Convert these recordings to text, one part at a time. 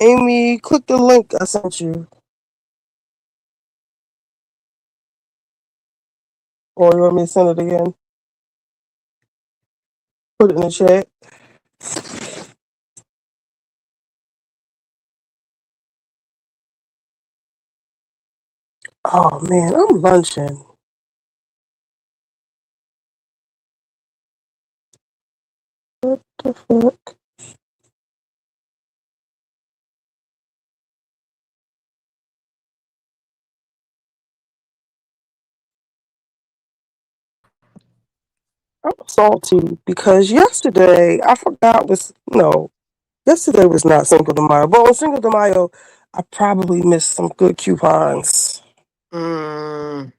Amy, click the link I sent you. Or you want me to send it again? Put it in the chat. Oh man, I'm lunching. What the fuck? I'm salty because yesterday I forgot was no. Yesterday was not Cinco de Mayo, but on Cinco de Mayo, I probably missed some good coupons. Mm,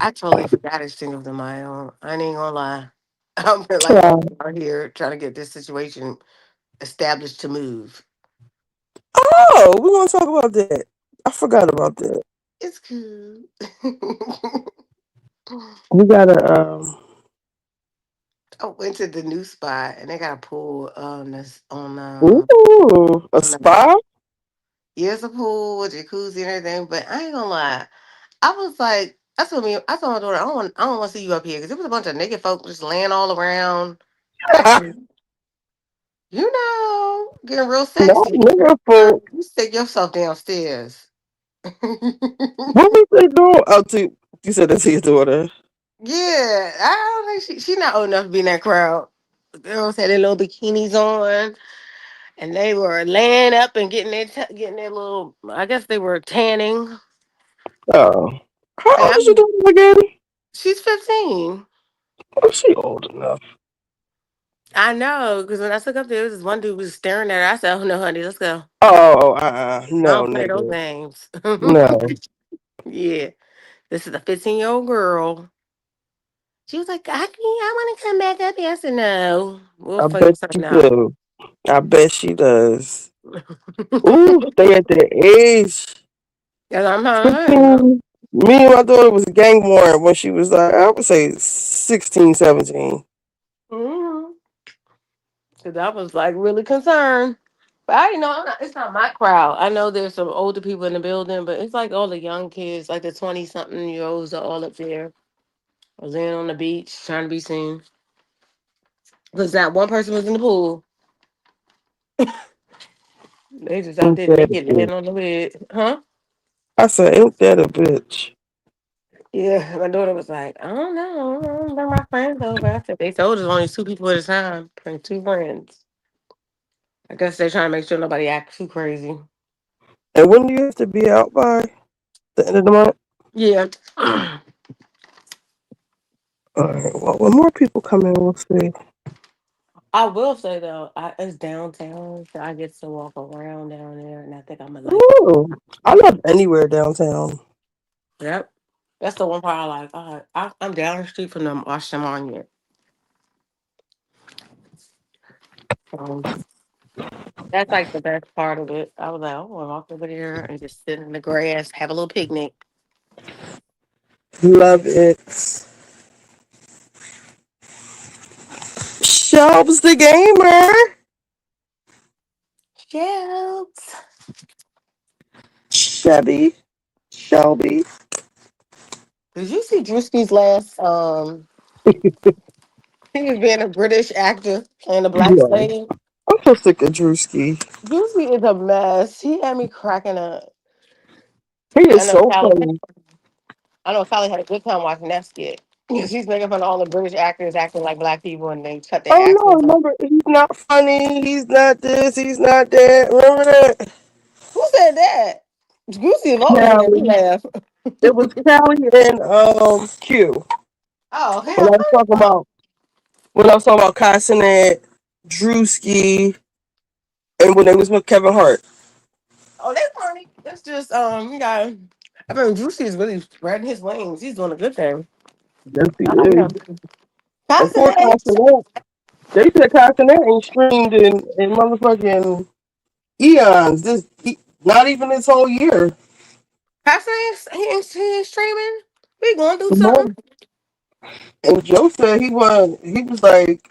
I totally forgot it's Cinco de Mayo. I ain't gonna lie. I'm like Yeah. running out here trying to get this situation established to move. Oh, we want to talk about that. I forgot about that. It's cool. We gotta. I went to the new spot and they got a pool on this Ooh, a on the spa. yeah, it's a pool with jacuzzi and everything. But I ain't gonna lie, I was like, I told my daughter, I don't want to see you up here because it was a bunch of naked folk just laying all around. I said, getting real No, sexy. nigga, Girl, for you take yourself downstairs. what was they doing? Oh, you said that to your daughter. Yeah, I don't think she not old enough to be in that crowd. The girls had their little bikinis on, and they were laying up and getting their little. I guess they were tanning. Oh, how And old is your I'm, daughter again? she's 15. Oh, she old enough. I know, because when I took up there, this one dude was staring at her. I said, "Oh no, honey, let's go. Oh, I no, don't play those nigga, games." no. Yeah, this is a 15-year-old girl. She was like, I want to come back up here." I said, "No, we'll I figure bet she something out." do. I bet she does. Ooh, they at the age. And I'm like, 15. Me and my daughter was gang warring when she was like, I would say 16, 17. mm. Cause I was like really concerned. But I didn't know it's not my crowd. I know there's some older people in the building, but it's like all the young kids, like the 20-something-year-olds are all up there. I was laying on the beach trying to be seen. Because that one person was in the pool. They just out Ain't there that a naked laying bitch? on the bed. Huh? I said, ain't that a bitch? Yeah, my daughter was like, I don't know. I don't bring my friends over. I said, they told us only two people at a time. Bring two friends. I guess they're trying to make sure nobody acts too crazy. And when do you have to be out by? The end of the month? Yeah. All right. Well, when more people come in, we'll see. I will say though, it's downtown, so I get to walk around down there, and I think I'm gonna like it. Ooh, I love anywhere downtown. Yep, that's the one part I like. I'm down the street from the Washington Monument, so that's like the best part of it. I was like, oh, I'll walk over there and just sit in the grass, have a little picnic. Love it. Shelves the gamer. Shells. Chevy. Shelby. Did you see Drewski's last? He was being a British actor playing a black Yeah. slave. I'm so sick of Drewski. Drewski is a mess. He had me cracking up. He I is know so Callie. funny. I know Callie had a good time watching that skit. She's making fun of all the British actors acting like black people and they cut their Oh no, accents off. remember, he's not funny. He's not this. He's not that. Remember that? Who said that? Goosey is always making me Callie. laugh. It was Callie and Q. Oh, When hell I was talking no. about Cassinet, Drewski, and when they was with Kevin Hart. Oh, that's funny. That's just you got. I mean, Juicy is really spreading his wings. He's doing a good thing. Yes, he I like is. him. And poor Castanet. Cassinet. They said Cassinet ain't streamed in motherfucking eons. Not even this whole year. Castanet, he ain't streaming. We going through something. No. And Joe said he was like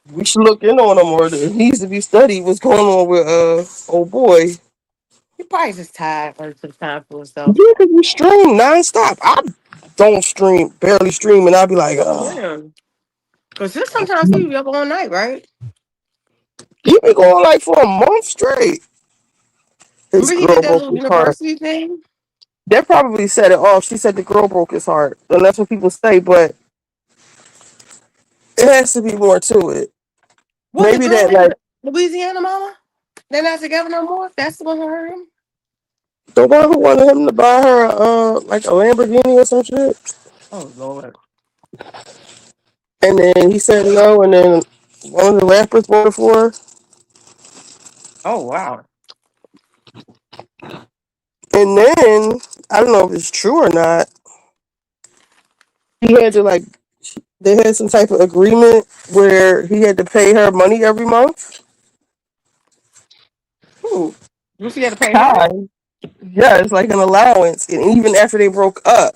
We should look in on him, or it needs to be studied. What's going on with old boy? He probably just tired or took time for Yeah, himself. because we stream nonstop. I don't stream, barely stream, and I'll be like, Yeah. Cause this sometimes he be up all night, right? he been going like for a month straight. His Remember he did girl that broke little his heart. university thing? That probably set it off. She said the girl broke his heart, and that's what people say. But it has to be more to it. What the Maybe girl that in like Louisiana mama? They're not together no more? That's the one who hurt him? the one who wanted him to buy her like a Lamborghini or some shit, Oh Lord. and then he said no, and then one of the rappers bought it for her, Oh wow. and then I don't know if it's true or not. He had to like they had some type of agreement where he had to pay her money every month. Who? Lucy had to pay him? Hi. Yeah, it's like an allowance, and even after they broke up.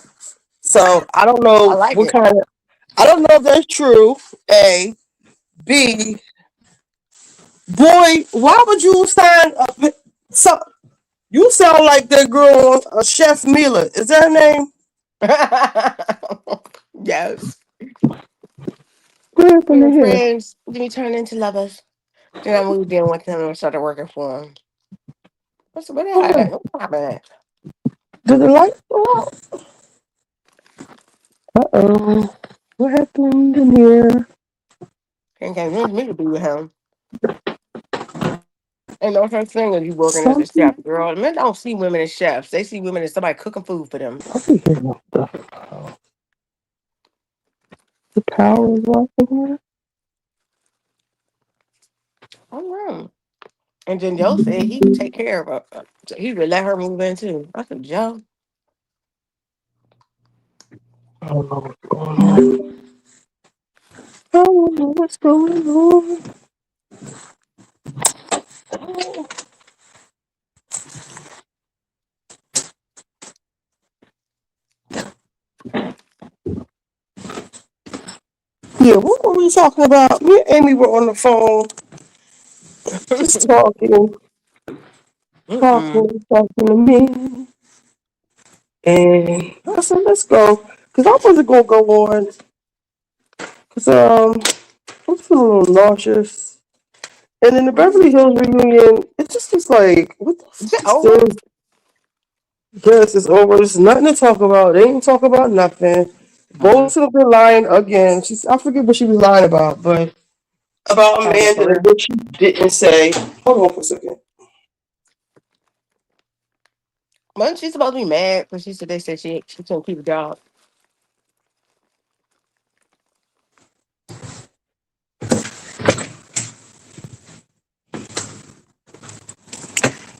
So I don't I know like what it. kind of. I don't know if that's true. A, B. Boy, why would you sign a? So you sound like that girl, Chef Mila. Is that her name? Yes. What We happened to were here? friends. Then we turned into lovers. Then I moved in with him and started working for him. What's what Oh, happened? What happened? did the light go out? Uh oh. What happened in here? Can't convince me to be with him. Ain't no such thing as you working as a Something. chef, girl. Men don't see women as chefs. They see women as somebody cooking food for them. I be hearing stuff. The power is off in here. I don't know. And then Joe said he would take care of her. So he would let her move in too. I said, Joe, I don't know what's going on. I don't know what's going on. Yeah, what were we talking about? Me and Amy were on the phone, just talking, mm-mm. talking to me. And I said, let's go. Because I wasn't going to go on. Because I'm feeling a little nauseous. And in the Beverly Hills reunion, it just was like, what the Is fuck it is over? this? Yes, it's over. There's nothing to talk about. They ain't talk about nothing. Mm. Bolton been lying again. I forget what she was lying about, but about Oh, for Amanda, real? which she didn't say. Hold on for a second. Wasn't she supposed to be mad because she said they said she couldn't keep a job?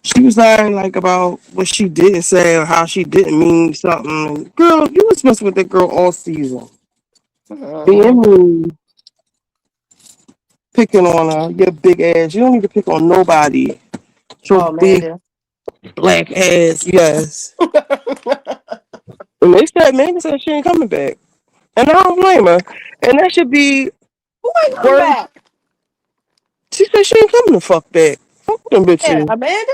She was lying like about what she didn't say or how she didn't mean something. And, girl, you was messing with that girl all season. Mm-hmm. Being mean, picking on her, your big ass. You don't need to pick on nobody. Your Oh, big Amanda. black ass, yes. And they said Megan said she ain't coming back. And I don't blame her. And that should be Who ain't come worth. back? She said she ain't coming the fuck back. Fuck them Yeah, bitches. Amanda?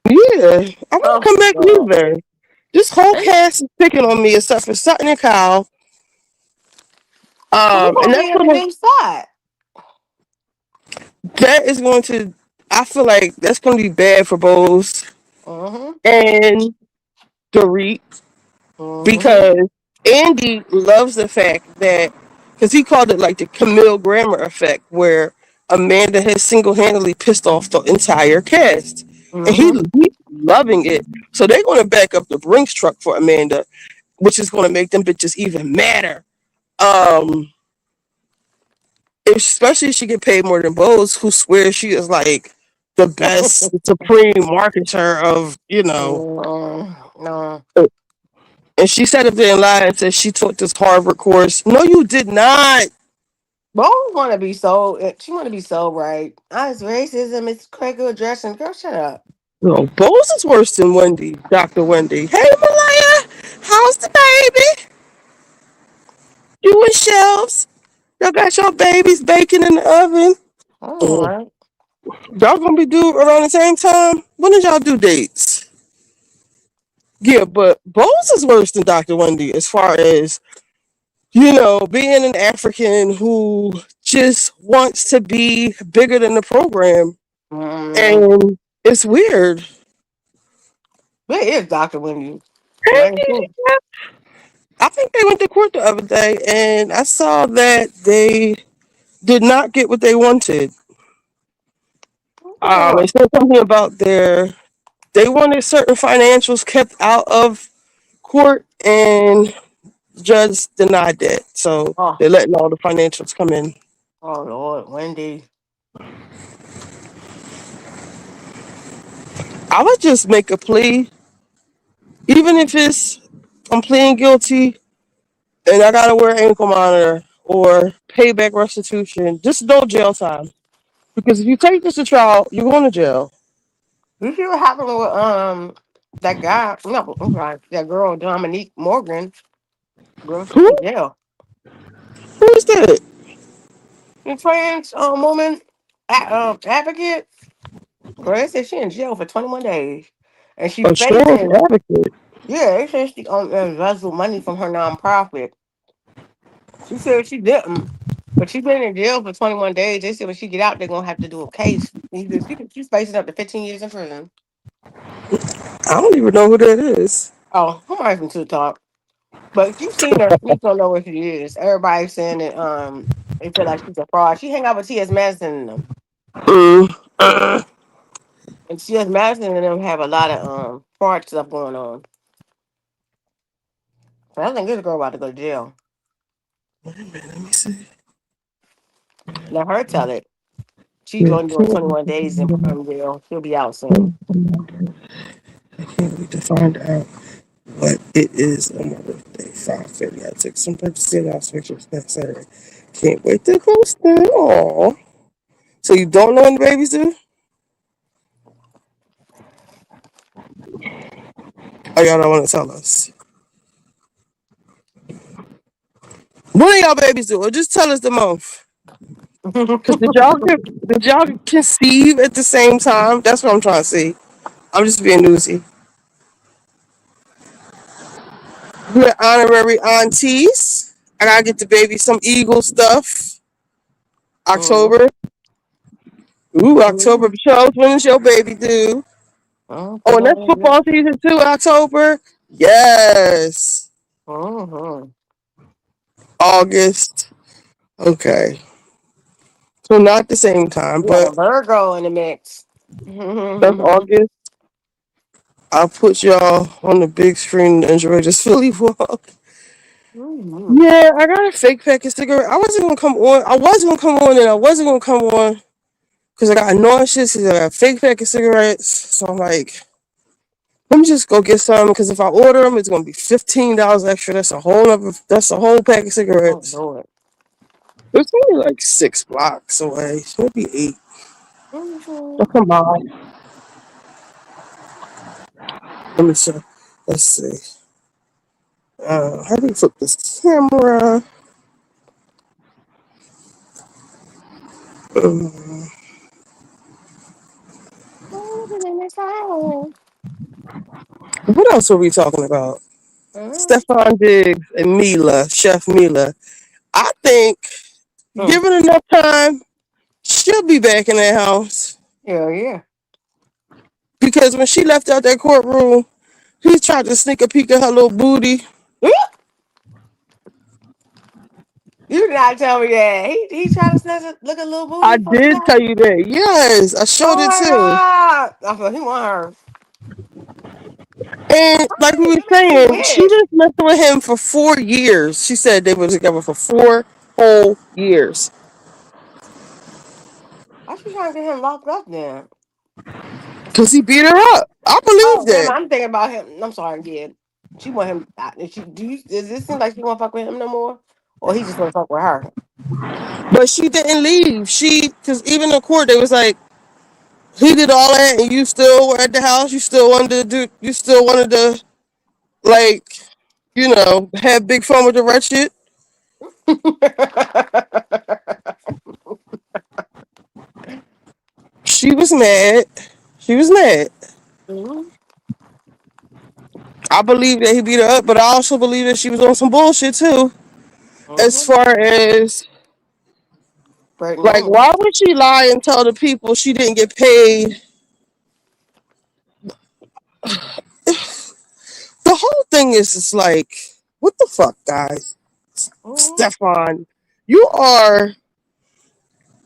Yeah, I won't Oh, come back God. neither. This whole Hey, cast is picking on me except for Sutton and Kyle. who And gonna be in the new spot? that is going to. I feel like that's going to be bad for Bose Mm-hmm. and Dorit Mm-hmm. because Andy loves the fact that because he called it like the Camille Grammer effect, where Amanda has single-handedly pissed off the entire cast, and Mm-hmm. he's loving it. So they're going to back up the Brinks truck for Amanda, which is going to make them bitches even madder. Um, especially if she get paid more than Bose, who swears she is like the best supreme marketer of No. And she sat up there and lied and said she taught this Harvard course. No, you did not. Bo want to be so. She want to be so right. It's racism. It's critical addressing. Girl, shut up. No, Bose is worse than Wendy, Dr. Wendy. Hey, Malaya, how's the baby? You and shelves? Y'all got your babies baking in the oven. All Mm. right. Y'all gonna be due around the same time? When did y'all do dates? Yeah, but Bose is worse than Dr. Wendy as far as, being an African who just wants to be bigger than the program. Mm, And it's weird. where is Dr. Wendy? I ain't Hey, seen. I think they went to court the other day and I saw that they did not get what they wanted. What's going They on? said something about they wanted certain financials kept out of court, and the judge denied that. So Oh, they're letting all the financials come in. oh Lord, Wendy. I would just make a plea, even if it's I'm pleading guilty and I gotta wear ankle monitor or pay back restitution. Just no jail time. Because if you take this to trial, you're going to jail. You see what happened with that guy? No, I'm sorry, that girl Dominique Morgan. Girl, she Who? in jail. Who is that? The trans woman advocate. Girl, they said she in jail for 21 days, and she A trans facing. advocate. Yeah, they said she embezzled money from her nonprofit. She said she didn't, but she's been in jail for 21 days. They said when she get out, they're gonna have to do a case. She's facing up to 15 years in prison. I don't even know who that is. Oh, I'm not even to talk. But if you've seen her, you don't know what she is. Everybody's saying that they feel like she's a fraud. She hang out with T.S. Madison and them. Mm, uh, And T.S. Madison and them have a lot of fraud stuff going on. So I think this girl about to go to jail. wait a minute, let me see. Let her tell it. She's With only doing children, 21 days in jail. She'll be out soon. I can't wait to find out what it is on my birthday. 5:30. I took some birthday last pictures next Saturday. Can't wait to post them. Aw. So you don't know when the babies do? Oh, y'all don't want to tell us. When do y'all babies do? Or just tell us the month. Cause did y'all conceive at the same time? That's what I'm trying to see. I'm just being nosy. We're honorary aunties. I gotta get the baby some Eagle stuff. Mhm. October. Ooh, October. Mhm. Michelle, when is your baby due? Oh, Put and on that's there, yeah. football season too, October. Yes. Mhm. August. Okay. So not the same time, We got a but Virgo in the mix. that's Mhm. August. I'll put y'all on the big screen and enjoy this Philly walk. Mhm. Yeah, I got a fake pack of cigarette. I wasn't gonna come on. I was gonna come on and I wasn't gonna come on because I got nauseous because I got a fake pack of cigarettes. So I'm like, let me just go get some because if I order them, it's gonna be $15 extra. That's a whole pack of Oh cigarettes. Lord. It's only like 6 blocks away. Maybe 8. Oh, Mhm. come on. Let me see. Let's see. How do you flip this camera? Um, what else are we talking about? Mhm. Stefon Diggs and Mila, Chef Mila. I think, Mm. given enough time, she'll be back in that house. Yeah, yeah. Because when she left out that courtroom, he tried to sneak a peek at her little booty. You did not tell me that. He tried to snatch a look at little I booty for the did guy. tell you that. Yes, I Oh showed it my too. god! I thought he want her. And like we were That makes me saying, she weird. was messing with him for 4 years. She said they were together for 4 whole years. Why she trying to get him locked up then? Because he beat her up. I believe Oh, damn, that. I'm thinking about him. I'm sorry, yeah. She want him. Does this seem like she want to fuck with him no more, or he just want to fuck with her? But she didn't leave. Because even in court, they was like, he did all that and you still were at the house. You still wanted to, like, have big fun with the wretched. She was mad. She was mad. Mhm. I believe that he beat her up, but I also believe that she was on some bullshit too. As Mhm. far as Right like, now. why would she lie and tell the people she didn't get paid? The whole thing is just like, what the fuck, guys? Mhm. Stefan, you are,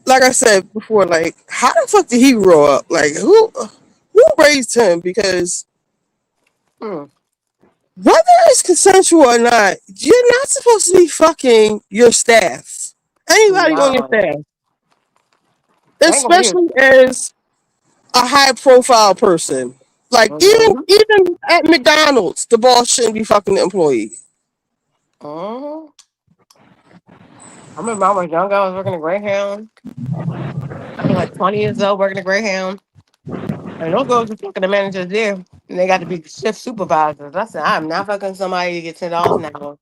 like I said before, like, how the fuck did he grow up? Like, who raised him? Because Mm. whether it's consensual or not, you're not supposed to be fucking your staff. Anybody on your No. staff, I ain't gonna be here. especially as a high profile person. Like, Mhm. even at McDonald's, the boss shouldn't be fucking the employee. Mhm. I remember I was young. I was working at Greyhound. I was like 20 years old working at Greyhound. And those girls were fucking the managers there. And they got to be shift supervisors. I said, I'm not fucking somebody to get $10 an hour.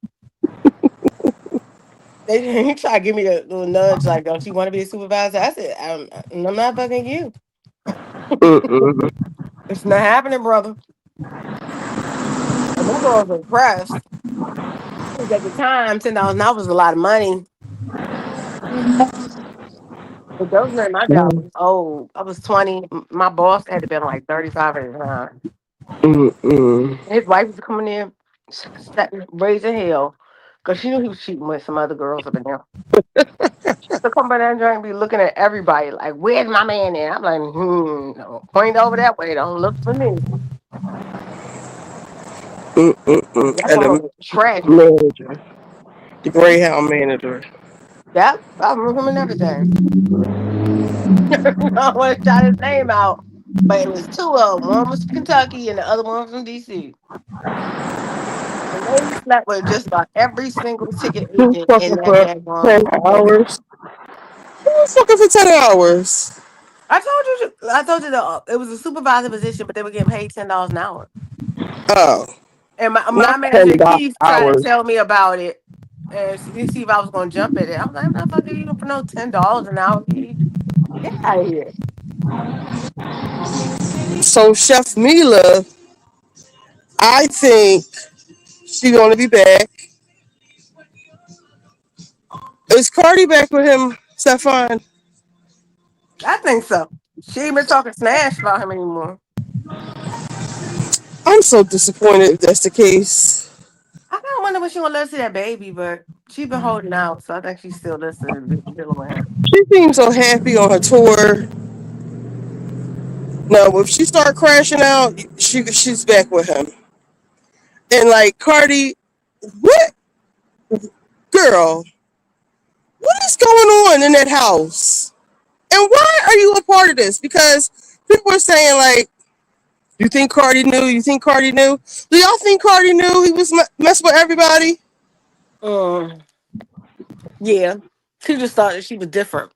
They he tried to give me a little nudge, like, don't you want to be a supervisor? I said, I'm not fucking you. Mm-mm. It's not happening, brother. And them girls were impressed. Because at the time, $10 an hour was a lot of money. But those made my job was old. I was 20. My boss had to be like 35 at the time. Mm-mm. His wife was coming in, raising hell. Because she knew he was cheating with some other girls up in there. To come by that joint and be looking at everybody like, where's my man at? I'm like, no, point over that way. Don't look for me. Mm-mm. That And woman the was trashy. manager, the Greyhound manager. That I remember him and everything. I want to shout his name out, but it was two of them. One was from Kentucky and the other one from DC. And they slept with just about every single ticket Who's agent in fucking that for daggone 10 building. hours? Who's fucking for 10 hours? I told you that it was a supervisor position, but they were getting paid $10 an hour. Oh, And not my manager $10 Keith tried to hours. tell me about it and see if I was going to jump at it. I was like, I'm not fucking you for no $10 an hour, Keith. Get out of here. So Chef Mila, I think she gonna be back. Is Cardi back with him, Stefan? I think so. She ain't been talking smash about him anymore. I'm so disappointed if that's the case. I kind of wonder when she gonna let us see that baby, but she been holding out, so I think she's still listening, dealing with him. She seems so happy on her tour. No, if she start crashing out, she's back with him. And like Cardi, what girl? What is going on in that house? And why are you a part of this? Because people are saying like, you think Cardi knew? You think Cardi knew? Do y'all think Cardi knew he was messing with everybody? Um, yeah, she just thought that she was different.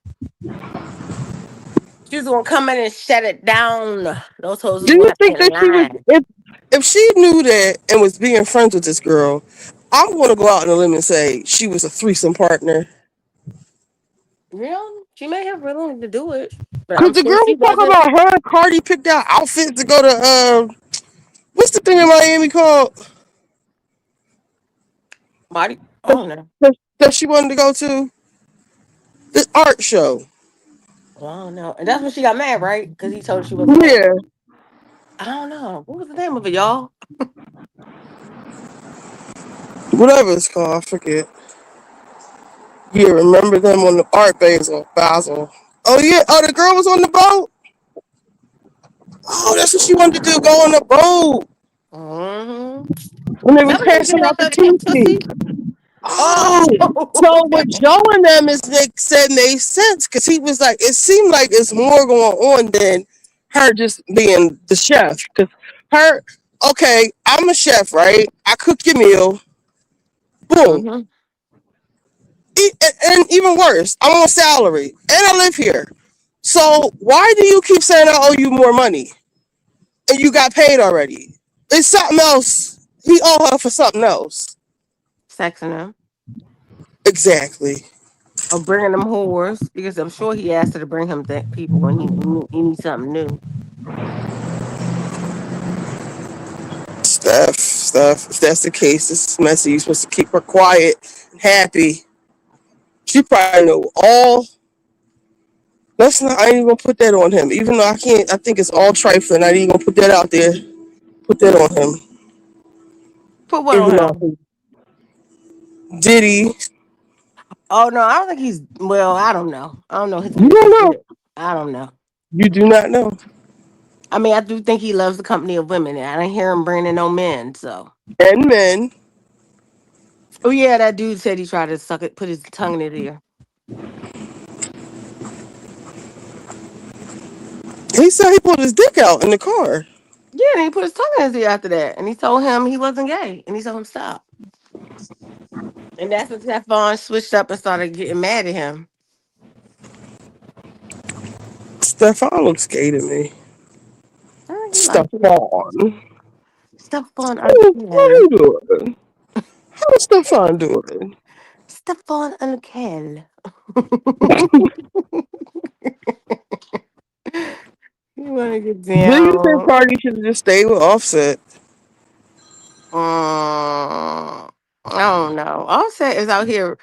She was gonna come in and shut it down. Those hoes was Do gonna you have to think get in that she was line. if she knew that and was being friends with this girl? I'm going to go out on a limb and say she was a threesome partner. Yeah, she may have really wanted to do it, but Cause I'm the sure girl she was talking wasn't. about her and Cardi picked out outfits to go to what's the thing in Miami called Body. that, Oh no. that she wanted to go to? This art show. I don't know. And that's when she got mad, right? Because he told her she wasn't going. Yeah, I don't know. What was the name of it, y'all? whatever it's called, I forget. Yeah, remember them on the art Basel. Oh yeah, oh the girl was on the boat. Oh, that's what she wanted to do, go on the boat Mm-hmm. when they Is that was what she was passing doing out up the there to get toothpick. pussy? Oh, Oh, so what okay. Joe and them is they said made sense because he was like, it seemed like it's more going on than her just being the chef. Because her, okay, I'm a chef, right? I cook your meal, boom. Mm-hmm. And even worse, I'm on salary and I live here. So why do you keep saying I owe you more money and you got paid already? It's something else. He owe her for something else. Sexing him. Exactly. Or bringing them whores because I'm sure he asked her to bring him people when he needs something new. Stuff. If that's the case, it's messy. You're supposed to keep her quiet and happy. She probably know all. Let's not. I ain't even gonna put that on him. Even though I can't. I think it's all trifling. I ain't even gonna put that out there. Put that on him. Put what on Even though him? Diddy, Oh no, I don't think he's. Well, I don't know. I don't know his you don't know. relationship. I don't know. You do not know. I mean, I do think he loves the company of women. And I didn't hear him bringing in no men. So, And men. oh yeah, that dude said he tried to suck it, put his tongue in his ear. He said he pulled his dick out in the car. Yeah, and he put his tongue in his ear after that, and he told him he wasn't gay, and he told him stop. And that's when Stefon switched up and started getting mad at him. Stefan looks gay to me. I think he liked it. Stefan. Stefon How Urkel. you doing? How's Stefan doing? Stefon Urkel. You want to get Do you think down? Cardi should have just stayed with Offset? I don't know. Offset is out here,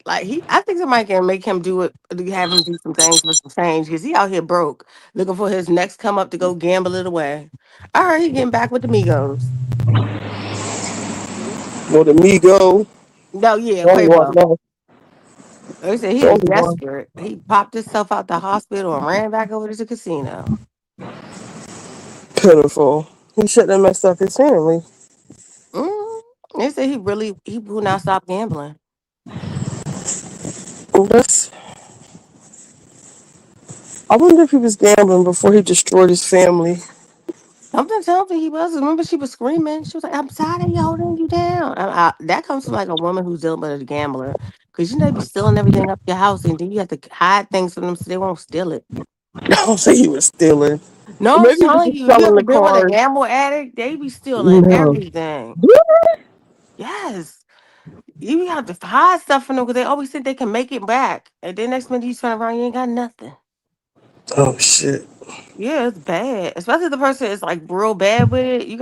like he. I think somebody can make him do it, have him do some things for some change because he out here broke, looking for his next come up to go gamble it away. I heard he getting back with the Migos. Well, the Migo, No, yeah, the only one Quavo. left. They said he The is only one. desperate. He popped himself out the hospital and ran back over to the casino. Pitiful. He shouldn't have messed up his family. Mm. They said he will not stop gambling. That's, I wonder if he was gambling before he destroyed his family. Something tells me he was. Remember, she was screaming. She was like, "I'm tired of you holding you down." That comes from like a woman who's dealing with a gambler, because they be stealing everything up your house, and then you have to hide things from them so they won't steal it. I don't say he was stealing. No, I'm Maybe he was telling just you, if you selling ever the been with a cars. gamble addict, they be stealing No. everything. Yes, you have to hide stuff from them because they always think they can make it back, and then next minute you turn around, you ain't got nothing. Oh shit. Yeah, it's bad. Especially if the person is like real bad with it. You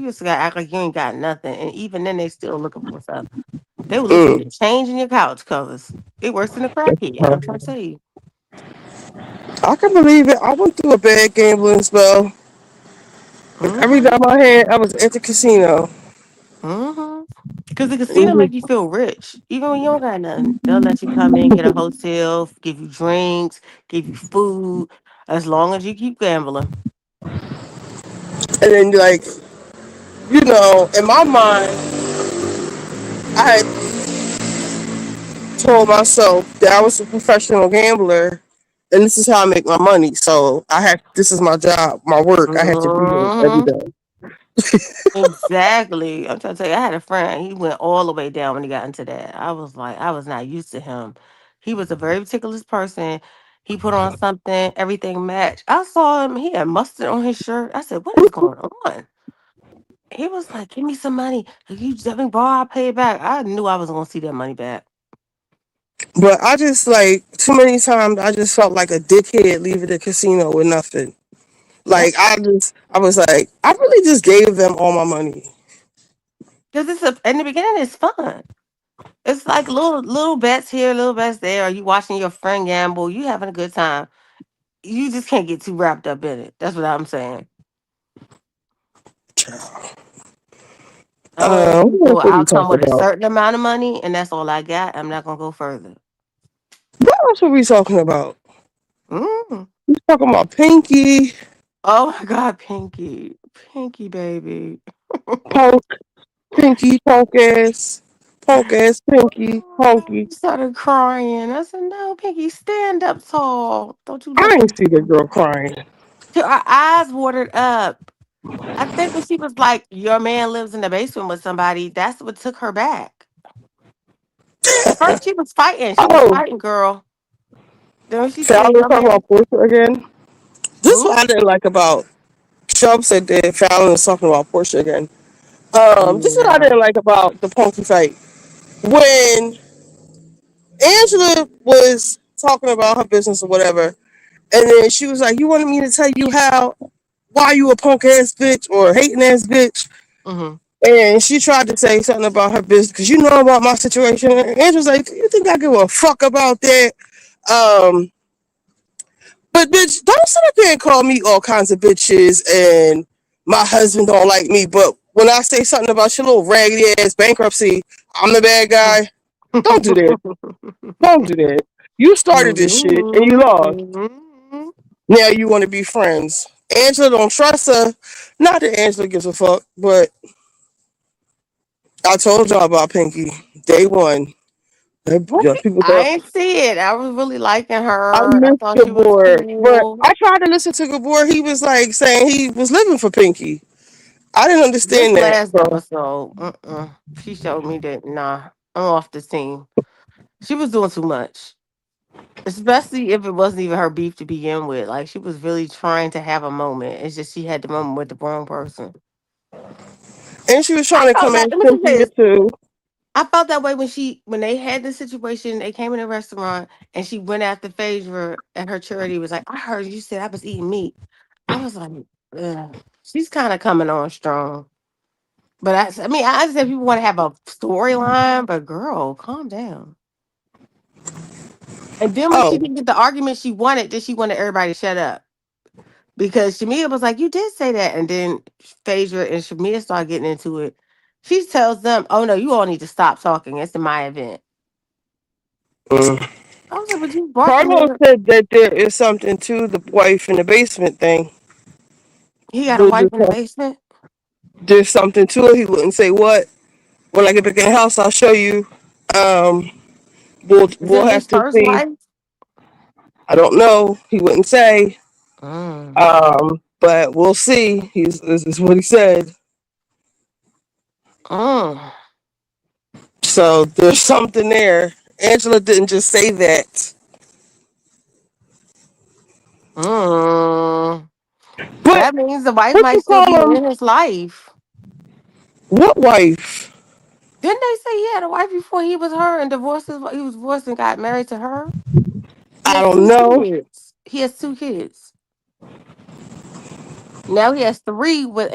just gotta act like you ain't got nothing. And even then they still looking for stuff. They will look for Mm. your change in your couch covers. It worse than a crackhead. I'm trying to tell you. I can believe it. I went through a bad gambling spell. Every Mm-hmm. time I had, I was at the casino. Mm-hmm. Because the casino Mhm. make you feel rich. Even when you don't got nothing. They'll let you come in, get a hotel, give you drinks, give you food, as long as you keep gambling. And then, like, in my mind, I had told myself that I was a professional gambler, and this is how I make my money. So this is my job, my work. I had to be here every Mm-hmm. day. Exactly. I'm trying to tell you, I had a friend. He went all the way down when he got into that. I was like, I was not used to him. He was a very meticulous person. He put on something, everything matched. I saw him. He had mustard on his shirt. I said, "What is going on?" He was like, "Give me some money. If you let me borrow, I'll pay it back." I knew I was gonna see that money back. But I just like too many times. I just felt like a dickhead leaving the casino with nothing. Yep. Like I was like, I really just gave them all my money. Because in the beginning, it's fun. It's like little bets here, little bets there. Are you watching your friend gamble? You having a good time. You just can't get too wrapped up in it. That's what I'm saying. I'm one of those What people. else are we I'll come talking with a about? certain amount of money, and that's all I got. I'm not gonna go further. What else are we talking about? Mm. We talking about Pinky, Oh my God, Pinky, Pinky, baby. Punk, Pinky, Punk ass Pinky, I Punky. started crying. I said, "No, Pinky, stand up tall. Don't you I let ain't them." see the girl crying. Till our eyes watered up. I think when she was like, "Your man lives in the basement with somebody," that's what took her back. At first, she was fighting. She was Oh, fighting, girl. Then when she said, Fallon "Your talking man," about Portia again. This is hmm? what I didn't like about Trump said that Fallon was talking about Portia again. This is what I Yeah. didn't like about the Punky fight. When Angela was talking about her business or whatever, and then she was like, "You wanted me to tell you how why you a punk ass bitch or hating ass bitch?" Mm-hmm. And she tried to say something about her business because you know about my situation. And Angela's like, "You think I give a fuck about that?" Um, but bitch, don't sit up here and call me all kinds of bitches and my husband don't like me. But when I say something about your little raggedy ass bankruptcy, I'm the bad guy. Don't do that. Don't do that. You started this shit and you lost. Mm-hmm. Now you want to be friends. Angela don't trust her. Not that Angela gives a fuck, but I told y'all about Pinky. Day one. Yeah, people I thought ain't see it. I was really liking I her. I missed thought she was Gabor. But cool. I tried to listen to Gabor. He was like saying he was living for Pinky. I didn't This understand that. last So episode, she showed me that nah, I'm off the team. She was doing too much, especially if it wasn't even her beef to begin with. Like she was really trying to have a moment. It's just she had the moment with the wrong person. and she was I trying to felt come that. at Let me just say Cynthia this. too. I felt that way when they had the situation. They came in the restaurant and she went after Phaedra at her charity. Was like, I heard you said I was eating meat. I was like, ugh. She's kind of coming on strong. But I mean, I understand people want to have a storyline, but girl, calm down. And then when she Oh, didn't get the argument she wanted, then she wanted everybody to shut up. Because Shamia was like, you did say that. And then Phaedra and Shamia started getting into it. She tells them, oh no, you all need to stop talking. It's in my event. mm. I was like, but you brought them Carlos here. said that there is something to the wife in the basement thing. He got a There's, wife in the basement. there's something to it. He wouldn't say what. When I get back in the house, I'll show you. Um, Is we'll it have his to first see. wife? I don't know. He wouldn't say. Mm. But we'll see. This is what he said. Mm. So there's something there. Angela didn't just say that. Mm. But That means the wife what might you still be call him? in his life. What wife? Didn't they say he had a wife before he was her and divorced he was divorced and got married to her? He I has don't two know. kids. He has two kids. Now he has three with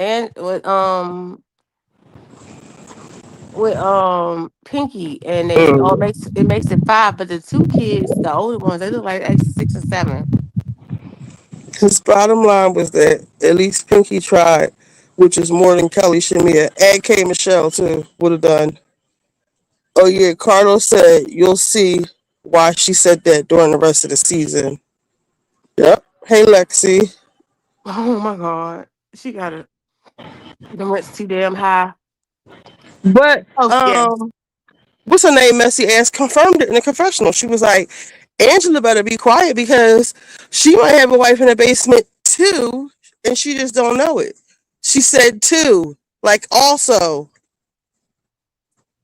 Pinky, and they all Mm. makes it five. But the two kids, the older ones, they look like 6 and 7. His bottom line was that at least Pinky tried, which is more than Kelly Shamia. Add K Michelle too would have done. Oh yeah, Carlos said you'll see why she said that during the rest of the season. Yep. Hey Lexi. Oh my god, she got it. The rent's too damn high. But Oh yes. what's her name? Messy ass confirmed it in the confessional. She was like, Angela better be quiet because she might have a wife in the basement too, and she just don't know it. She said too, like also.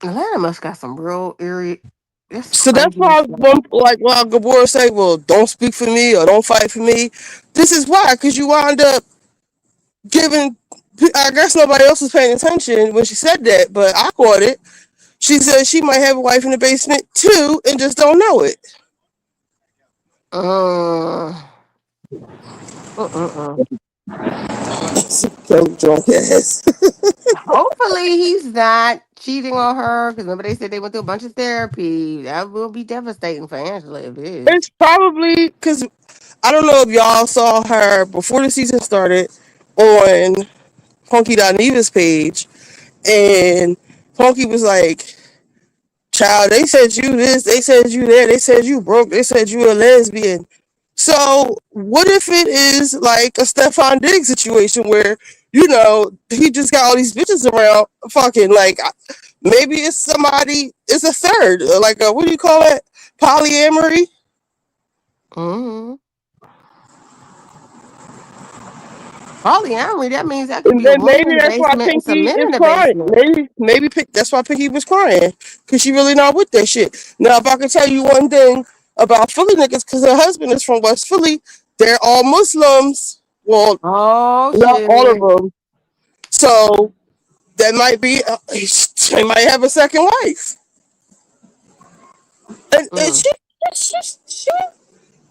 Atlanta must got some real eerie. That's So that's crazy as why fuck. one like while Gabor say, "Well, don't speak for me or don't fight for me." This is why, because you wound up giving. I guess nobody else was paying attention when she said that, but I caught it. She said she might have a wife in the basement too, and just don't know it. Mm. Mm-mm-mm. So drunk ass. Hopefully he's not cheating on her. Because remember they said they went through a bunch of therapy. That will be devastating for Angela if it is. It's probably because I don't know if y'all saw her before the season started on Punky Neva's page, and Punky was like, "Child, they said you this, they said you that, they said you broke, they said you a lesbian." So what if it is like a Stefon Diggs situation where he just got all these bitches around, fucking like maybe it's somebody, it's a third, like a what do you call it, polyamory. Mm-hmm. Polyamory, that means that could And be a then woman in maybe the that's why basement and some Pinky men is in the crying. basement. Maybe that's why Pinky was crying because she really not with that shit. Now, if I could tell you one thing about Philly niggas, because her husband is from West Philly, they're all Muslims. Well, Oh not shit. all of them. So that might be. They might have a second wife. And Mm. she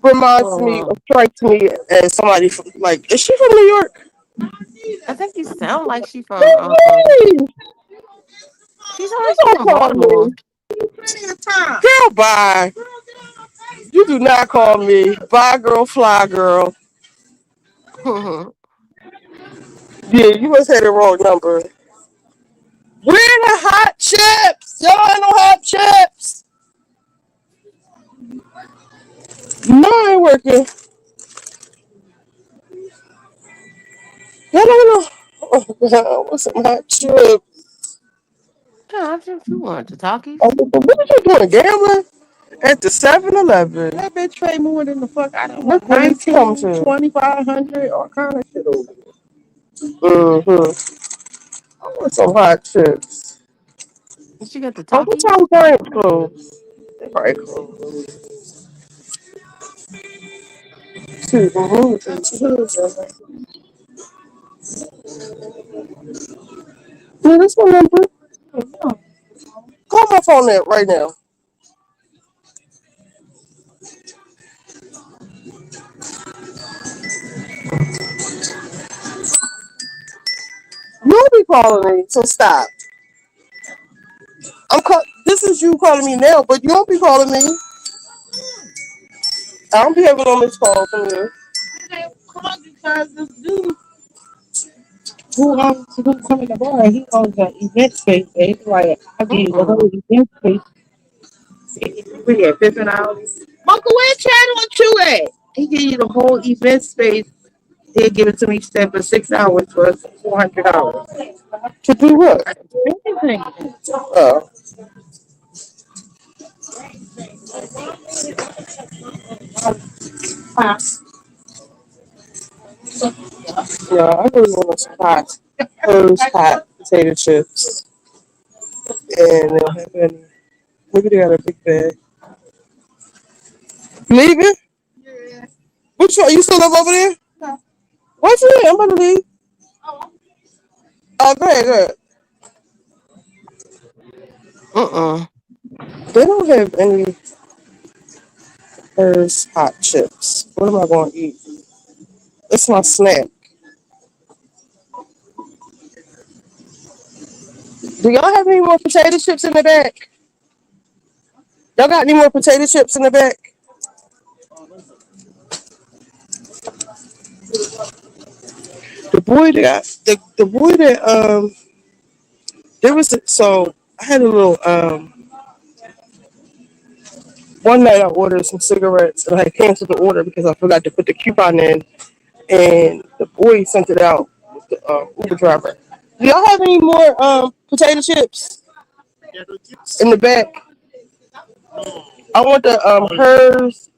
reminds me Oh, of strikes me as somebody from, like, is she from New York? I think you sound like she from. Hey, She sound you like she don't from call Baltimore. me. Girl, bye. You do not call me. Bye, girl, fly, girl. Yeah, you must have the wrong number. Where the hot chips? Y'all ain't no hot chips. No, I ain't working. Y'all don't know. Oh, God, what's some hot chips? Yeah, if you want the Oh, talkies. what are you doing? Gambling? At the 7-Eleven. That bitch pay more than the fuck I don't want. Look what he's come to. 2,500, all kind of shit over there. Mm-hmm. I want some hot chips. She got the Oh, what time talkies. Giants close? They probably close. Shoot, yeah, that's my number. Call my phone there right now. You'll be calling me, so stop. This is you calling me now, but you don't be calling me. I don't be having on this call from you. Call because this dude who come in the bar, he owns an event space. And he's like, I give you the whole Mm-mm. event space. We at $50. Uncle, where Chad want you at? He give you the whole event space. He'll give it to me for 6 hours for $400. To do what? Anything. Oh. Yeah, I really want some hot potato chips. And they don't have any. Maybe they got a big bag. Leaving? Which one? You still live over there? What's it? I'm about to leave. Oh, go ahead, go ahead. Mm-mm. They don't have any Hers hot chips. What am I going to eat? It's my snack. Do y'all have any more potato chips in the back? Y'all got any more potato chips in the back? The boy that there was so I had a little one night I ordered some cigarettes and I canceled the order because I forgot to put the coupon in and the boy sent it out with the Uber driver. Do y'all have any more potato chips in the back? I want the hers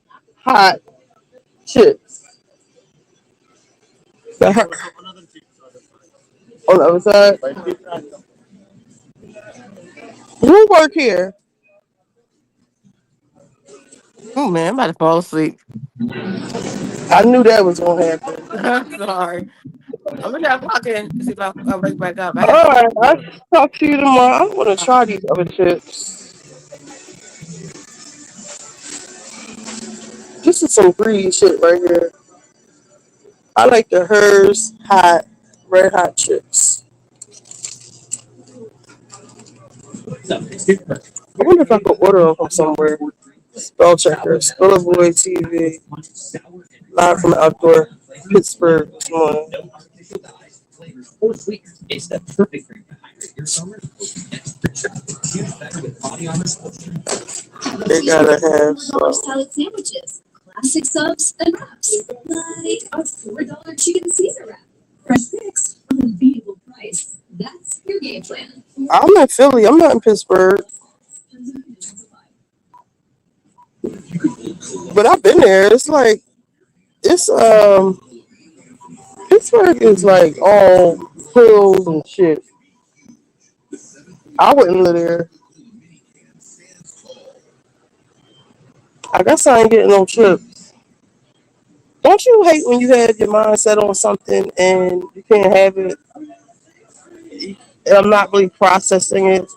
hot chips. The on the other side. Who work here? Oh man, I'm about to fall asleep. I knew that was gonna happen. I'm sorry. I'm gonna try to clock in and see if I'll wake back up. I All got something right, to I'll do. talk to you tomorrow. I want to try these other chips. This is some greedy shit right here. I like the hers hot red hot chips. I wonder if I could order them from somewhere. Spell checkers, Boulevard TV, live from outdoor Pittsburgh this morning. They gotta have some. Classic subs and wraps, like a $4 chicken Caesar wrap. Fresh picks, unbeatable price. That's your game plan. I'm in Philly. I'm not in Pittsburgh, but I've been there. It's like it's Pittsburgh is like all hills and shit. I wouldn't live there. I guess I ain't getting no trips. Don't you hate when you have your mind set on something and you can't have it? And I'm not really processing it.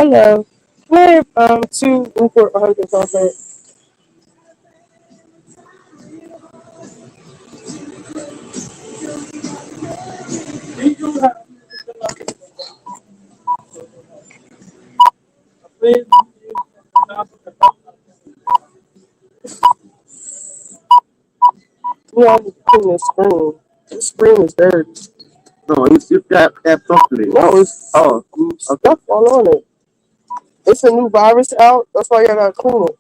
Hello. Can I have two Newport 100 on. You have to clean the screen. The screen is dirty. No, it's that properly. No, it's stuff all on it. It's a new virus out. That's why you gotta clean it.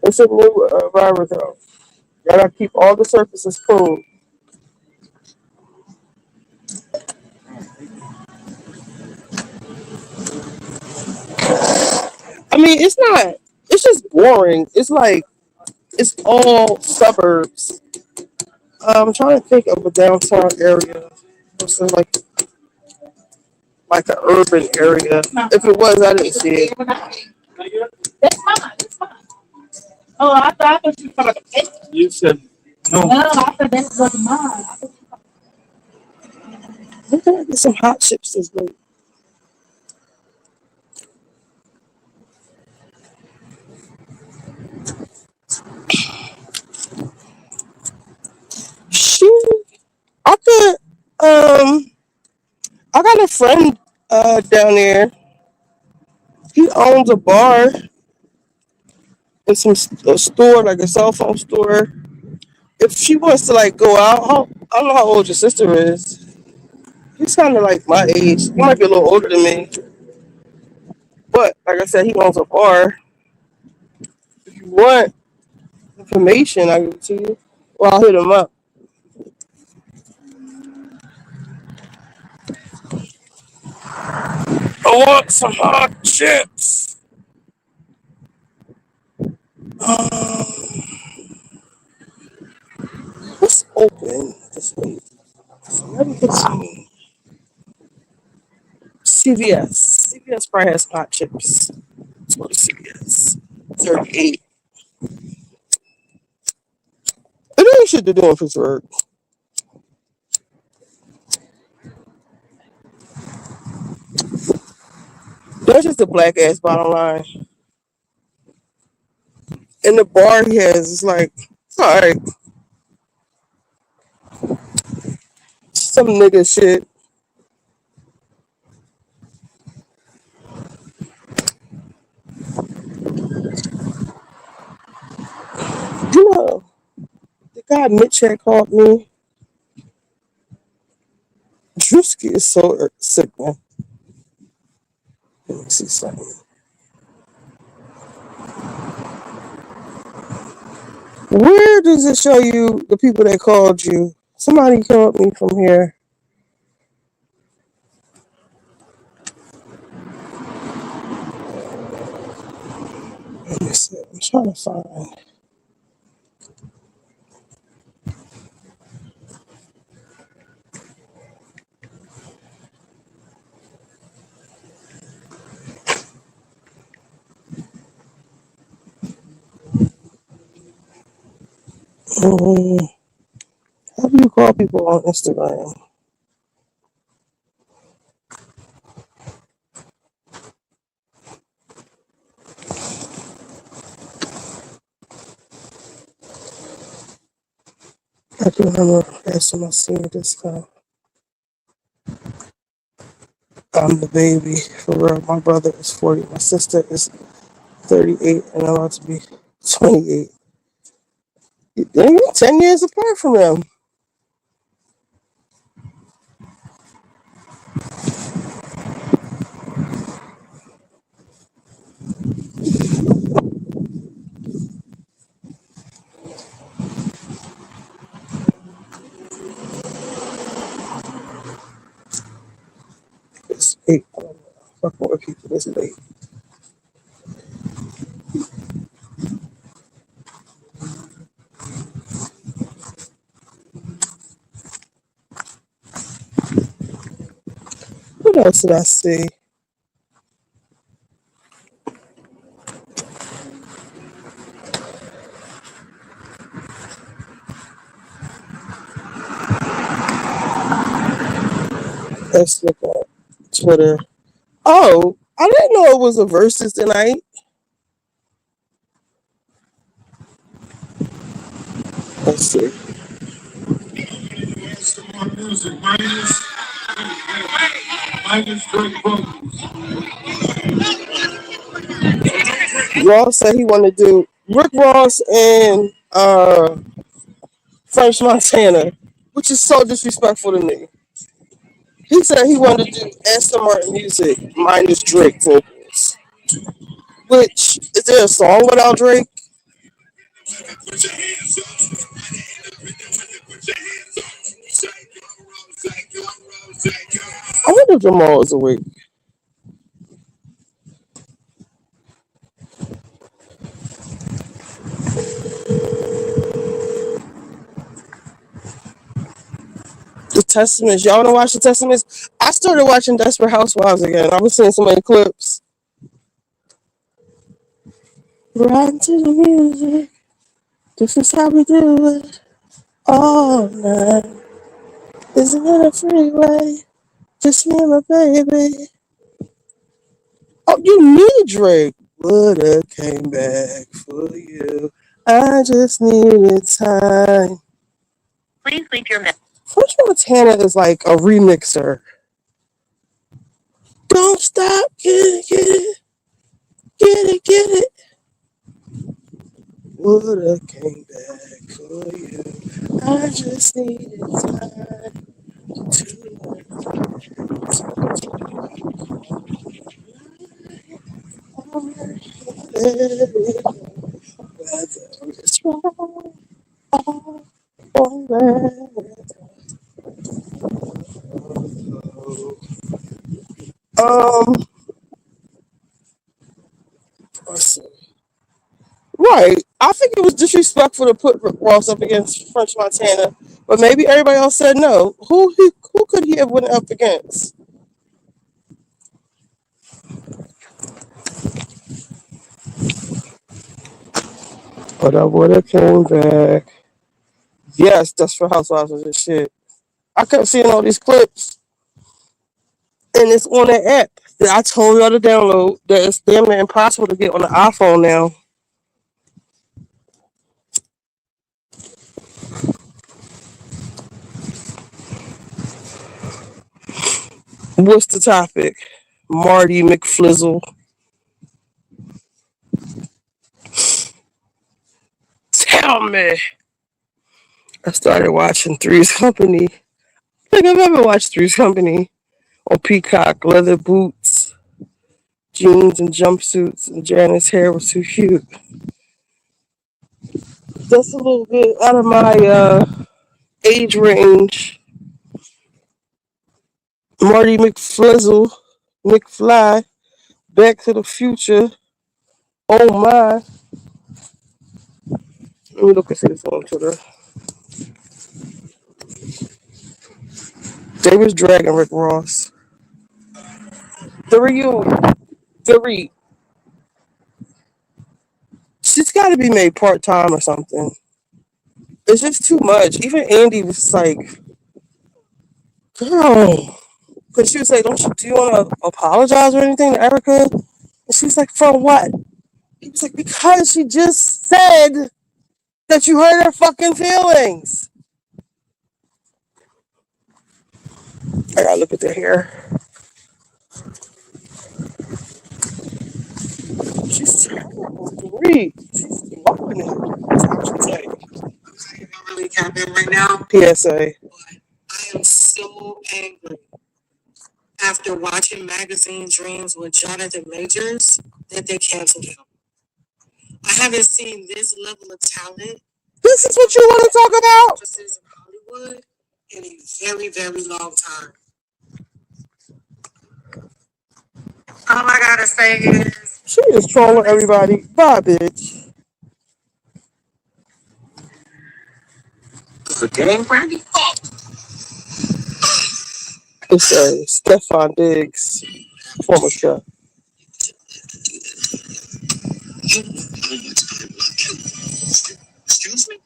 It's a new virus out. You gotta keep all the surfaces clean. I mean, it's not. It's just boring. It's like it's all suburbs. I'm trying to think of a downtown area. It's like an urban area. If it was, I didn't see it. That's mine. That's mine. Oh, I thought you thought it. You said no. No, I thought that was mine. We're gonna get some hot chips this week. Shoot, I could. I got a friend down there. He owns a bar and a store, like a cell phone store. If she wants to like go out, I don't know how old your sister is. He's kind of like my age. He might be a little older than me, but like I said, he owns a bar. If you want information, I will give it to you. Well, I'll hit him up. I want some hot chips. Um, what's open this week? So let me get some CVS. CVS probably has hot chips. Let's go to CVS. 38. It ain't shit to do in Pittsburgh. That's just a black ass bottom line. And the bar he has is like, all right, some nigga shit. You know, the guy Mitch had called me. Drewski is so sick, man. Let me see something. Where does it show you the people that called you? Somebody called me from here. Let me see. I'm trying to find. Um, how do you call people on Instagram? I can remember asking my senior discount. I'm the baby. For real, my brother is 40. My sister is 38, and I'm about to be 28. You're 10 years apart from them. It's 8. I don't know. Fuck more people this late. What else did I see? Let's look at Twitter. Oh, I didn't know it was a versus tonight. Let's see. Ross said he wanted to do Rick Ross and French Montana, which is so disrespectful to me. He said he wanted to do Aston Martin music minus Drake vocals. Which is there a song without Drake? I wonder if Jamal is awake. The Testaments. Y'all wanna watch the Testaments? I started watching Desperate Housewives again. I was seeing so many clips. Right to the music. This is how we do it. All night. Isn't it a freeway? Just me and my baby. Oh, you need Drake. Woulda came back for you. I just needed time. Please leave your message. French Montana is like a remixer. Don't stop, get it. Woulda came back for you. I just needed time to whether it's wrong or right. Um, let's see. Right. I think it was disrespectful to put Rick Ross up against French Montana, but maybe everybody else said no. Who could he have went up against? But I would have came back. Yes, that's for Housewives of this shit. I kept seeing all these clips, and it's on the app that I told y'all to download. That it's damn near impossible to get on the iPhone now. What's the topic? Marty McFlizzle. Tell me. I started watching Three's Company. I think I've ever watched Three's Company on Peacock. Leather boots, jeans, and jumpsuits, and Janet's hair was too cute. That's a little bit out of my age range. Marty McFlizzle, McFly, Back to the Future. Oh my. Let me look and see this on Twitter. They was dragging Rick Ross. The reunion. The She's got to be made part time or something. It's just too much. Even Andy was like, girl. Because she was like, do you want to apologize or anything to Erica? And she's like, for what? He was like, because she just said that you hurt her fucking feelings. I gotta look at their hair. She's terrible to read. She's blowing it. That's how she say. Okay, I'm really capping right now. PSA. But I am so angry after watching Magazine Dreams with Jonathan Majors that they canceled him. I haven't seen this level of talent. This is what you want to talk about? Actresses in Hollywood in a very, very long time. All I gotta say is she is trolling everybody. Bye, bitch. The game, Brandy? It's Stefon Diggs, former chef. Excuse me?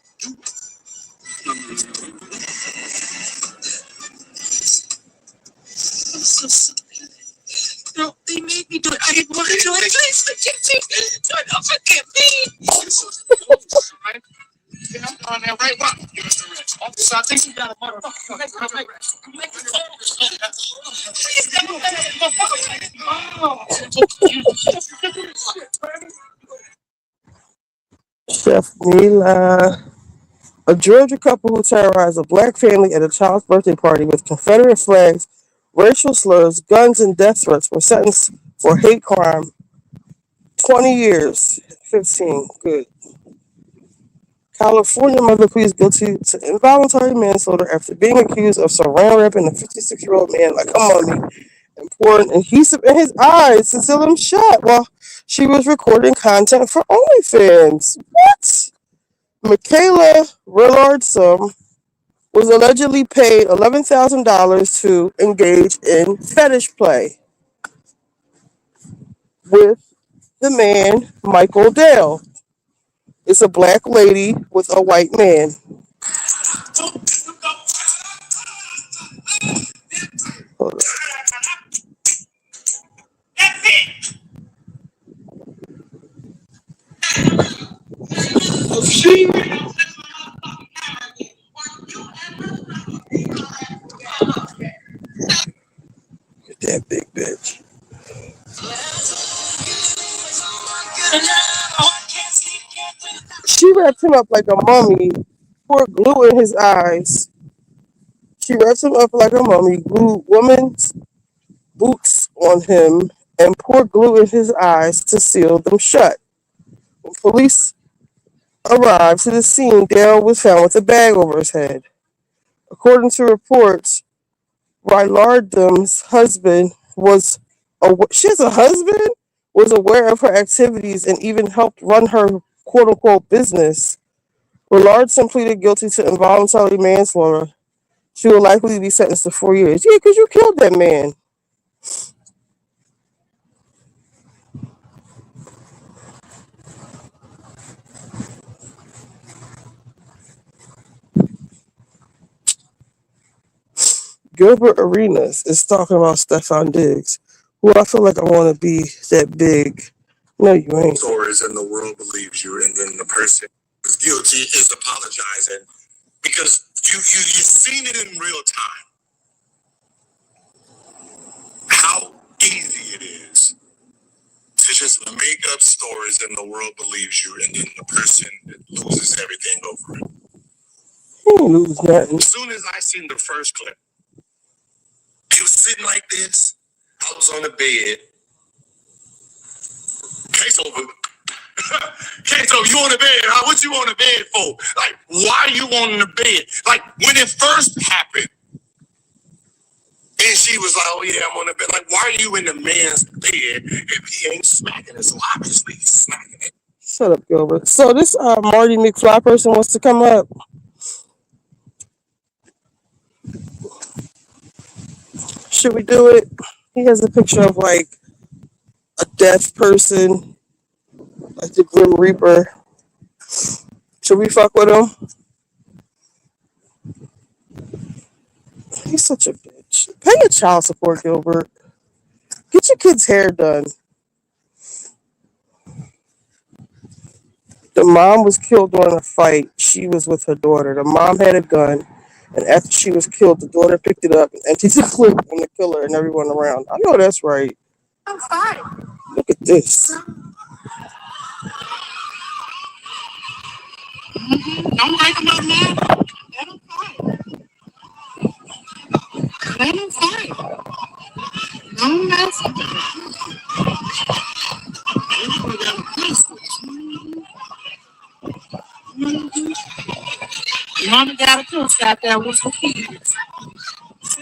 I'm so sorry. No, Chef Mila. A Georgia couple who terrorized a black family at a child's birthday party with Confederate flags, racial slurs, guns, and death threats were sentenced for hate crime 20 years. 15. Good. California mother pleads guilty to involuntary manslaughter after being accused of saran wrapping a 56-year-old man like a mummy and pouring adhesive in his eyes to seal him shut while she was recording content for OnlyFans. What? Michaela Rillardson was allegedly paid $11,000 to engage in fetish play with the man Michael Dale. It's a black lady with a white man. Hold on. That big bitch. She wrapped him up like a mummy, poured glue in his eyes. She wrapped him up like a mummy, glued woman's boots on him, and poured glue in his eyes to seal them shut. When police arrived to the scene, Dale was found with a bag over his head. According to reports, Rylardum's husband was she has a husband was aware of her activities and even helped run her quote unquote business. Rylardson pleaded guilty to involuntary manslaughter. She will likely be sentenced to 4 years. Yeah, because you killed that man. Gilbert Arenas is talking about Stefon Diggs, who I feel like I want to be that big. No, you ain't. Stories and the world believes you, and then the person who's guilty is apologizing because you've seen it in real time how easy it is to just make up stories and the world believes you, and then the person loses everything over it. He didn't lose nothing. As soon as I seen the first clip, he was sitting like this. I was on the bed. Case over. Case over. You on the bed? Huh? What you on the bed for? Like, why you on the bed? Like, when it first happened, and she was like, oh yeah, I'm on the bed. Like, why are you in the man's bed if he ain't smacking it? So obviously he's smacking it. Shut up, Gilbert. So this Marty McFly person wants to come up. Should we do it? He has a picture of like a deaf person, like the Grim Reaper. Should we fuck with him? He's such a bitch. Pay your child support, Gilbert. Get your kid's hair done. The mom was killed during a fight. She was with her daughter. The mom had a gun, and after she was killed, the daughter picked it up and emptied the clip on the killer and everyone around. I know that's right. I'm fine. Look at this. Don't break him up now. Let him fight. Let him fight. Don't mess with him. Mama got a coach out there with some kids.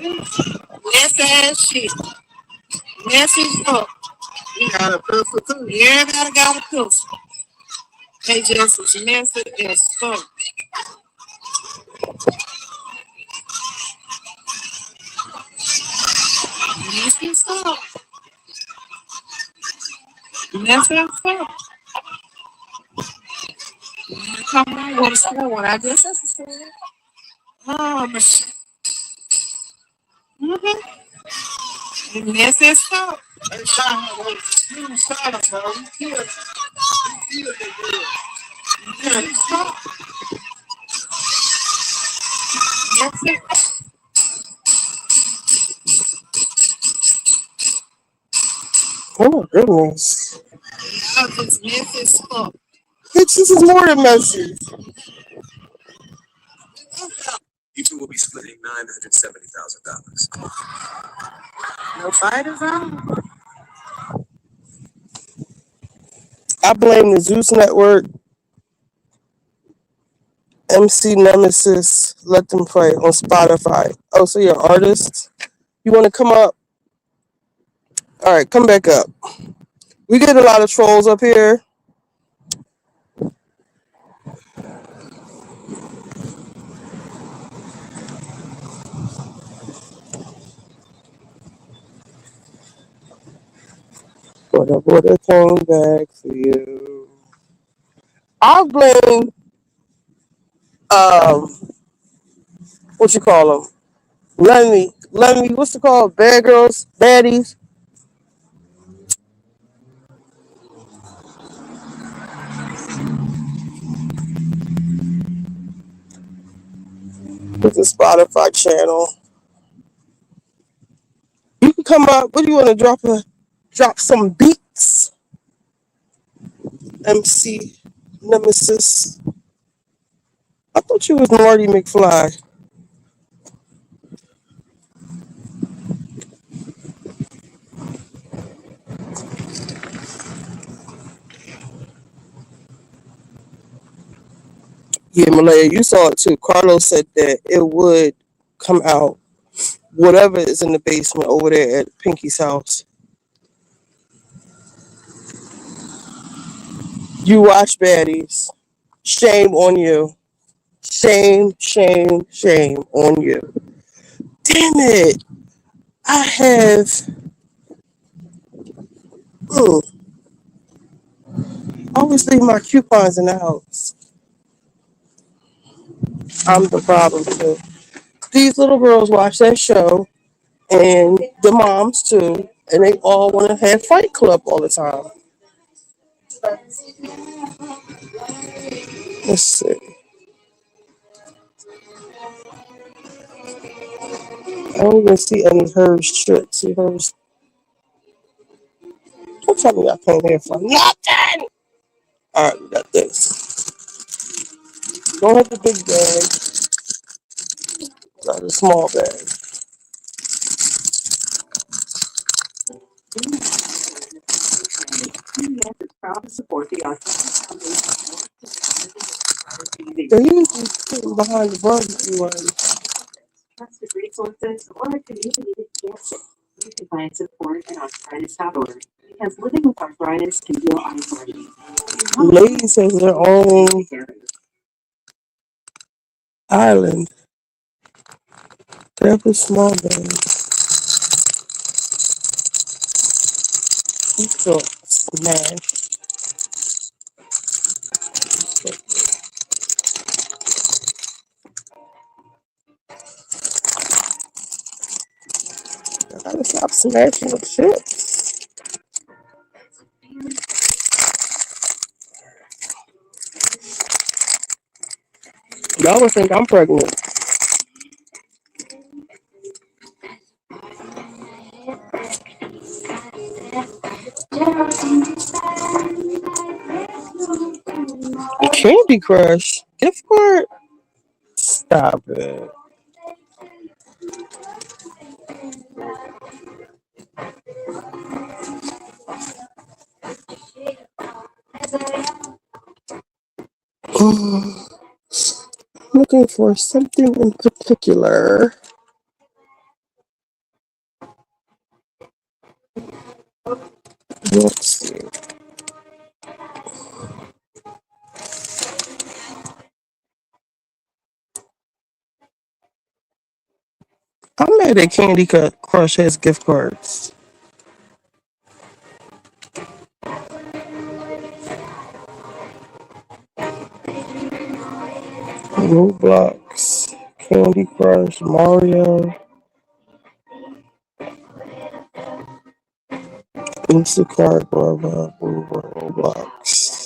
Messy ass shit. Messy as fuck. You got a pistol too. Everybody got a pistol. They just as messy as fuck. Messy as fuck. Messy as fuck. Come on, go to school. When I just said to school. Oh, mm-hmm. Messy as fuck. Oh my goodness. Bitch, this is more than messy. You two will be splitting $970,000. No fighters on? I blame the Zeus Network, MC Nemesis, Let Them Play on Spotify. Oh, so you're an artist? You want to come up? All right, come back up. We get a lot of trolls up here. What a came back for you. I'll blame, um, what you call them? Lemmy, what's it called? Bad girls, baddies. With the Spotify channel. You can come up. What do you want to drop some beats? MC Nemesis. I thought you was Marty McFly. Yeah, Malaya, you saw it too. Carlos said that it would come out. Whatever is in the basement over there at Pinky's house. You watch baddies. Shame on you. Shame, shame, shame on you. Damn it. I have. Mm, I always leave my coupons in the house. I'm the problem too. These little girls watch that show, and the moms too, and they all want to have Fight Club all the time. Let's see. I don't even see any hers shit. See hers. Don't tell me I can't have fun. Nothing. All right, we got this. Don't have the big bag. Got the small bag. They usually sitting behind the barbecue line. Ladies has their own island. They have a small bag. So smash. I gotta stop smashing the chips. Y'all would think I'm pregnant. Candy Crush. Gift card? Stop it. Looking for something in particular. Let's see. I'm mad at Crush has gift cards. Roblox, Candy Crush, Mario, Instacart, Guava, Roblox.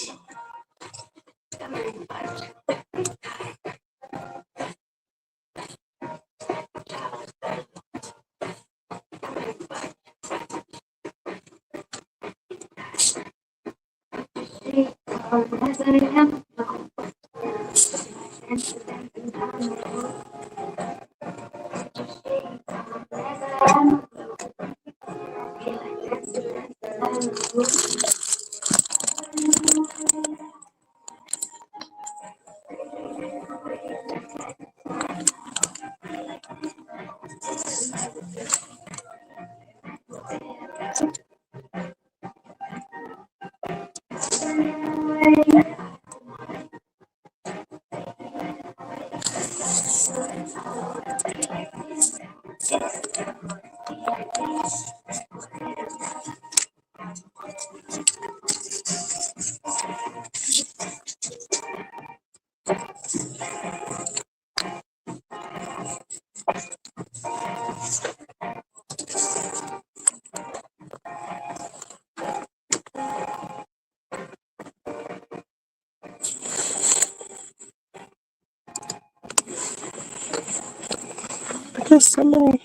There's so many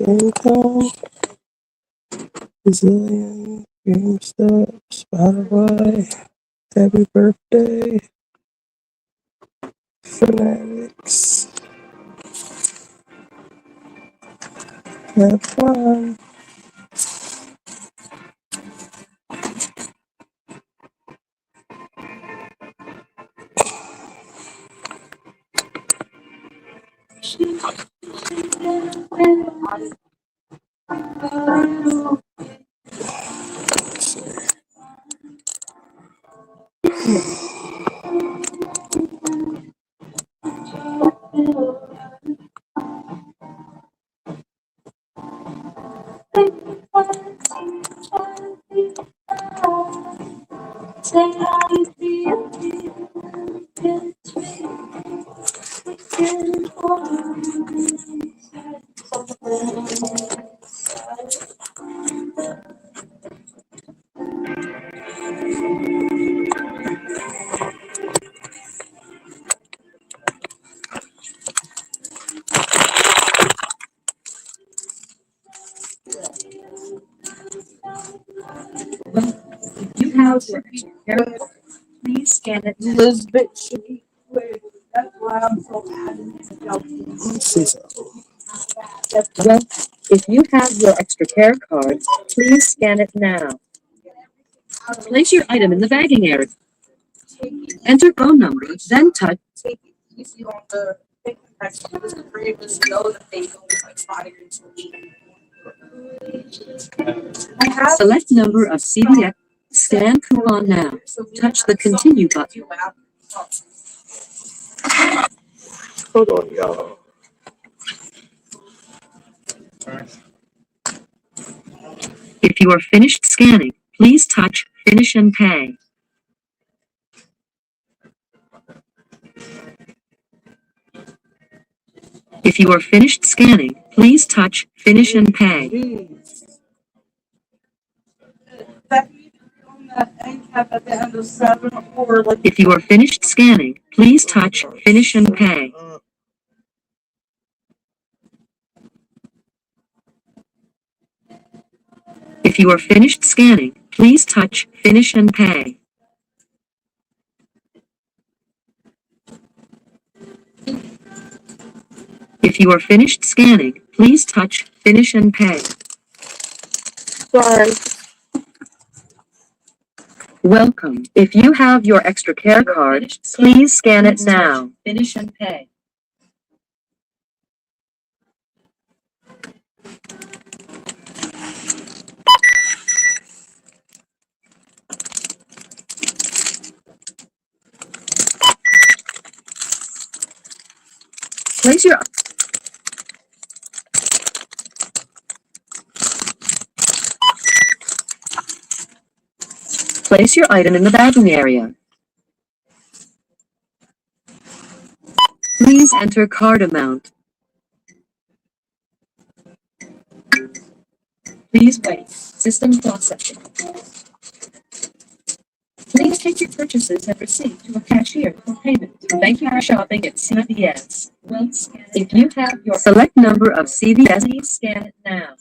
income, Brazilian, Game Steps, Spotify, Happy Birthday, Fanatics, have fun. You have your please scan it. Lisbeth should be quick. That's why I'm so adamant about this. Let's see something. Well, if you have your extra care card, please scan it now. Place your item in the bagging area. Enter phone number, then touch. You see on the know that they don't expire Select number of CVX. Scan coupon now. Touch the continue button. Hold on, y'all. If you are finished scanning, please touch finish and pay. If you are finished scanning, please touch finish and pay. If you are finished scanning, please touch finish and pay. If you are finished scanning, please touch finish and pay. If you are finished scanning, please touch finish and pay. Sorry. Welcome. If you have your extra care card, please scan it now. Finish and pay. Place your Place your item in the bagging area. Please enter card amount. Please wait. System processing. Please take your purchases and receipt to a cashier for payment. Thank you for shopping at CVS. If you have your select number of CVS, please scan it now.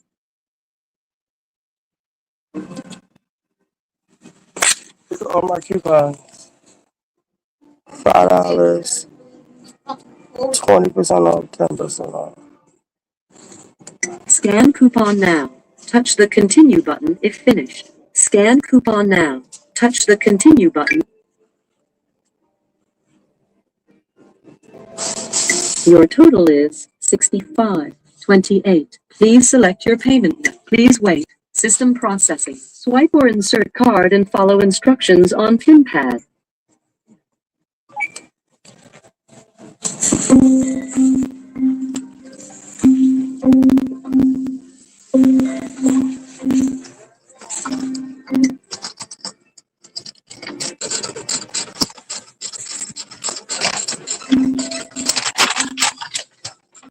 Look at all my coupons. $5, 20% off, 10% off. Scan coupon now. Touch the continue button if finished. Scan coupon now. Touch the continue button. Your total is 65.28. Please select your payment. Please wait. System processing. Swipe or insert card and follow instructions on PIN pad.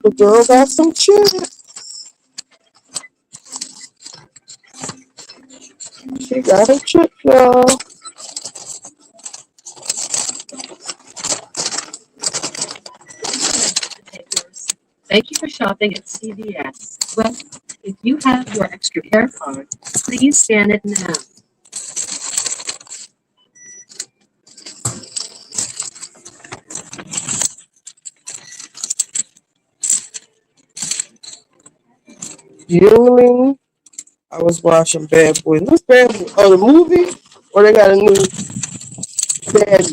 The girl got some chips. She got her chips, y'all. Thank you for shopping at CVS. Well, if you have your extra care card, please scan it now. You know what I mean? I was watching Bad Boys. What's Bad Boys? Oh, the movie? Or they got a new Bad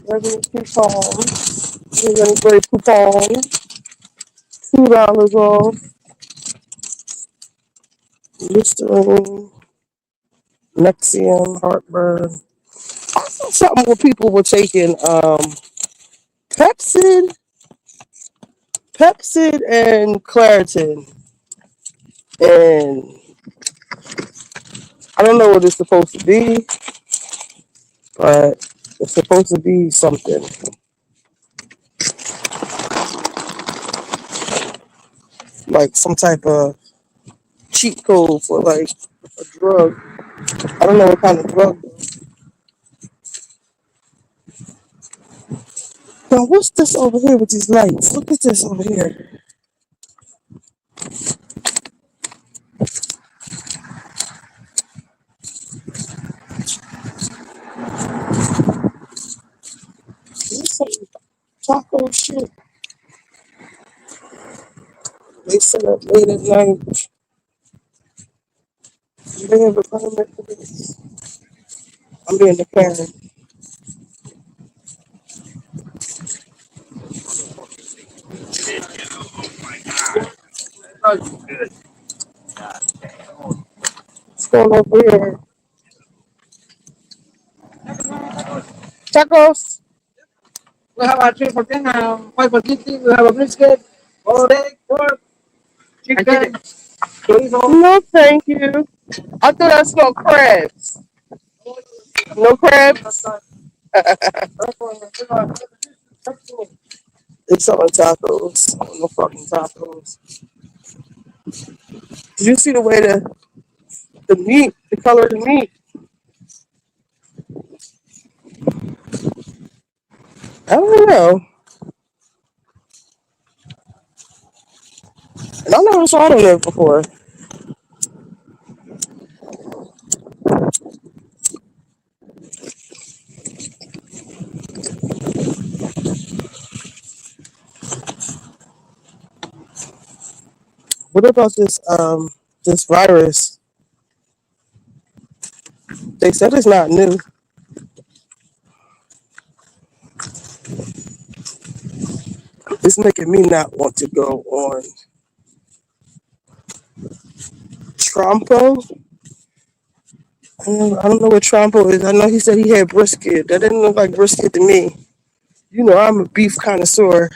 regular coupon. You're gonna great coupon. $2 off. Listerine, Nexium, heartburn. I saw something where people were taking Pepsid, Pepsid and Claritin, and I don't know what it's supposed to be, but it's supposed to be something like some type of cheat code for like a drug. I don't know what kind of drug. Now, what's this over here with these lights? Look at this over here. This some taco shit. They set up late at night. They have a permit for this. I'm being the Karen. What's going over here? Tacos? We have a 3 for 10, 5 for 50. We have a brisket, all egg, pork, chicken, chorizo. No, thank you. I thought I smelled crabs. No crabs? They selling tacos. No fucking tacos. Did you see the way the meat, the color of the meat? I don't know. And I never saw them there before. What about this virus? They said it's not new. It's making me not want to go on Trumpo. I don't know what Trumpo is. I know he said he had brisket. That didn't look like brisket to me. You know, I'm a beef connoisseur.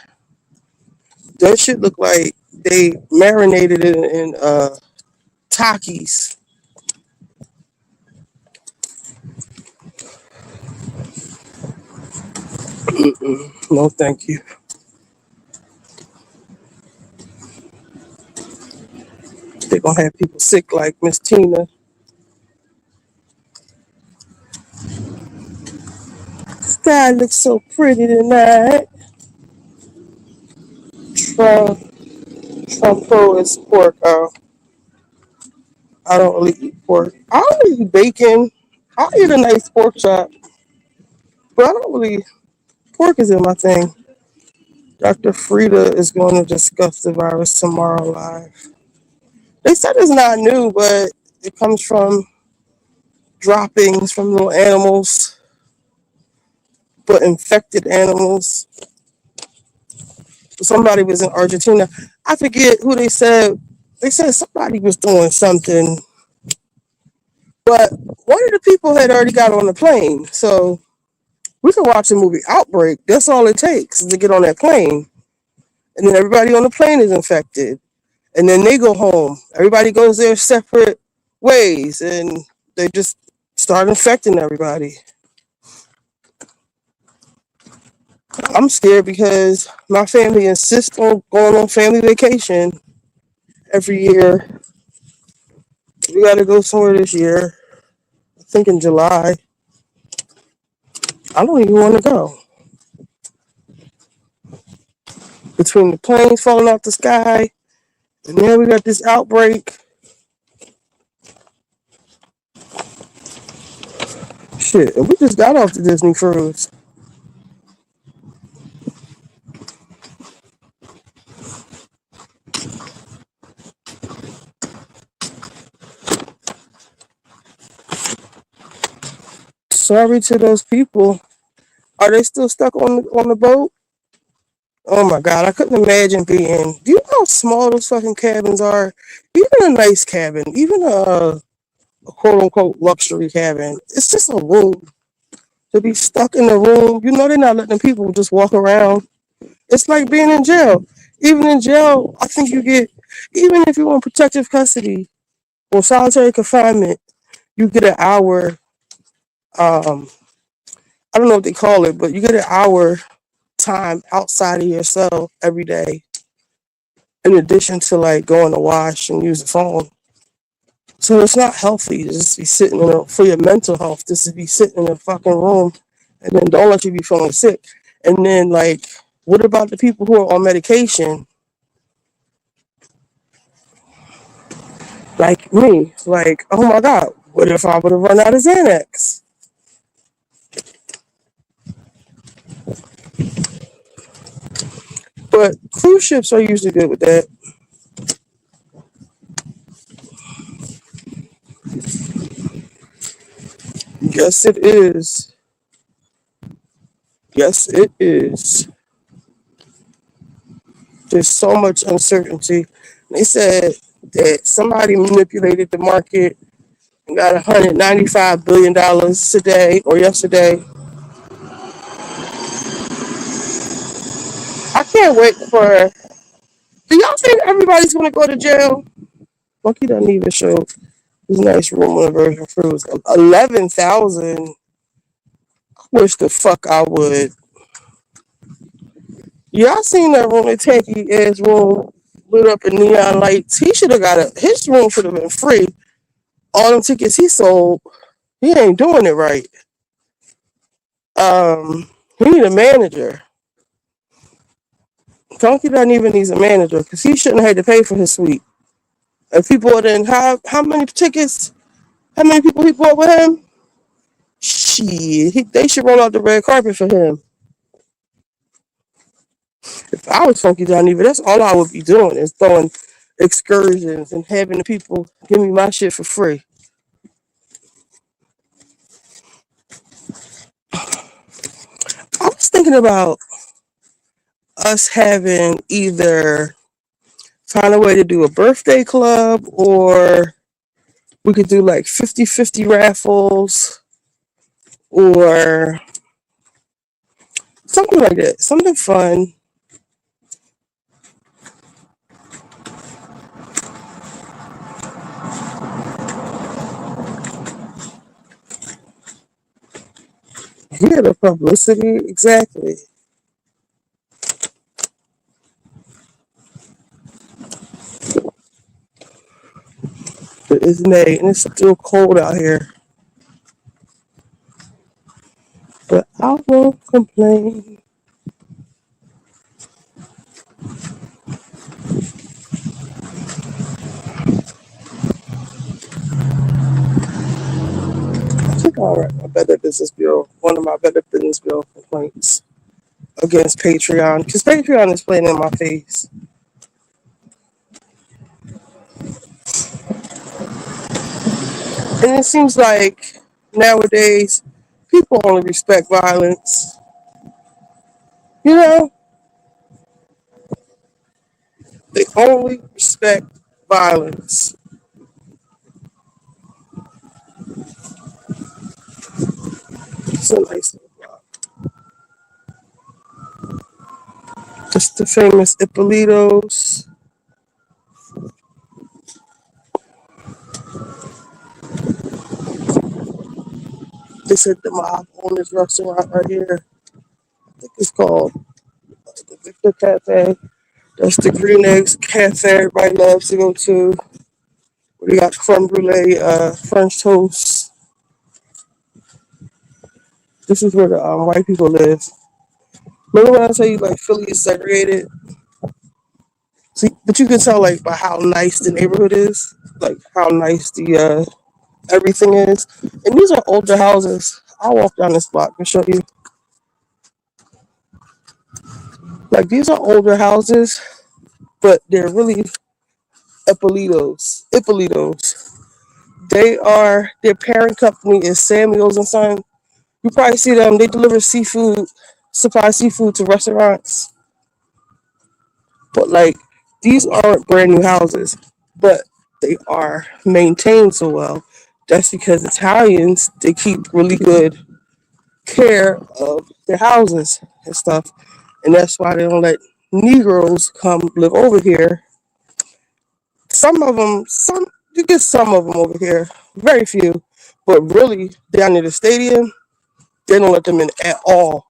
That shit look like they marinated it in Takis. No, thank you. gonna have people sick like Miss Tina. Sky looks so pretty tonight. Trump, Trump pro is pork. I don't really eat pork. I don't eat bacon. I'll eat a nice pork chop, but I don't really. Pork isn't my thing. Dr. Frida is going to discuss the virus tomorrow live. They said it's not new, but it comes from droppings from little animals, but infected animals. Somebody was in Argentina. I forget who they said. They said somebody was doing something, but one of the people had already got on the plane. So we can watch the movie Outbreak. That's all it takes to get on that plane. And then everybody on the plane is infected. And then they go home. Everybody goes their separate ways and they just start infecting everybody. I'm scared because my family insists on going on family vacation every year. We got to go somewhere this year. I think in July. I don't even want to go. Between the planes falling out the sky and then we got this outbreak. Shit, and we just got off the Disney cruise. Sorry to those people. Are they still stuck on the boat? Oh my god, I couldn't imagine being. Do you know how small those fucking cabins are? Even a nice cabin, even a quote unquote luxury cabin, it's just a room. To be stuck in a room, you know they're not letting people just walk around. It's like being in jail. Even in jail, I think you get, even if you're in protective custody or solitary confinement, you get an hour. Um, I don't know what they call it, but you get an hour time outside of your cell every day, in addition to like going to wash and use the phone. So it's not healthy to just be sitting in a, for your mental health, just to be sitting in a fucking room and then don't let you be feeling sick. And then like, what about the people who are on medication like me? Like, oh my God, what if I would have run out of Xanax? But cruise ships are usually good with that. Yes, it is. Yes, it is. There's so much uncertainty. They said that somebody manipulated the market and got $195 billion today or yesterday. I can't wait for. Do y'all think everybody's gonna go to jail? Monkey doesn't even show this nice room on a Virgin Cruise. 11,000. Wish the fuck I would. Y'all seen that room? That tanky ass room lit up in neon lights. He should have got a. His room should have been free. All them tickets he sold, he ain't doing it right. He need a manager. Donkey doesn't even need a manager because he shouldn't have had to pay for his suite. If people didn't have how many tickets, how many people he brought with him? Shit, they should roll out the red carpet for him. If I was Funky John Eva, that's all I would be doing is throwing excursions and having the people give me my shit for free. I was thinking about us having either find a way to do a birthday club or we could do like 50-50 raffles or something like that. Something fun. Yeah, the publicity, exactly. is May and it's still cold out here, but I won't complain. I think I'll write my Better Business Bureau, one of my Better Business Bureau complaints against Patreon, because Patreon is playing in my face. And it seems like nowadays people only respect violence. You know, they only respect violence. It's a nice little block. Just the famous Ippolitos. They said the mob on this restaurant right here. I think it's called the Victor Cafe. That's the Green Eggs Cafe everybody loves to go to. We got creme brulee, French toast. This is where the white people live. Remember when I tell you like Philly is segregated? See, but you can tell like by how nice the neighborhood is, like how nice the everything is. And these are older houses. I'll walk down this block and show you. Like these are older houses, but they're really Ippolitos. Ippolitos. They are their parent company is Samuels and Son. You probably see them. They deliver seafood, supply seafood to restaurants. But like these aren't brand new houses, but they are maintained so well. That's because Italians they keep really good care of their houses and stuff, and that's why they don't let Negroes come live over here. Some of them, some you get some of them over here, very few, but really down near the stadium, they don't let them in at all,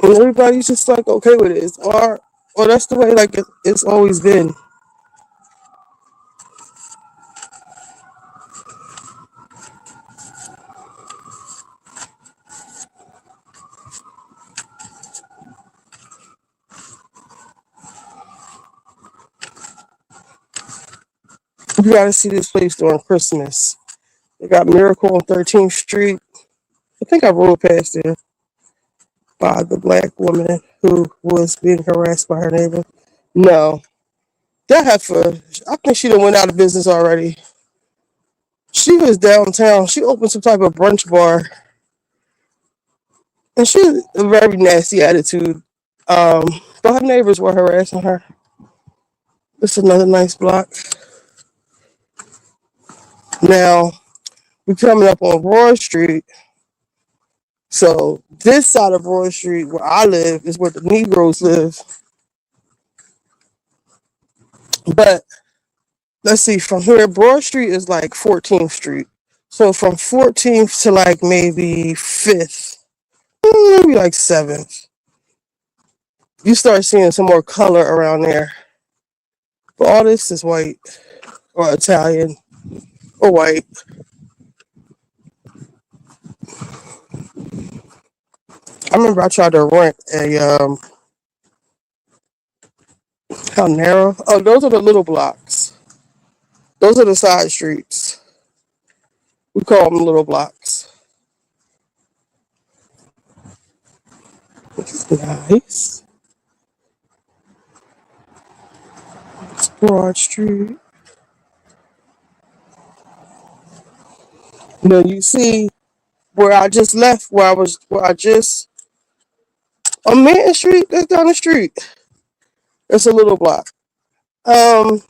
and everybody's just like okay with it. Or that's the way like it's always been. You gotta see this place during Christmas. They got Miracle on 13th Street. I think I rode past there by the black woman who was being harassed by her neighbor. No, that heifer, I think she done went out of business already. She was downtown. She opened some type of brunch bar, and she had a very nasty attitude. Um, but her neighbors were harassing her. It's another nice block. Now we're coming up on Broad Street. So this side of Broad Street, where I live, is where the Negroes live. But let's see, from here, Broad Street is like 14th Street. So from 14th to like maybe 5th, maybe like 7th, you start seeing some more color around there. But all this is white or Italian or white. I remember I tried to rent a, how narrow? Oh, those are the little blocks. Those are the side streets. We call them little blocks. Nice. Broad Street. And then you see where I just left, where I just, on Manton Street, that's down the street. It's a little block. Um,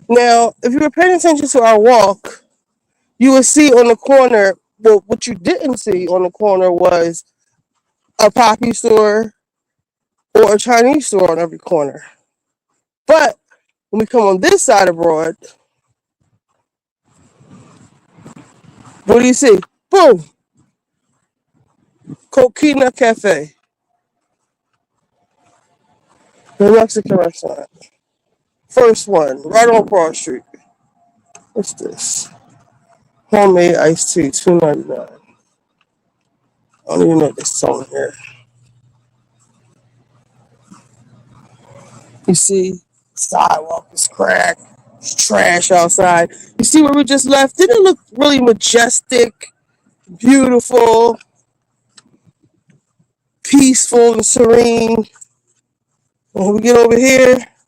Now, if you were paying attention to our walk, you would see on the corner, well, what you didn't see on the corner was a poppy store or a Chinese store on every corner. But when we come on this side of Broad, what do you see? Boom, Coquina Cafe, the Mexican restaurant. First one, right on Broad Street. What's this? Homemade iced tea, $2.99. I don't even know what this is on here. You see, sidewalk is cracked. It's trash outside. You see where we just left? Didn't it look really majestic, beautiful, peaceful, and serene? When we get over here, look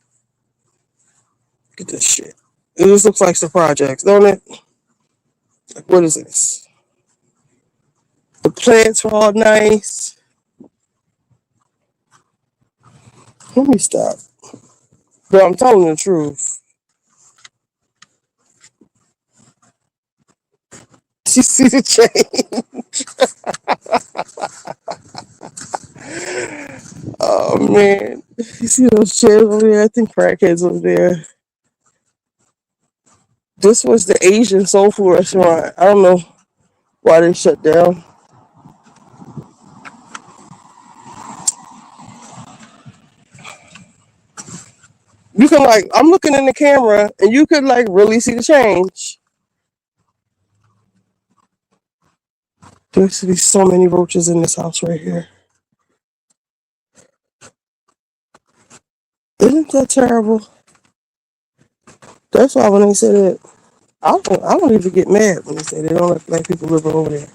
at this shit. It just looks like some projects, don't it? Like, what is this? The plants are all nice. Let me stop. But I'm telling the truth. You see the chain? Oh man. You see those chairs over there? I think crackheads over there. This was the Asian soul food restaurant. I don't know why they shut down. You can like, I'm looking in the camera and you could like really see the change. There used to be so many roaches in this house right here. Isn't that terrible? That's why when they say that, I don't even get mad when they say they don't let black people live over there.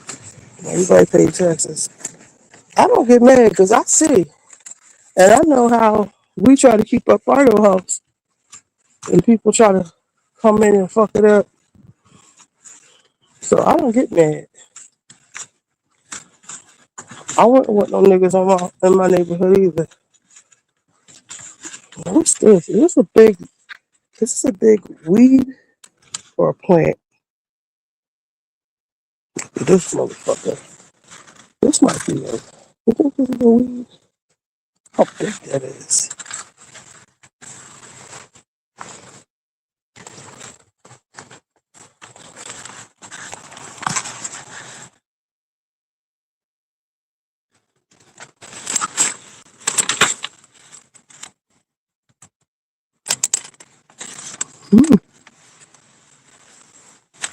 Everybody pays taxes. I don't get mad because I see and I know how we try to keep up our little house and people try to come in and fuck it up. So I don't get mad. I wouldn't want no niggas in my neighborhood either. What's this? This is a big weed or a plant. This motherfucker. This might be a. You think this is a weed? How big that is?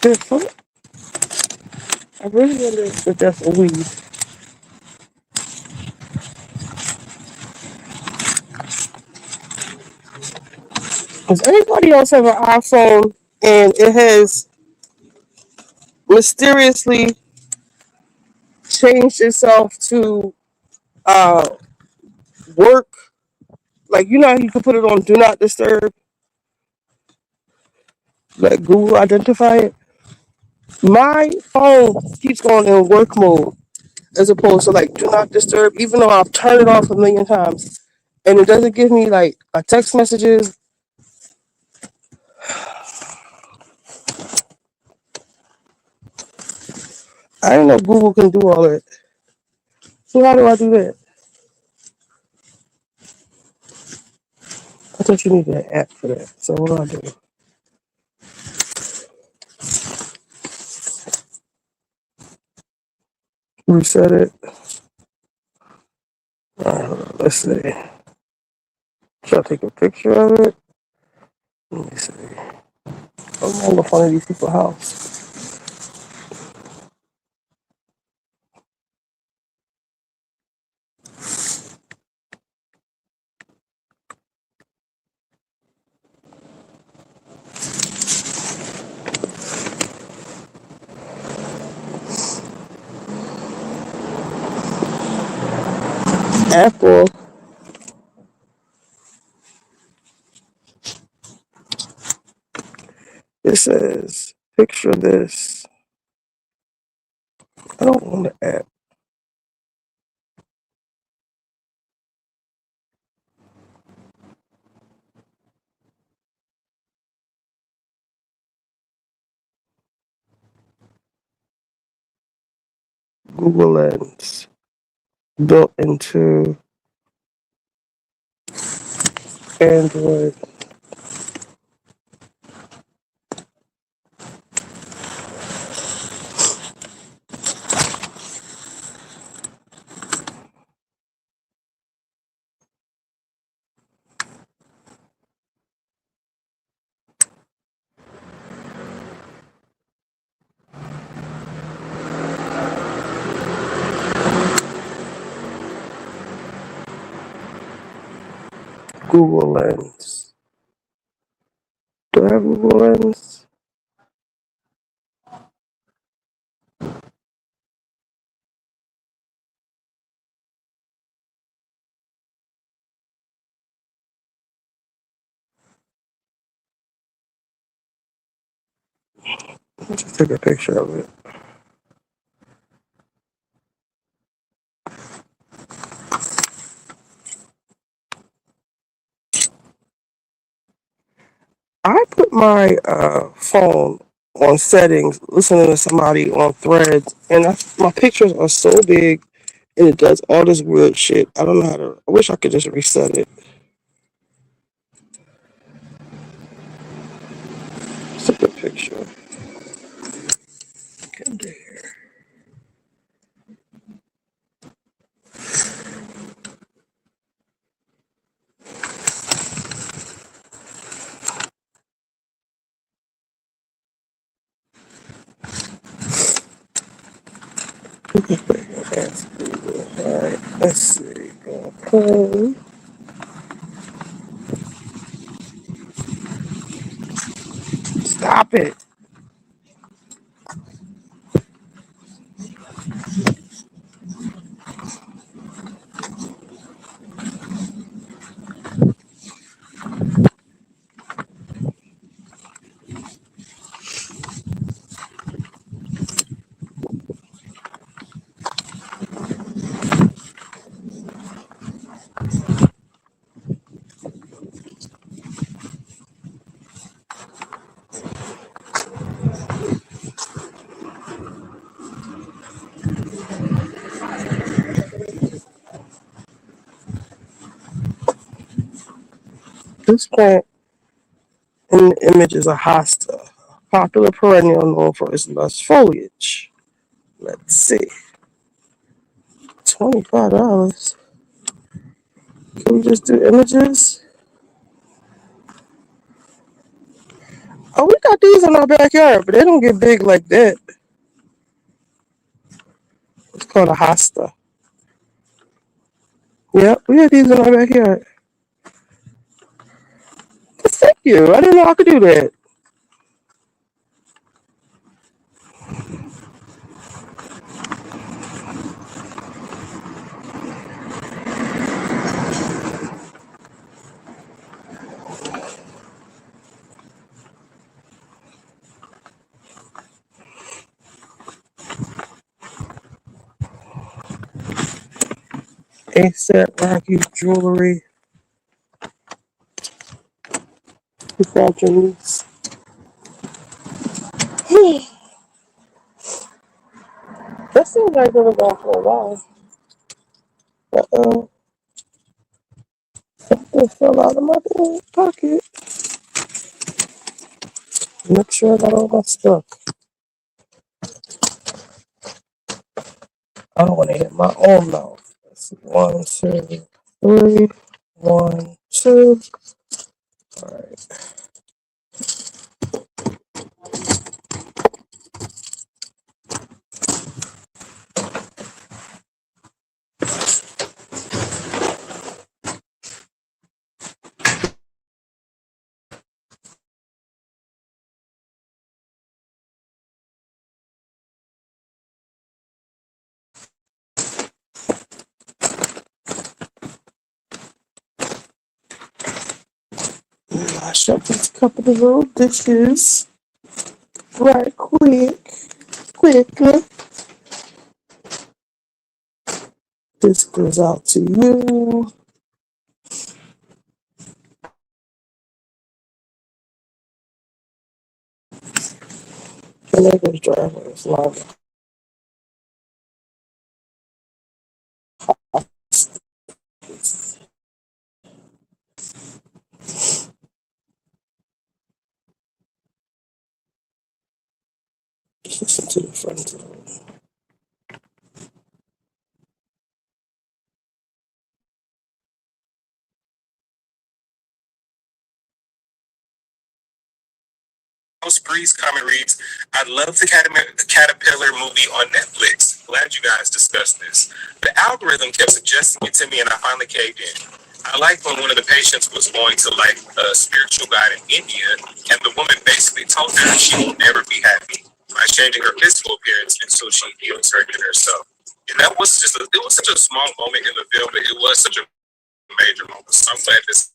Different. I really wonder if that's a weed. Does anybody else have an iPhone and it has mysteriously changed itself to uh, work? Like you know how you can put it on Do Not Disturb, let Google identify it. My phone keeps going in work mode as opposed to like Do Not Disturb, even though I've turned it off a million times, and it doesn't give me like a text messages. I didn't know Google can do all that. So how do I do that? I thought you needed an app for that. So what do I do? Reset it. Let's see. Should I take a picture of it? Let me see. I'm on the phone of these people's house. Apple. It says picture this. I don't want the app. Google Lens built into Android. Google Lens. Do I have Google Lens? Just take a picture of it. I put my phone on settings, listening to somebody on Threads, and my pictures are so big, and it does all this weird shit. I don't know how to. I wish I could just reset it. It's a good picture. Get there. Alright, let's see. Okay. Stop it. This plant in the image is a hosta, popular perennial known for its lush foliage. Let's see. $25. Can we just do images? Oh, we got these in our backyard, but they don't get big like that. It's called a hosta. Yep, we have these in our backyard. Thank you. I didn't know I could do that. ASAP Rocky jewelry. You found your niece. That seems like they were gone for a while. Uh-oh. Something fell out of my pocket. Make sure I got all my stuff. I don't want to hit my own mouth. Let's see. 1, 2, 3. 1, 2. All right. Wash up this couple of little dishes right quickly. This goes out to you. And there goes driveway. It's long. Just listen to the front door. Breeze comment reads, I love the Caterpillar movie on Netflix. Glad you guys discussed this. The algorithm kept suggesting it to me and I finally caved in. I like when one of the patients was going to like a spiritual guide in India and the woman basically told her she will never be happy by changing her physical appearance until she heals her in herself. And that was it was such a small moment in the film, but it was such a major moment. So I'm glad this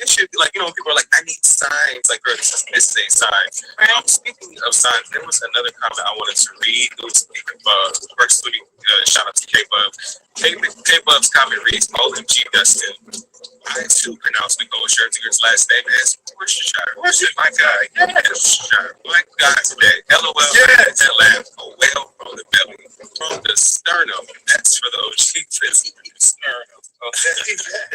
should like people are like I need signs like girl this is a sign. Speaking of signs, there was another comment I wanted to read. It was first shout out to K-Bub. K-Bub's comment reads, OMG Dustin. I too pronounce Nicole Scherzinger's last name as Worcestershire. My guy. Worcestershire. My guy today. LOL. Yes. That laugh. A whale from the belly. From the sternum. That's for the OG sternum. Okay.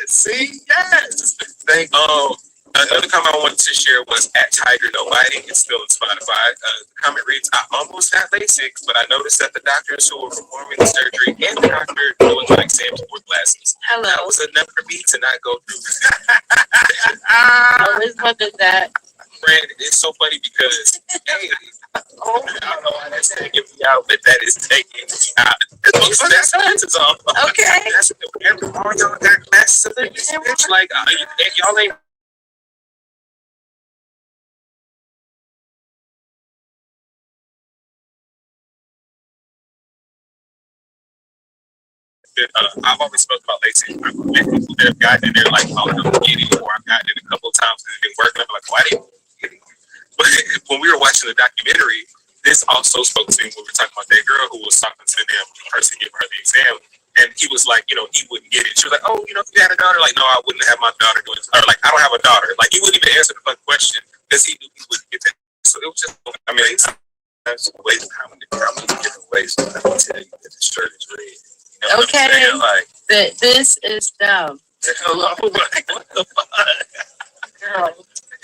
See? Yes. Thank you. Another comment I wanted to share was at Tiger No Biting. It's still on Spotify. The comment reads, I almost had LASIK, but I noticed that the doctors who were performing the surgery and the doctor doing my exams wore glasses. Hello. That was enough for me to not go through. Always wondered that. Friend, it's so funny because, hey, I don't know why that's taking me out, but that is taking me out. That's glasses off. Okay. That's all y'all got glasses. It's like, y'all ain't. I've always spoke about LASIK. I've met people that have gotten in there like, oh, I don't get it, or I've gotten it a couple of times and it didn't work. And I'm like, why didn't you get it? But when we were watching the documentary, this also spoke to me when we were talking about that girl who was talking to them person giving her the exam. And he was like, he wouldn't get it. She was like, oh, if you had a daughter, like, no, I wouldn't have my daughter doing this. Or like, I don't have a daughter. Like, he wouldn't even answer the fucking question because he knew he wouldn't get that. So it was just, there's ways of how many different ways to tell you that the shirt is red. Okay, this is dumb. Hello, what the fuck? Girl.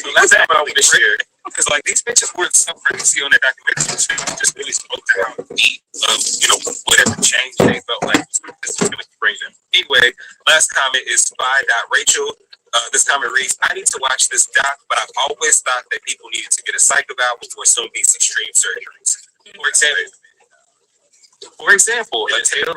So that's how I want to share. Because like these bitches were so crazy on that documentary. It just really spoke to how deep whatever change they felt like this was going to bring them. Anyway, last comment is by Rachel. This comment reads, I need to watch this doc, but I've always thought that people needed to get a psych eval before some of these extreme surgeries. For example, a tale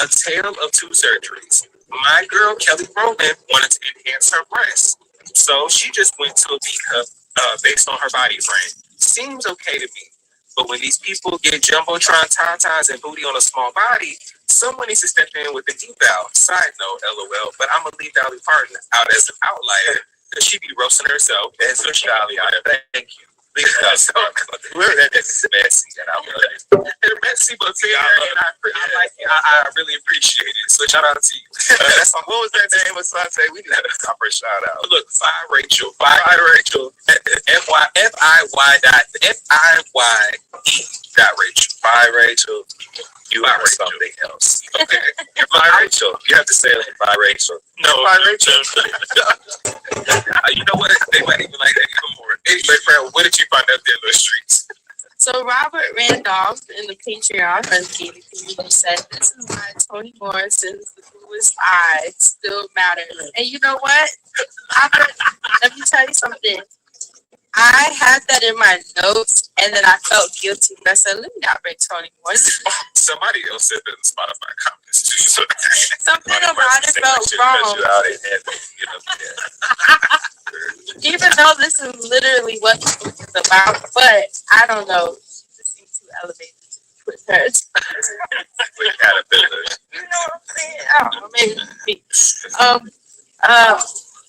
a tale of two surgeries. My girl Kelly Rowland wanted to enhance her breasts, so she just went to a B-cup based on her body frame. Seems okay to me, but when these people get jumbotron tatas and booty on a small body, someone needs to step in with an eval. Side note, LOL, but I'm gonna leave Dolly Parton out as an outlier because she be roasting herself as a Dolly out of. Thank you. That is messy, and I love it. It's messy, but fair, and I like it. I really appreciate it. So shout out to you. What was that name of Sante? We did have a proper shout out. Look, Fiy Rachel, F-I-Y Rachel. You are something else. Okay. Fiy Rachel. You have to say it like Fiy Rachel. No, Fiy Rachel. You know what? They might even like that even more. Anyway, Fred, what did you find out there in the streets? So Robert Randolph in the Patreon community said, this is why Toni Morrison's The Bluest Eye still matters. And you know what? Let me tell you something. I had that in my notes, and then I felt guilty. But I said, let me not bring Toni Morrison. Somebody else said that in Spotify comments too. Something about it felt wrong. Even though this is literally what the book is about, but I don't know. This seems too elevated with her. With caterpillars. You know what I'm saying? Oh, maybe.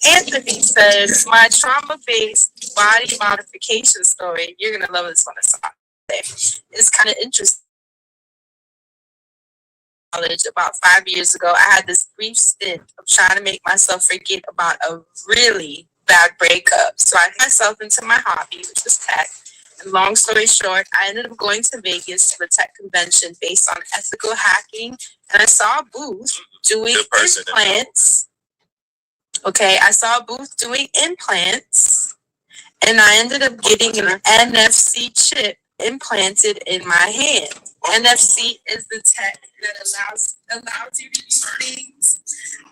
Anthony says, my trauma-based body modification story, you're going to love this one. It's kind of interesting. About 5 years ago, I had this brief stint of trying to make myself forget about a really bad breakup. So I got myself into my hobby, which was tech. And long story short, I ended up going to Vegas to a tech convention based on ethical hacking. And I saw a booth doing implants. Okay, I saw a booth doing implants, and I ended up getting an NFC chip implanted in my hand. NFC is the tech that allows you to use things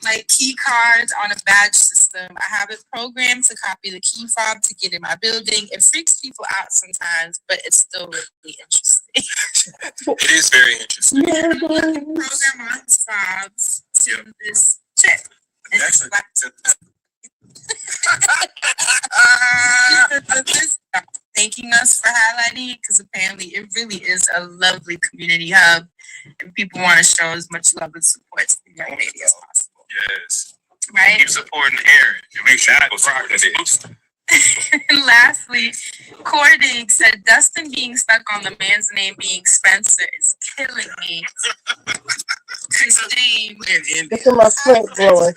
like key cards on a badge system. I have it programmed to copy the key fob to get in my building. It freaks people out sometimes, but it's still really interesting. It is very interesting. You can program on his fobs to this chip. Actually, Thanking us for highlighting it because apparently it really is a lovely community hub and people want to show as much love and support to the young lady as possible. yes. Right? Keep supporting Aaron. It makes sure people support it. And lastly, Cording said Dustin being stuck on the man's name being Spencer is killing me. Christine. Look at my sweat blowing.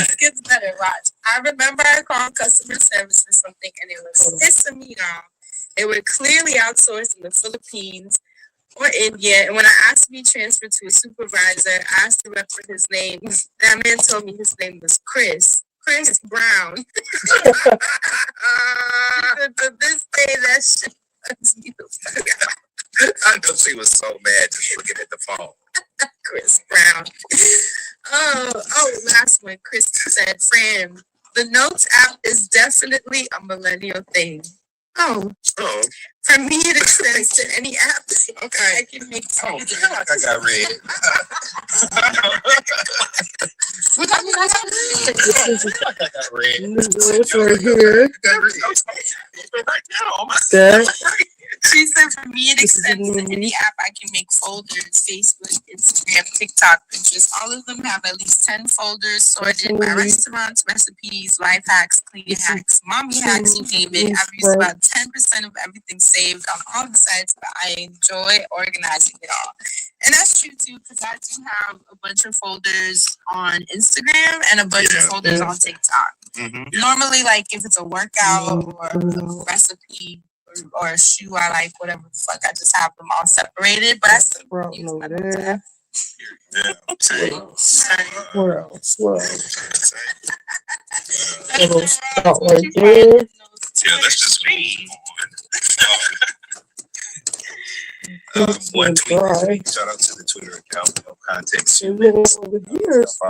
It gets better, watch. I remember I called customer service or something and it was pissing me off. They were clearly outsourced in the Philippines or India. And when I asked to be transferred to a supervisor, I asked the rep for his name. That man told me his name was Chris Brown. To this day, that shit bugs me the fuck out. I know she was so mad just looking at the phone. Chris Brown. Last one. Chris said, Fran, the Notes app is definitely a millennial thing. Oh. For me, it extends to any app. Okay. I can make I got read. I got read. It's right here. That. She said, for me, it extends to any app I can make folders. Facebook, Instagram, TikTok, Pinterest. All of them have at least 10 folders sorted by restaurants, recipes, life hacks, cleaning hacks, mommy hacks, you name it. I've used about 10% of everything saved on all the sites, but I enjoy organizing it all. And that's true too, because I do have a bunch of folders on Instagram and a bunch of folders on TikTok. Mm-hmm. Normally, like if it's a workout or a recipe or a shoe I like, whatever the fuck, I just have them all separated. But I still use my there. Yeah. Same. What else? Right there. Yeah, that's just me. One tweet this week. Shout out to the Twitter account. No context. And then over here, I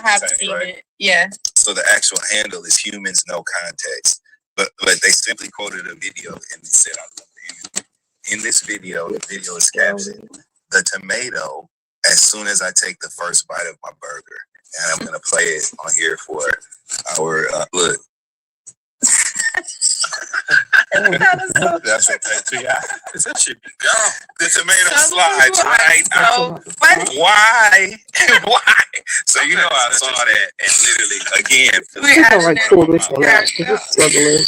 have seen it. Yeah. So the actual handle is humans no context. But they simply quoted a video and said, I love it. In this video, the video is captioned, the tomato, as soon as I take the first bite of my burger. And I'm going to play it on here for our, look. That's okay too. That should be gone. The tomato slides right out. Why? Why? So you know I saw that and literally again. I like pull this one out because it's struggling.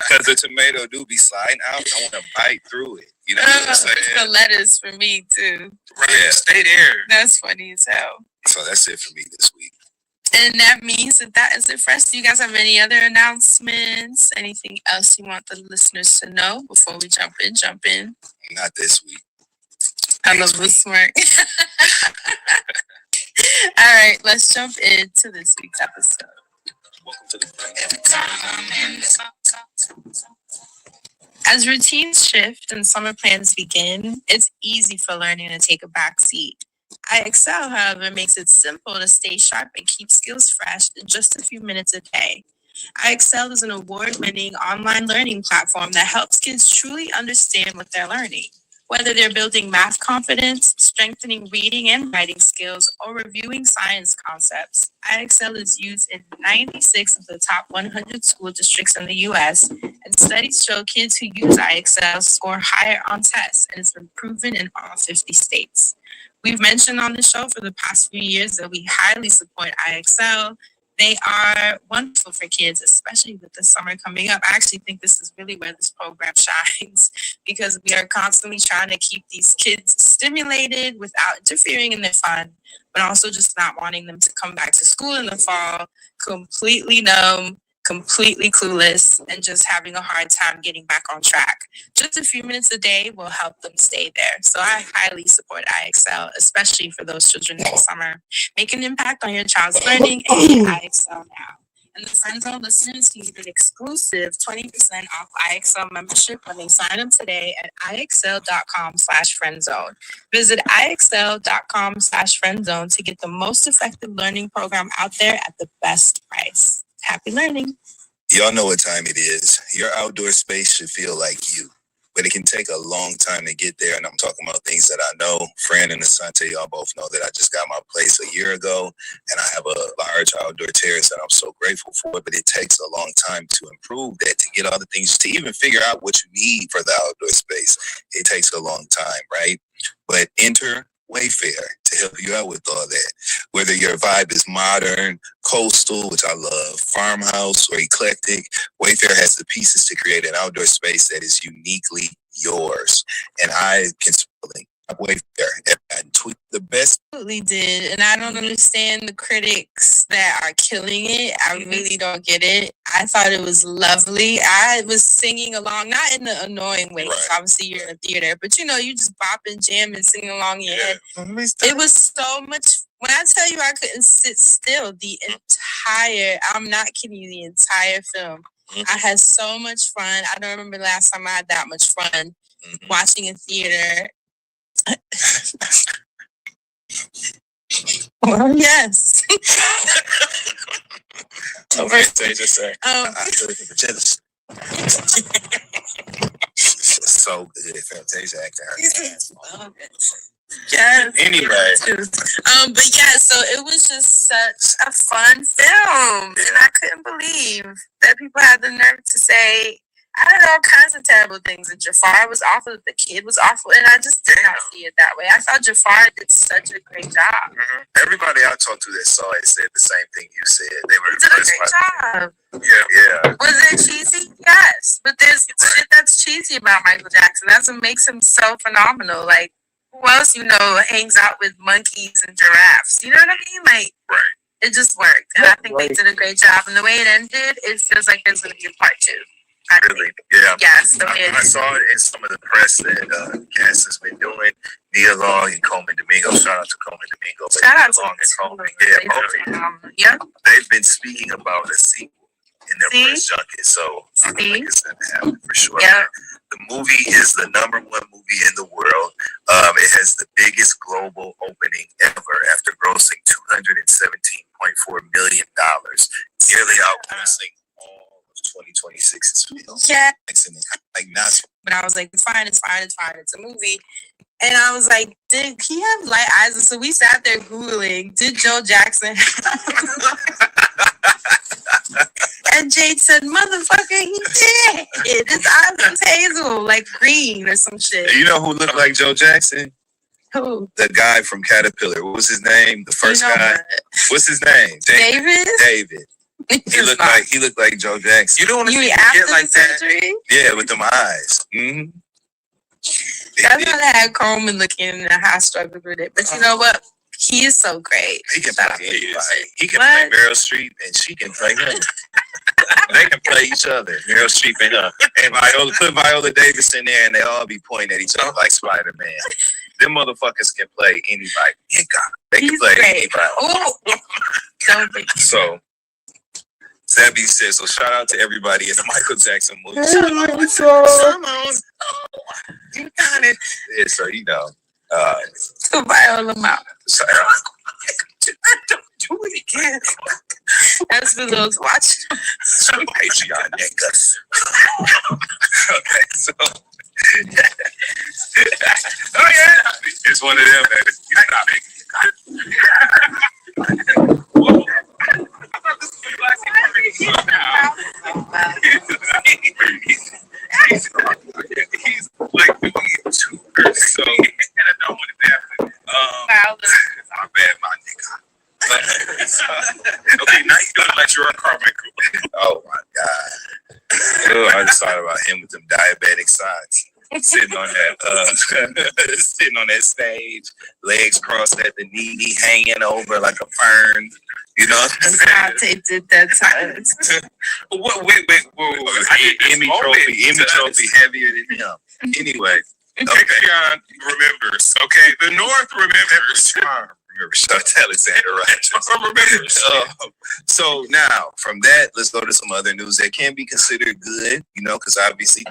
Because the tomato do be sliding out, I want to bite through it. You know what I'm saying? The lettuce for me too. Right. Yeah, stay there. That's funny as hell. So that's it for me this week. And that means that is it for us. Do you guys have any other announcements? Anything else you want the listeners to know before we jump in? Not this week. I love the smirk. All right, let's jump into this week's episode. Welcome to the As routines shift and summer plans begin, it's easy for learning to take a back seat. iExcel, however, makes it simple to stay sharp and keep skills fresh in just a few minutes a day. iExcel is an award-winning online learning platform that helps kids truly understand what they're learning. Whether they're building math confidence, strengthening reading and writing skills, or reviewing science concepts, iExcel is used in 96 of the top 100 school districts in the U.S., and studies show kids who use iExcel score higher on tests, and it's been proven in all 50 states. We've mentioned on the show for the past few years that we highly support iExcel. They are wonderful for kids, especially with the summer coming up. I actually think this is really where this program shines because we are constantly trying to keep these kids stimulated without interfering in their fun, but also just not wanting them to come back to school in the fall completely numb, completely clueless, and just having a hard time getting back on track. Just a few minutes a day will help them stay there. So I highly support iExcel, especially for those children in the summer. Make an impact on your child's learning and get iExcel now. And the Friend Zone listeners can get an exclusive 20% off IXL membership when they sign up today at IXL.com/friendzone. Visit IXL.com/friendzone to get the most effective learning program out there at the best price. Happy learning. Y'all know what time it is. Your outdoor space should feel like you, but it can take a long time to get there. And I'm talking about things that I know. Fran and Asante, y'all both know that I just got my place a year ago, and I have a large outdoor terrace that I'm so grateful for. But it takes a long time to improve that, to get all the things, to even figure out what you need for the outdoor space. It takes a long time, right? But enter Wayfair to help you out with all that. Whether your vibe is modern, coastal, which I love, farmhouse, or eclectic, Wayfair has the pieces to create an outdoor space that is uniquely yours. And I can link up Wayfair and tweet the best. Absolutely did. And I don't understand the critics that are killing it. I really don't get it. I thought it was lovely. I was singing along, not in the annoying way, because obviously you're in a theater, but you just bop and jam and sing along in your head. It was so much. When I tell you I couldn't sit still I'm not kidding you, the entire film. I had so much fun. I don't remember the last time I had that much fun watching a theater. Yes. Okay, just say. So good. Fantasia acting her ass off. Yes. Anyway. But yeah, so it was just such a fun film. And I couldn't believe that people had the nerve to say, I heard all kinds of terrible things. And Jafar was awful, the kid was awful, and I just did not see it that way. I thought Jafar did such a great job. Everybody I talked to that saw it said the same thing you said. They were did a great job. Yeah. Was it cheesy? Yes. But there's shit that's cheesy about Michael Jackson. That's what makes him so phenomenal. Like, who else hangs out with monkeys and giraffes? You know what I mean? Like, it just worked. And I think they did a great job. And the way it ended, it feels like there's going to be a part 2. Really? Yeah. Yes. I saw it in some of the press that Cass has been doing. Nia Long and Coleman Domingo. Shout out to Coleman Domingo. Shout out to Long and Coleman. Yeah. They've been speaking about a sequel in their press junket, so I think it's going to happen for sure. Yeah. The movie is the #1 movie in the world. It has the biggest global opening ever after grossing $217.4 million, nearly outgrossing all of 2026's film. Yeah. But I was like, it's fine. It's a movie. And I was like, did he have light eyes? And so we sat there Googling, did Joe Jackson And Jade said, motherfucker, he did. His eyes was hazel, like green or some shit. You know who looked like Joe Jackson? Who? The guy from Caterpillar. What was his name? The first guy. What's his name? David. He looked like Joe Jackson. You don't want to see after like the surgery? That. Yeah, with them eyes. Mm-hmm. That's how I had Coleman looking and I struggled with it. But you know what? He is so great. He can play anybody. He can play Meryl Streep and she can play him. They can play each other. Meryl Streep and her. And put Viola Davis in there and they all be pointing at each other like Spider-Man. Them motherfuckers can play anybody. They can play anybody. So, that being said, so shout out to everybody in the Michael Jackson movie. Simone. You got it. Yeah, so you know. To Viola Mouth. Don't do it again. That's for those watching. Patreon niggas. Okay, so. Oh yeah, it's one of them. Man. You stop it. Whoa. I thought this was black He's like doing it too early, so I don't want it to happen. My bad, my nigga. Okay, now you doing like you're a Carmichael. Oh my God. I just thought about him with them diabetic sides. Sitting on that stage, legs crossed at the knee, hanging over like a fern. You know what I'm saying? They did that time. Wait. Emmy trophy heavier than him. Anyway. Patreon remembers. Okay, the North remembers. Rashad Alexander Rogers. I remember. So now, from that, let's go to some other news that can be considered good, because obviously,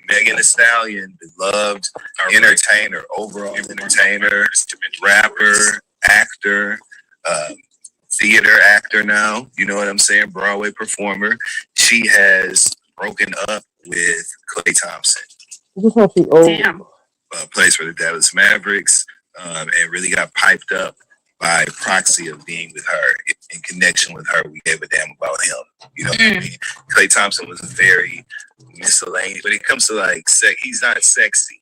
Megan Thee Stallion, beloved entertainer, overall entertainer, rapper, actor, theater actor now, you know what I'm saying? Broadway performer. She has broken up with Klay Thompson. Damn. Plays for the Dallas Mavericks, and really got piped up by proxy of being with her. In connection with her, we gave a damn about him. You know what I mean? Klay Thompson was very miscellaneous. But it comes to like sex, he's not sexy.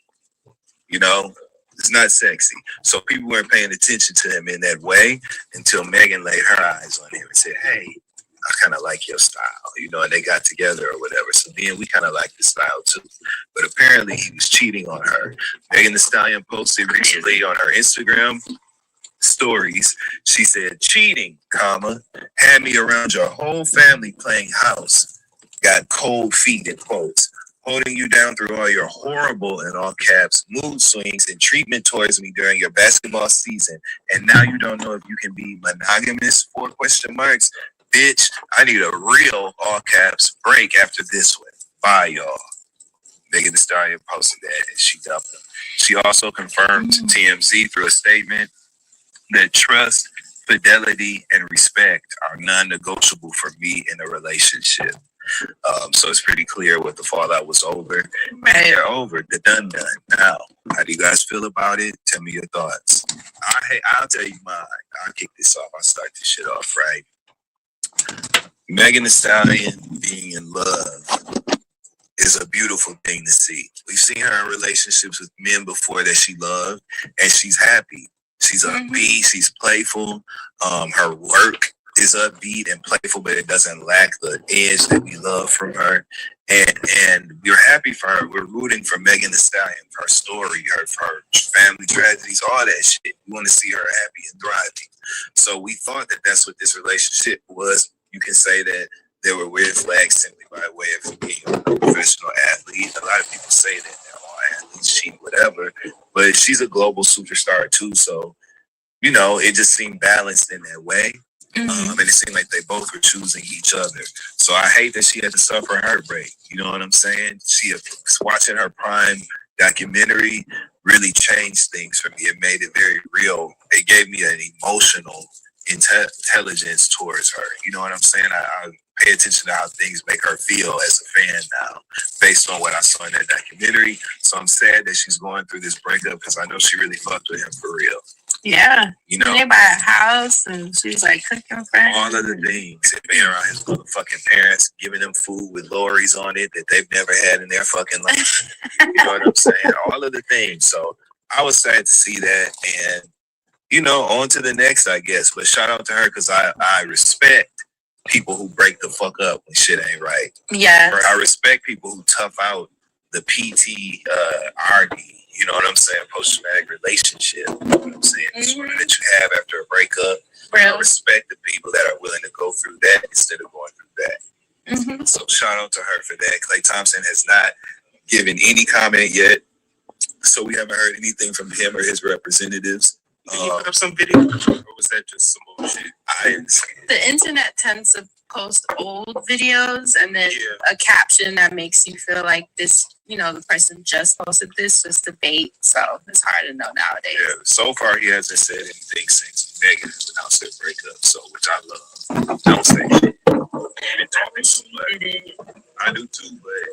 It's not sexy. So people weren't paying attention to him in that way until Megan laid her eyes on him and said, hey, I kind of like your style, and they got together or whatever. So then we kind of like the style too. But apparently he was cheating on her. Megan Thee Stallion posted recently on her Instagram stories. She said, cheating, had me around your whole family playing house. Got cold feet in quotes. Holding you down through all your horrible, in all caps, mood swings and treatment towards me during your basketball season. And now you don't know if you can be monogamous, ? Bitch, I need a real, all caps, break after this one. Bye, y'all. Megan Thee Stallion posted that and she dumped him. She also confirmed to TMZ through a statement that trust, fidelity, and respect are non-negotiable for me in a relationship. So it's pretty clear what the fallout was over. Right. They're over. They're done. Now, how do you guys feel about it? Tell me your thoughts. I'll tell you mine. I'll kick this off. I'll start this shit off, right? Megan Thee Stallion being in love is a beautiful thing to see. We've seen her in relationships with men before that she loved, and she's happy. She's upbeat. She's playful. Her work is upbeat and playful, but it doesn't lack the edge that we love from her. And we're happy for her. We're rooting for Megan Thee Stallion, her story, her family tragedies, all that shit. We want to see her happy and thriving. So we thought that that's what this relationship was. You can say that there were red flags simply by way of being a professional athlete. A lot of people say that they're all athletes, cheat, whatever. But she's a global superstar too. So, it just seemed balanced in that way. And it seemed like they both were choosing each other. So I hate that she had to suffer a heartbreak. You know what I'm saying? Watching her Prime documentary really changed things for me. It made it very real. It gave me an emotional intelligence towards her. You know what I'm saying? I pay attention to how things make her feel as a fan now, based on what I saw in that documentary. So I'm sad that she's going through this breakup because I know she really fucked with him for real. Yeah. They buy a house and she's like cooking for him. All of the things. And being around his motherfucking parents, giving them food with lorries on it that they've never had in their fucking life. You know what I'm saying? All of the things. So I was sad to see that. And, on to the next, I guess. But shout out to her because I respect people who break the fuck up when shit ain't right. Yeah. I respect people who tough out the PTRD. You know what I'm saying? Post-traumatic relationship. You know what I'm saying? Disorder that you have after a breakup. I respect the people that are willing to go through that instead of going through that. So shout out to her for that. Klay Thompson has not given any comment yet. So we haven't heard anything from him or his representatives. Did you put up some video? Or was that just some bullshit? I didn't see it. The internet tends to post old videos and then a caption that makes you feel like this, the person just posted this was debate. So it's hard to know nowadays. Yeah, so far he hasn't said anything since Megan has announced their breakup, so which I love. Don't say shit. I do too, but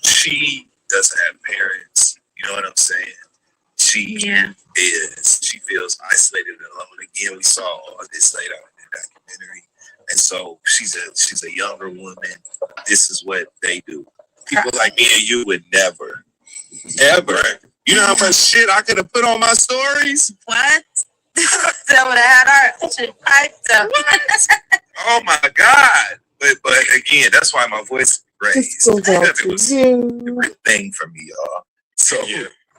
she doesn't have parents. You know what I'm saying? She feels isolated and alone. Again, we saw all this later on in the documentary. And so she's a younger woman. This is what they do. People like me and you would never, ever. You know how much shit I could have put on my stories? What? That would have had our shit piped up. Oh my God. But again, that's why my voice raised. It was a thing for me, y'all. So,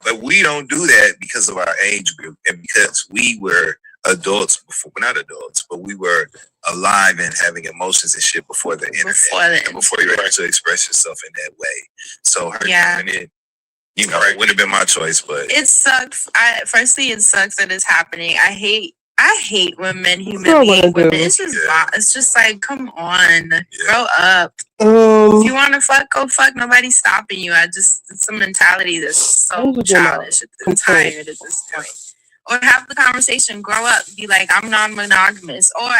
but we don't do that because of our age group and because we were adults before. We're not adults, but we were alive and having emotions and shit before the internet. Before you were able to express yourself in that way. So her doing it, It would have been my choice, but it sucks. Firstly, it sucks that it's happening. I hate when men humiliate women. It's just like, come on, grow up. If you want to fuck, go fuck. Nobody's stopping you. It's a mentality that's so childish. I'm tired at this point. Or have the conversation, grow up, be like, I'm non-monogamous, or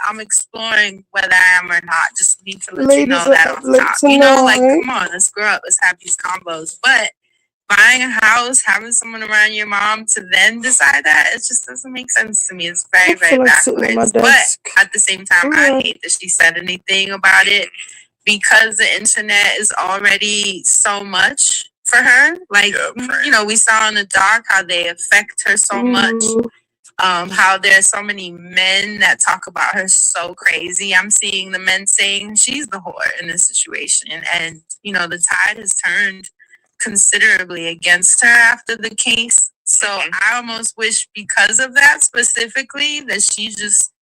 I'm exploring whether I am or not. Just need to let you know that off top. Like, come on, let's grow up, let's have these combos. But buying a house, having someone around your mom to then decide that, it just doesn't make sense to me. It's very, very backwards. But at the same time, I hate that she said anything about it because the internet is already so much for her. Like, we saw in the doc how they affect her so much. How there's so many men that talk about her so crazy. I'm seeing the men saying she's the whore in this situation. And, the tide has turned considerably against her after the case. So I almost wish, because of that specifically, that she just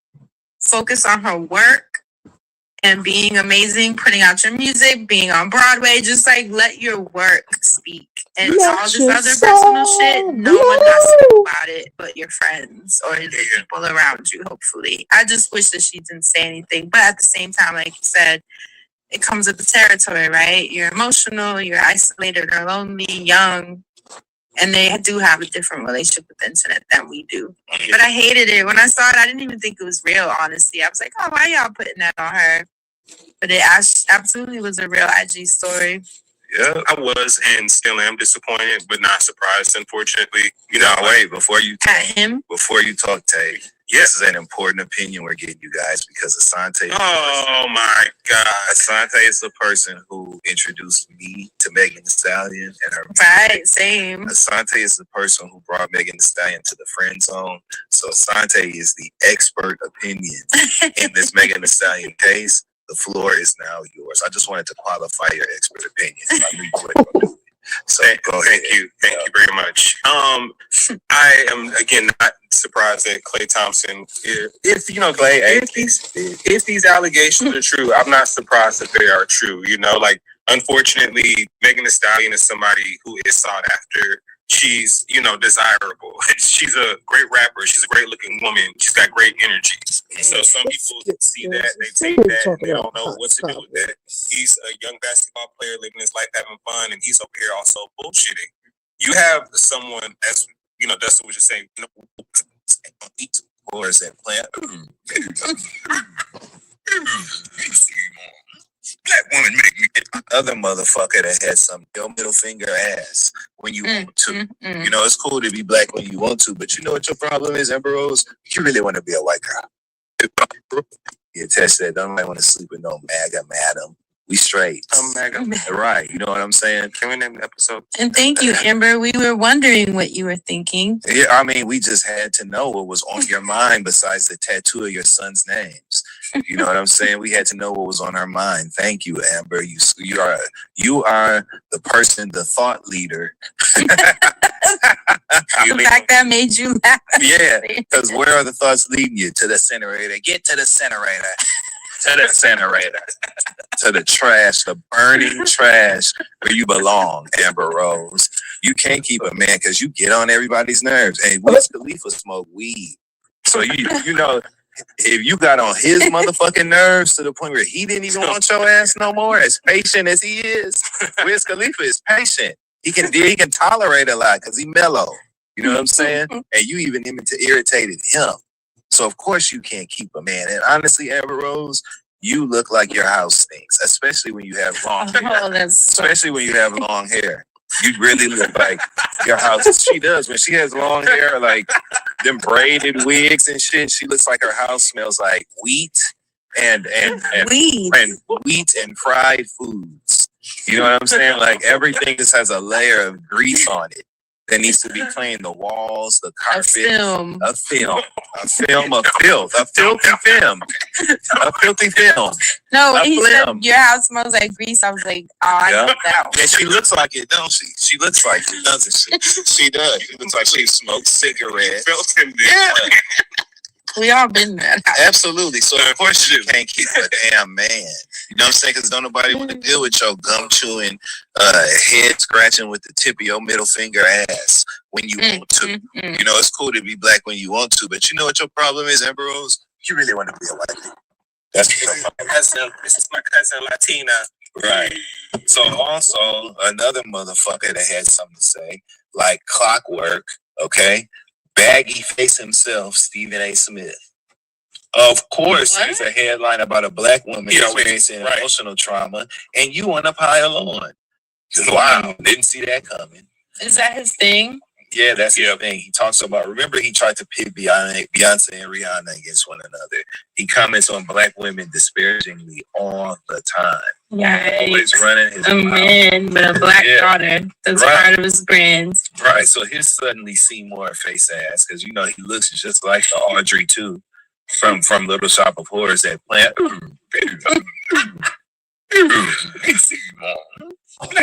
focused on her work and being amazing, putting out your music, being on Broadway. Just like, let your work speak. And all this other personal shit, no one has to know about it but your friends or the people around you, hopefully. I just wish that she didn't say anything. But at the same time, like you said, it comes with the territory, right? You're emotional, you're isolated or lonely, young, and they do have a different relationship with the internet than we do. But I hated it. When I saw it, I didn't even think it was real, honestly. I was like, oh, why y'all putting that on her? But it absolutely was a real IG story. Yeah, I was and still am disappointed, but not surprised, unfortunately. Wait, before you talk, Tay, this is an important opinion we're getting, you guys, because Asante. Oh my God. Asante is the person who introduced me to Megan Thee Stallion and her. Right, same. Asante is the person who brought Megan Thee Stallion to the friend zone. So Asante is the expert opinion in this Megan Thee Stallion case. The floor is now yours. I just wanted to qualify your expert opinion. I knew you would. So go ahead. Thank you very much. I am again not surprised that Klay Thompson, if these allegations are true, I'm not surprised that they are true. Unfortunately, Megan Thee Stallion is somebody who is sought after. She's, desirable. She's a great rapper. She's a great looking woman. She's got great energy. So some people see that, they take that, and they don't know what to do with that. He's a young basketball player living his life, having fun, and he's over here also bullshitting. You have someone, as Dustin was just saying, floors and plant. Black woman make me get other motherfucker that has some your middle finger ass when you want to. It's cool to be black when you want to, but you know what your problem is, Amber Rose? You really want to be a white girl. You attest that. Don't want to sleep with no MAGA madam. We straight. MAGA. Right. You know what I'm saying? Can we name the episode? And thank you, Amber. We were wondering what you were thinking. Yeah, we just had to know what was on your mind besides the tattoo of your son's names. You know what I'm saying? We had to know what was on our mind. Thank you, Amber. You are the person, the thought leader. The fact that made you laugh. Yeah, because where are the thoughts leading you? To the incinerator. Get to the incinerator. To the incinerator. To the trash, the burning trash where you belong, Amber Rose. You can't keep a man because you get on everybody's nerves. And Wiz Khalifa smoke weed. So if you got on his motherfucking nerves to the point where he didn't even want your ass no more, as patient as he is, Wiz Khalifa is patient. He can tolerate a lot because he mellow. You know what I'm saying? And you even irritated him. So of course you can't keep a man. And honestly, Amber Rose, you look like your house stinks, especially when you have long hair. Especially when you have long hair. You really look like your house. She does. When she has long hair, like them braided wigs and shit, she looks like her house smells like wheat and wheat and fried foods. You know what I'm saying? Like everything just has a layer of grease on it that needs to be cleaned. The walls, the carpet, a filthy film. No, when he said your house smells like grease, I was like, oh, I know that one. And she looks like it, don't she? She looks like it, doesn't she? She does. She looks like she smokes cigarettes. Yeah. We all been there. Absolutely. So of course you can't keep a damn man. You know what I'm saying? Because don't nobody want to deal with your gum chewing, head scratching with the tip of your middle finger ass when you want to. You know, it's cool to be black when you want to, but you know what your problem is, Amber Rose? You really want to be a white man. That's cousin. This is my cousin Latina. Right. So also another motherfucker that had something to say, like Clockwork, okay? Baggy face himself, Stephen A. Smith. Of course, there's a headline about a black woman experiencing emotional trauma, and you want to pile on. Wow, didn't see that coming. Is that his thing? Yeah, that's his thing. He talks about, remember he tried to pit Beyonce and Rihanna against one another. He comments on black women disparagingly all the time. Yeah, always running his a mouth. Man with a black daughter. That's part of his brand. Right, so his suddenly Seymour face ass, because you know he looks just like the Audrey too, from Little Shop of Horrors that plant. Black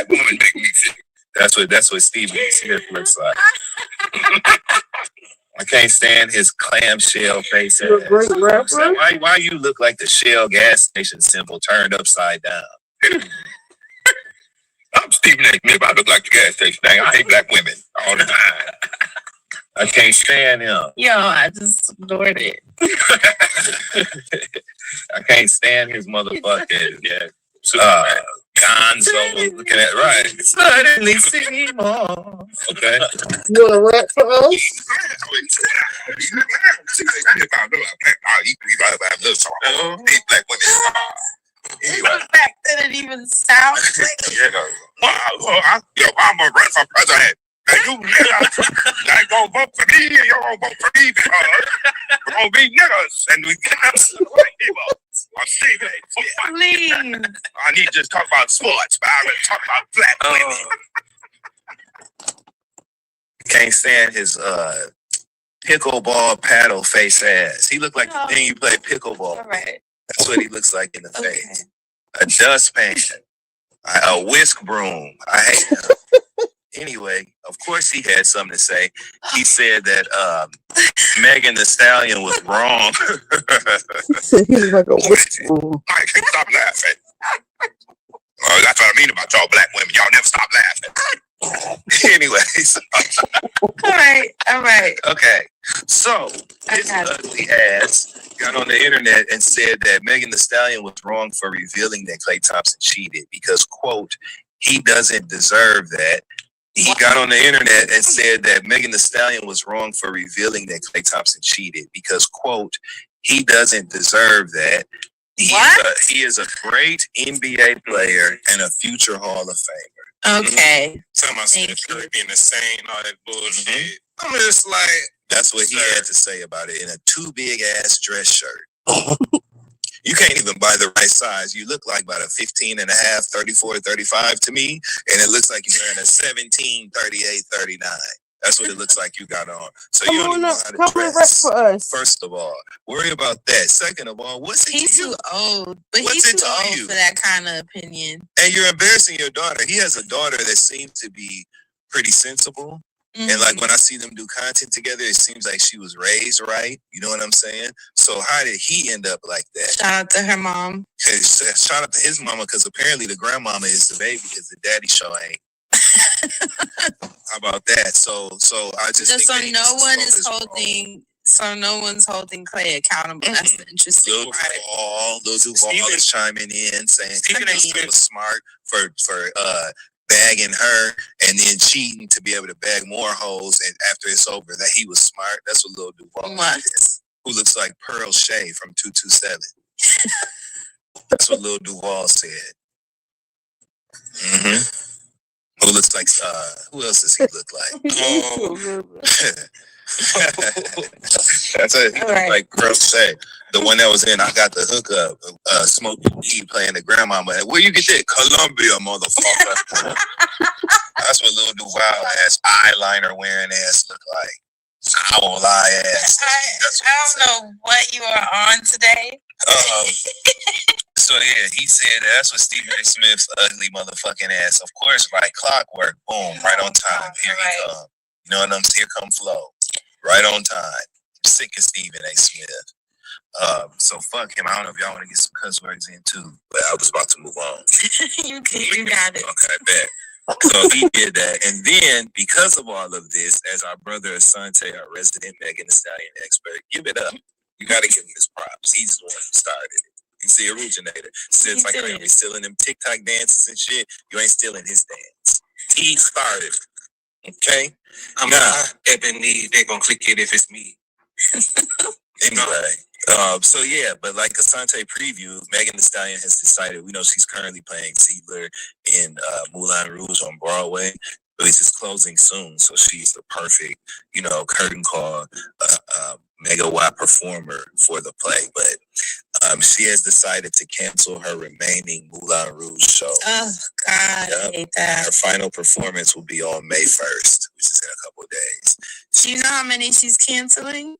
woman make me sick. That's what Stephen Smith looks like. I can't stand his clamshell face. You're a great rapper. Why you look like the Shell gas station symbol turned upside down? I'm Stephen A. Smith. I look like the gas station thing. I hate black women all the time. I can't stand him. Yo, I just ignored it. I can't stand his motherfucking Gonzo looking at right. Suddenly Seymour. Okay. You want to rap for us? Back didn't even sound I'm gonna run for president. And you niggas ain't gonna vote for me, and you gonna vote for me because we're gonna be niggas and we got some white people. Please. I need to just talk about sports, but I really talk about black women. Can't stand his pickleball paddle face ass. He looked like the thing you play pickleball. All right. That's what he looks like in the face. A dustpan, a whisk broom. I hate him. Anyway, of course he had something to say. He said that Megan Thee Stallion was wrong. He said he was like a whisk broom. I can't stop laughing. That's what I mean about y'all black women. Y'all never stop laughing. Anyways. All right. Okay. So, his ugly ass got on the internet and said that Megan Thee Stallion was wrong for revealing that Klay Thompson cheated because, quote, he doesn't deserve that. He got on the internet and said that Megan Thee Stallion was wrong for revealing that Klay Thompson cheated because, quote, he doesn't deserve that. He is a great NBA player and a future Hall of Famer. Okay. Talking about Steph Curry being the same, all that bullshit. I'm just like, that's what he had to say about it in a too big ass dress shirt. You can't even buy the right size. You look like about a 15 and a half, 34, 35 to me. And it looks like you're wearing a 17, 38, 39. That's what it looks like you got on. So you don't even know how to dress. For us. First of all, worry about that. Second of all, what's it He's to you? too old. But What's he's it too to old you? for that kind of opinion. And you're embarrassing your daughter. He has a daughter that seems to be pretty sensible. Mm-hmm. And like when I see them do content together, it seems like she was raised right. You know what I'm saying? So how did he end up like that? Shout out to her mom. Shout out to his mama, because apparently the grandmama is the baby because the daddy show ain't. How about that? So I just think so no one's holding Klay accountable. Mm-hmm. That's the interesting Lil Duval is chiming in saying Stephen A. Smith was smart for bagging her and then cheating to be able to bag more hoes, and after it's over that he was smart. That's what Lil Duval is, who looks like Pearl Shea from 227. That's what Lil Duval said. Mm-hmm. Who looks like who else does he look like? That's it. He looks like Pearl Shea, the one that was in I Got the Hookup, smoking weed, playing the grandmama. Where you get that? Columbia, motherfucker. That's what Lil Duval ass eyeliner wearing ass look like. Owl eye ass. I don't know what you are on today. So yeah, he said that's what Stephen A. Smith's ugly motherfucking ass. Of course, like clockwork, boom, right on time. Here he come. You know what I'm saying? Here come Flo. Right on time. sick as Stephen A. Smith. So fuck him. I don't know if y'all want to get some cuss words in too, but I was about to move on. You got it. Okay, bet. So he did that. And then, because of all of this, as our brother Asante, our resident Megan Thee Stallion expert, give it up. You got to give him his props. He's the one who started it. He's the originator. So it's like, I be stealing them TikTok dances and shit. You ain't stealing his dance. He started it. Okay? I'm not Ebony. They're going to click it if it's me. Anyway. So yeah, but like Asante preview, Megan Thee Stallion has decided, we know she's currently playing Ziegler in Moulin Rouge on Broadway, but it's closing soon, so she's the perfect, curtain call megawatt performer for the play. But she has decided to cancel her remaining Moulin Rouge show. Oh God, I hate that. Her final performance will be on May 1st, which is in a couple of days. Do you know how many she's canceling?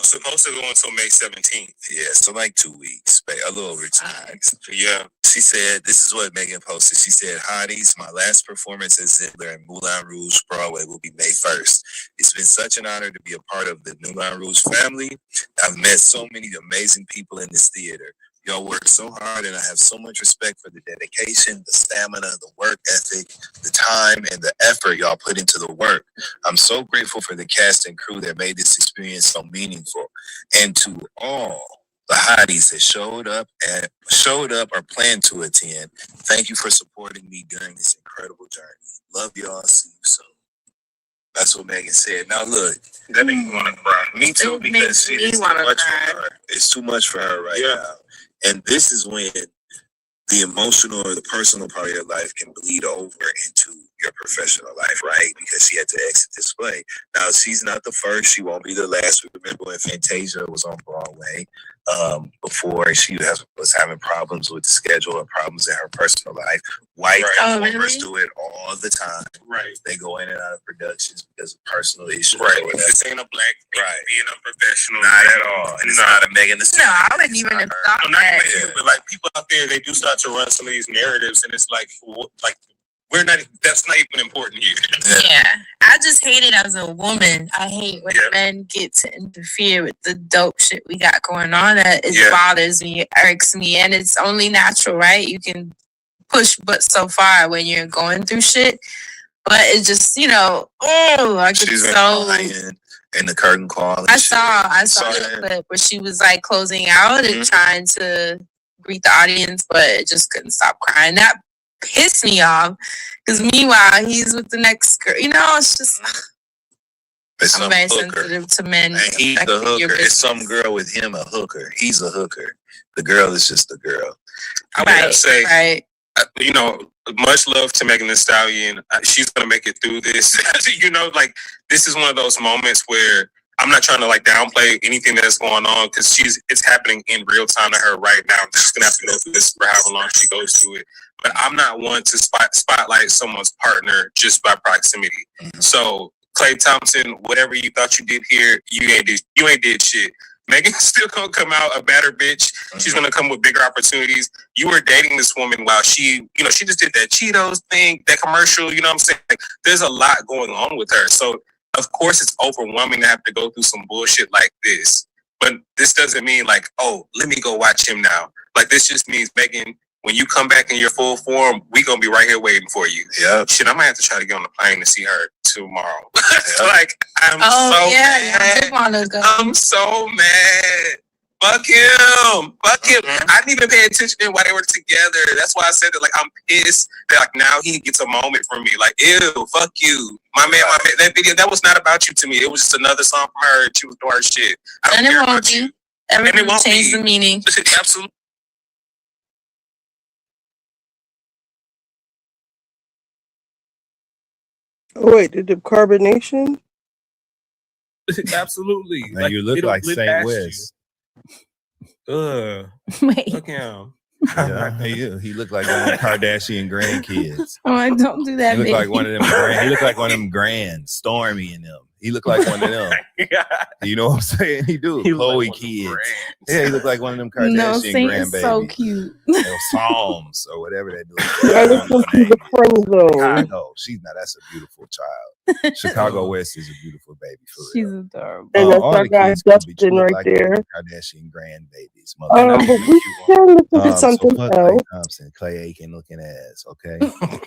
Supposed to go until May 17th. Yeah, so like 2 weeks, a little over 2 weeks. Yeah. She said, this is what Megan posted. She said, hotties, my last performance as Ziegler in Moulin Rouge Broadway will be May 1st. It's been such an honor to be a part of the Moulin Rouge family. I've met so many amazing people in this theater. Y'all work so hard, and I have so much respect for the dedication, the stamina, the work ethic, the time, and the effort y'all put into the work. I'm so grateful for the cast and crew that made this experience so meaningful. And to all the hotties that showed up or plan to attend, thank you for supporting me during this incredible journey. Love y'all. See you soon. That's what Megan said. Now look, that makes me want to cry. Me too, because shit is too much for her. It's too much for her right now. And this is when the emotional or the personal part of your life can bleed over into your professional life, right? Because she had to exit this play. Now, she's not the first. She won't be the last. We remember when Fantasia was on Broadway before she was having problems with the schedule and problems in her personal life. White performers do it all the time. Right. They go in and out of productions because of personal issues. Right. This ain't a black being a professional. Not at all. And it's not a Megan Thee Stallion. No, I wouldn't even have thought that. But like people out there, they do start to run some of these narratives, and it's like that's not even important here. Yeah. I just hate it as a woman. I hate when men get to interfere with the dope shit we got going on. It bothers me, it irks me, and it's only natural, right? You can push but so far when you're going through shit. But it just, she's so in the curtain call. I saw the clip where she was like closing out and trying to greet the audience, but it just couldn't stop crying. That pissed me off because meanwhile he's with the next girl. It's just I'm very sensitive to men. And he's a hooker. It's some girl with him a hooker. He's a hooker. The girl is just a girl. I would have to say, much love to Megan Thee Stallion. She's gonna make it through this. This is one of those moments where I'm not trying to downplay anything that's going on because it's happening in real time to her right now. She's gonna have to go through this for however long she goes through it. But I'm not one to spotlight someone's partner just by proximity. Mm-hmm. So Klay Thompson, whatever you thought you did here, you ain't did shit. Megan's still gonna come out a better bitch. Mm-hmm. She's gonna come with bigger opportunities. You were dating this woman while she just did that Cheetos thing, that commercial. You know what I'm saying? There's a lot going on with her. So of course it's overwhelming to have to go through some bullshit like this. But this doesn't mean let me go watch him now. This just means, Megan, when you come back in your full form, we gonna be right here waiting for you. Yeah. Shit, I might have to try to get on the plane to see her tomorrow. I'm so mad. Fuck him. I didn't even pay attention while they were together. That's why I said that. I'm pissed that now he gets a moment from me. Ew, fuck you. My man, that video, that was not about you to me. It was just another song from her. She was doing her shit. I don't care about you. Everyone will change the meaning. Absolutely. Oh, wait, the carbonation? Absolutely. Man, you look like St. West. Wait. Look at him. Yeah, he looked like one of them Kardashian grandkids. Oh, I don't do that. He looked like one of them. He looked like one of them grands, Stormy and them. He looked like one of them. You know what I'm saying? He do. Chloe like kids. Yeah, he looked like one of them Kardashian grandbabies. So cute. Psalms or whatever they do. I listen to the friend zone. Chicago. That's a beautiful child. Chicago West is a beautiful baby for She's real. adorable. And that's All our the guy kids could be Dustin look right like there. Kardashian grandbabies. But we can listen to So something fuck Clay else. Thompson, Clay Aiken looking ass, okay?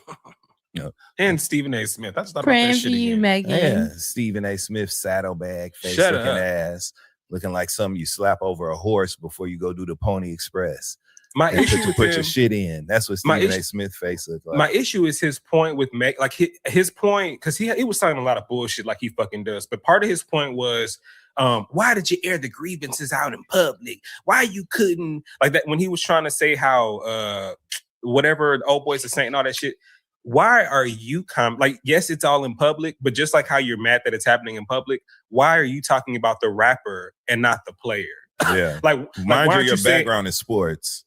And Stephen A. Smith. I just thought about Praying that for shit you, again. Megan. Yeah, Stephen A. Smith saddlebag face Shut looking up. ass, looking like something you slap over a horse before you go do the Pony Express. My And issue with put him, your shit in. That's what My Stephen A. issue- Smith face looked like. my issue is his point with Meg. Like his point, because he was saying a lot of bullshit like he fucking does. But part of his point was, why did you air the grievances out in public? Why you couldn't, like that when he was trying to say how whatever the old boys are saying, all that shit. Why are you like, yes, it's all in public, but just like how you're mad that it's happening in public, why are you talking about the rapper and not the player? Yeah. Like Mind why you, aren't your you saying- background is sports.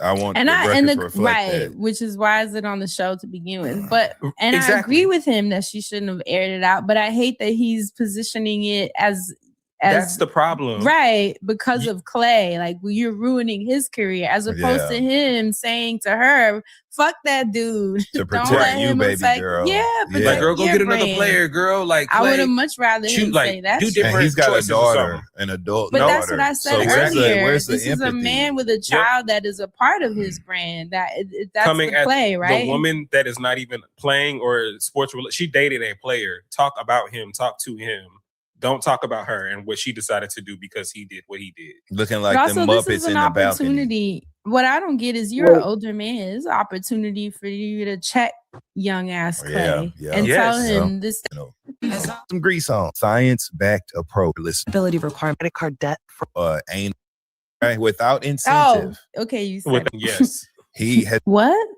I want And the I record and to the reflect right, that. which is why is it on the show to begin with. But and I Exactly. agree with him that she shouldn't have aired it out. But I hate that he's positioning it as That's the problem. right, because of Clay. Like, well, you're ruining his career, as opposed to him saying to her, "Fuck that dude." To Don't protect let you, him baby affect- girl. Yeah, Yeah. Like, girl, go your get another brand. player, girl. Like, I would Clay, have much rather him like, say that do shit. different And he's got a choices or daughter, something. an adult But daughter. that's what I said so earlier. Where's this the is empathy? a man with a child that is a part of his brand. That's Coming the at play, right? the woman that is not even playing or sports. She dated a player. Talk about him. Talk to him. Don't talk about her and what she decided to do because he did what he did. Looking But like also, them this Muppets is an in the balcony. opportunity. What I don't get is you're an older man. It's an opportunity for you to check young ass Clay and tell him this. Some grease on. Science-backed approach. Ability to require credit card debt for ain't right without incentive. Oh, okay. You said yes. He had what?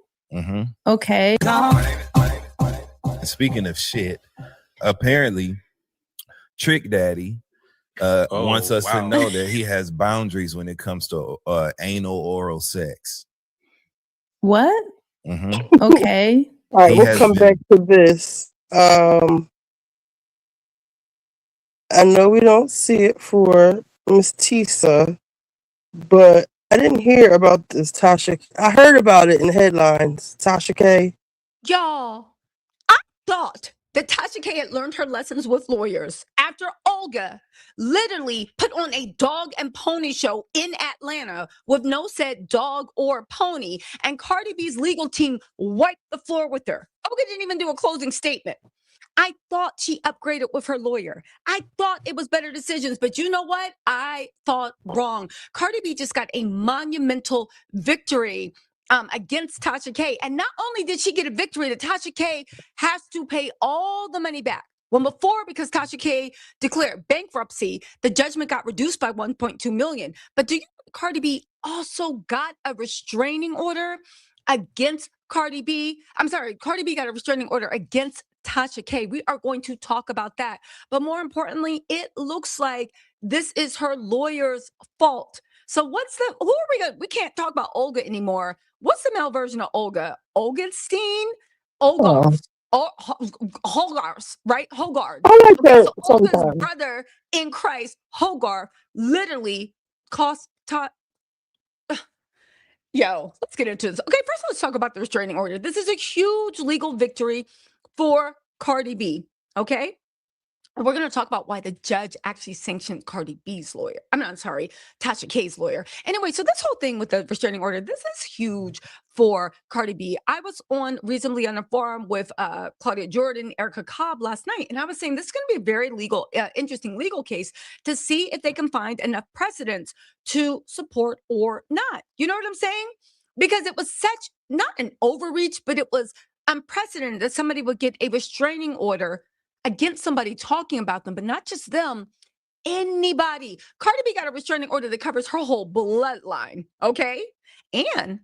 Okay. Speaking of shit, apparently, Trick Daddy wants us to know that he has boundaries when it comes to anal oral sex. What? Okay. All right, we'll come back to this. I know we don't see it for Miss Tisa, but I didn't hear about this Tasha. I heard about it in headlines. Tasha K. Y'all, I thought that Tasha K had learned her lessons with lawyers after Olga literally put on a dog and pony show in Atlanta with no said dog or pony, and Cardi B's legal team wiped the floor with her. Olga didn't even do a closing statement. I thought she upgraded with her lawyer. I thought it was better decisions, but you know what? I thought wrong. Cardi B just got a monumental victory against Tasha K. And not only did she get a victory, that Tasha K has to pay all the money back. When before, because Tasha K declared bankruptcy, the judgment got reduced by $1.2 million. But do you know Cardi B also got a restraining order against Cardi B? I'm sorry, Cardi B got a restraining order against Tasha K. We are going to talk about that. But more importantly, it looks like this is her lawyer's fault. So who are we we can't talk about Olga anymore. What's the male version of Olga? Olgenstein? Olgars. Hogars, right? Hogard. I like Okay, that so Olga's sometimes. brother in Christ, Hogar, literally cost Yo, let's get into this. Okay, first let's talk about the restraining order. This is a huge legal victory for Cardi B, okay? And we're going to talk about why the judge actually sanctioned Cardi B's lawyer. Tasha K's lawyer. Anyway, so this whole thing with the restraining order, this is huge for Cardi B. I was recently on a forum with Claudia Jordan, Erica Cobb last night, and I was saying this is going to be a very interesting legal case to see if they can find enough precedents to support or not. You know what I'm saying? Because it was such, not an overreach, but it was unprecedented that somebody would get a restraining order against somebody talking about them, but not just them, anybody. Cardi B got a restraining order that covers her whole bloodline, okay? And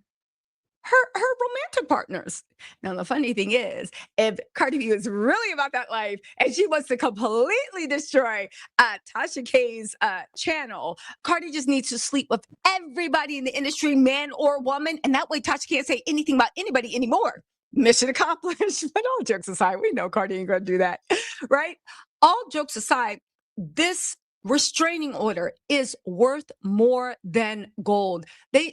her romantic partners. Now, the funny thing is, if Cardi B was really about that life and she wants to completely destroy Tasha K's channel, Cardi just needs to sleep with everybody in the industry, man or woman, and that way Tasha can't say anything about anybody anymore. Mission accomplished. But all jokes aside, we know Cardi ain't gonna do that, right? All jokes aside, this restraining order is worth more than gold.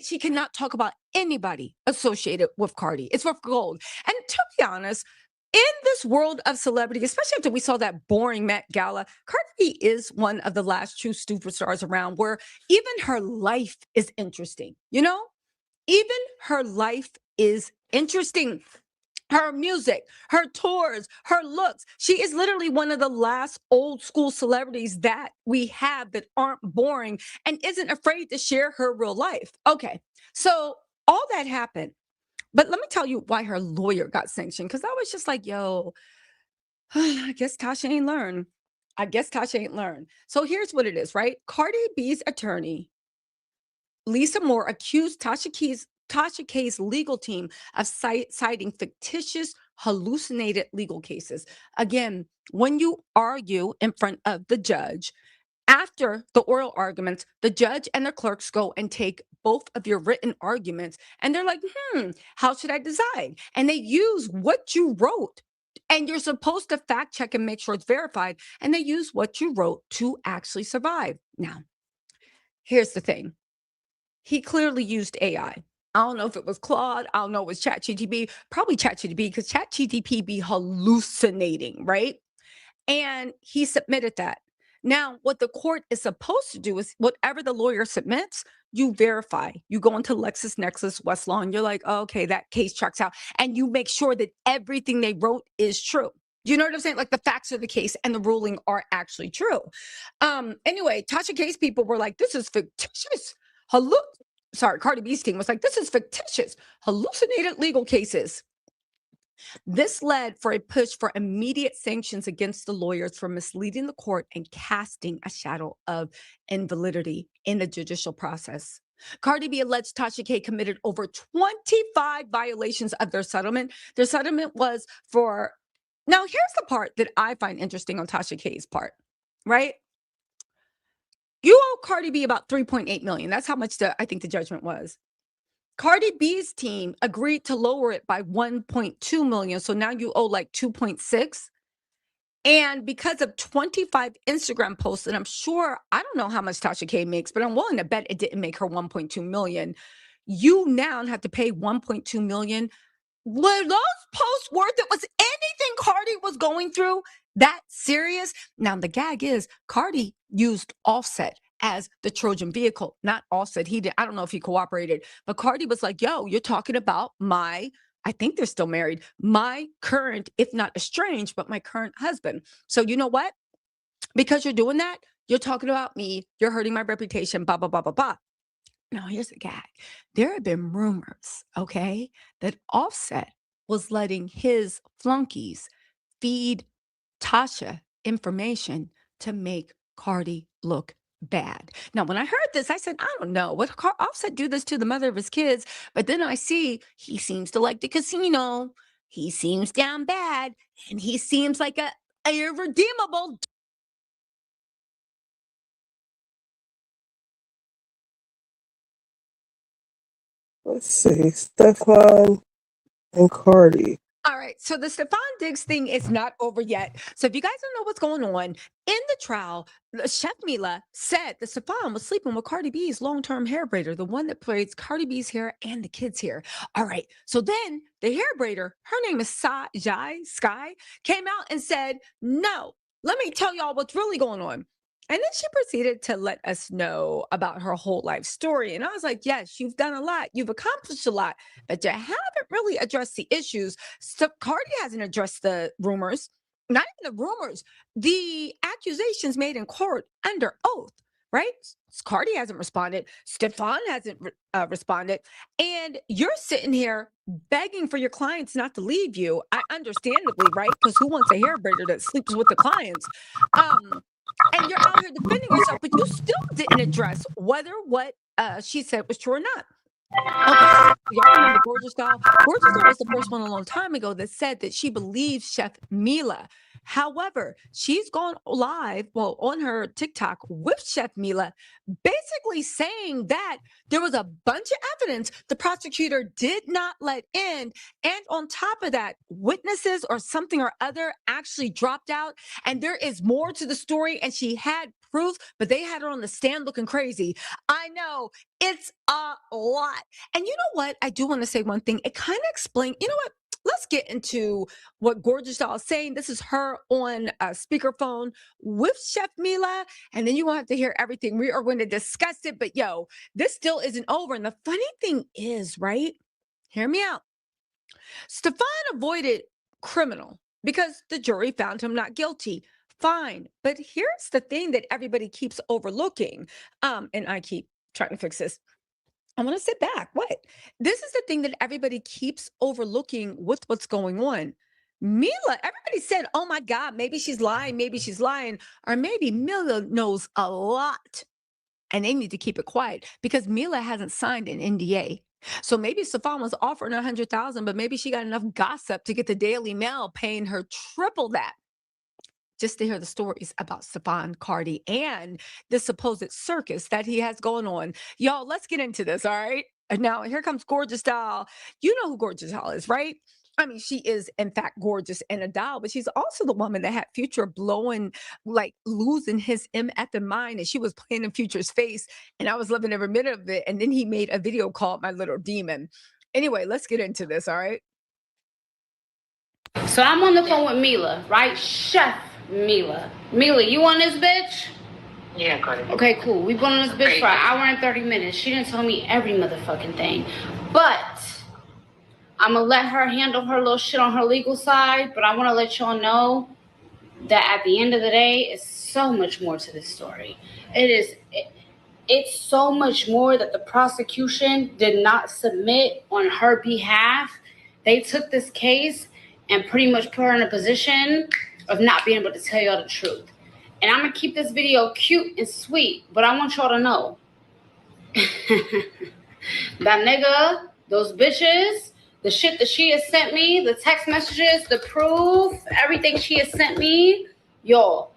She cannot talk about anybody associated with Cardi. It's worth gold. And to be honest, in this world of celebrity, especially after we saw that boring Met Gala, Cardi B is one of the last true superstars around where even her life is interesting. You know, even her life is interesting. Her music, her tours, her looks. She is literally one of the last old school celebrities that we have that aren't boring and isn't afraid to share her real life. Okay, so all that happened. But let me tell you why her lawyer got sanctioned. Because I was just like, yo, I guess Tasha ain't learned. I guess Tasha ain't learned. So here's what it is, right? Cardi B's attorney, Lisa Moore, accused Tasha K's legal team of citing fictitious, hallucinated legal cases. Again, when you argue in front of the judge, after the oral arguments, the judge and the clerks go and take both of your written arguments and they're like, how should I decide? And they use what you wrote. And you're supposed to fact check and make sure it's verified. And they use what you wrote to actually survive. Now, here's the thing. He clearly used AI. I don't know if it was Claude. I don't know if it was ChatGPT. Probably ChatGPT because ChatGPT be hallucinating, right? And he submitted that. Now, what the court is supposed to do is whatever the lawyer submits, you verify. You go into LexisNexis, Westlaw, and you're like, oh, okay, that case checks out. And you make sure that everything they wrote is true. You know what I'm saying? Like the facts of the case and the ruling are actually true. Anyway, Tasha K's people were like, this is fictitious. Cardi B's team was like, this is fictitious, hallucinated legal cases. This led for a push for immediate sanctions against the lawyers for misleading the court and casting a shadow of invalidity in the judicial process. Cardi B alleged Tasha K committed over 25 violations of their settlement. Their settlement was for, now here's the part that I find interesting on Tasha K's part, right? You owe Cardi B about 3.8 million. That's how much I think the judgment was. Cardi B's team agreed to lower it by 1.2 million. So now you owe like 2.6. And because of 25 Instagram posts, and I'm sure, I don't know how much Tasha K makes, but I'm willing to bet it didn't make her 1.2 million. You now have to pay 1.2 million. Were those posts worth it? Was anything Cardi was going through that serious? Now, the gag is Cardi used Offset as the Trojan vehicle, not Offset. I don't know if he cooperated, but Cardi was like, yo, you're talking about I think they're still married, my current, if not estranged, but my current husband. So you know what? Because you're doing that, you're talking about me, you're hurting my reputation, blah, blah, blah, blah, blah. Now, here's the gag. There have been rumors, okay, that Offset was letting his flunkies feed Tasha information to make Cardi look bad. Now, when I heard this, I said, I don't know. Would Offset do this to the mother of his kids? But then I see he seems to like the casino. He seems down bad. And he seems like a irredeemable. Let's see, Stefon and Cardi. All right, so the Stefon Diggs thing is not over yet. So if you guys don't know what's going on, in the trial, Chef Mila said that Stefon was sleeping with Cardi B's long-term hair braider, the one that braids Cardi B's hair and the kids' hair. All right, so then the hair braider, her name is Sky, came out and said, no, let me tell y'all what's really going on. And then she proceeded to let us know about her whole life story. And I was like, yes, you've done a lot. You've accomplished a lot, but you haven't really addressed the issues. So Cardi hasn't addressed the rumors, not even the rumors, the accusations made in court under oath, right? Cardi hasn't responded. Stefon hasn't responded. And you're sitting here begging for your clients not to leave you. Understandably, right? Because who wants a hair braider that sleeps with the clients? And you're out here defending yourself, but you still didn't address whether what she said was true or not. Okay, y'all remember Gorgeous Doll? Gorgeous Doll was the first one a long time ago that said that she believes Chef Mila. However, she's gone live, on her TikTok with Chef Mila, basically saying that there was a bunch of evidence the prosecutor did not let in. And on top of that, witnesses or something or other actually dropped out. And there is more to the story. And she had proof, but they had her on the stand looking crazy. I know it's a lot. And you know what? I do want to say one thing. It kind of explains, you know what? let's get into what Gorgeous Doll is saying. This is her on a speakerphone with Chef Mila, and then you won't have to hear everything. We are going to discuss it, but yo, this still isn't over. And the funny thing is, right? Hear me out. Stefon avoided criminal because the jury found him not guilty. Fine. But here's the thing that everybody keeps overlooking. And I keep trying to fix this. I want to sit back. What? This is the thing that everybody keeps overlooking with what's going on. Mila, everybody said, oh my God, maybe she's lying, or maybe Mila knows a lot and they need to keep it quiet because Mila hasn't signed an NDA. So maybe Stefon was offering $100,000, but maybe she got enough gossip to get the Daily Mail paying her triple that just to hear the stories about Stefon, Cardi, and the supposed circus that he has going on. Y'all, let's get into this, all right? And now here comes Gorgeous Doll. You know who Gorgeous Doll is, right? I mean, she is, in fact, gorgeous and a doll, but she's also the woman that had Future blowing, like losing his M at the mind. And she was playing in Future's face. And I was loving every minute of it. And then he made a video called My Little Demon. Anyway, let's get into this, all right? So I'm on the phone with Mila, right? Chef Mila. Mila, you on this bitch? Yeah, Cardi. Okay, cool. We've been on this bitch for an hour and 30 minutes. She didn't tell me every motherfucking thing. But I'm going to let her handle her little shit on her legal side. But I want to let y'all know that at the end of the day, it's so much more to this story. It's so much more that the prosecution did not submit on her behalf. They took this case and pretty much put her in a position of not being able to tell y'all the truth. And I'm going to keep this video cute and sweet, but I want y'all to know. That nigga, those bitches, the shit that she has sent me, the text messages, the proof, everything she has sent me, y'all,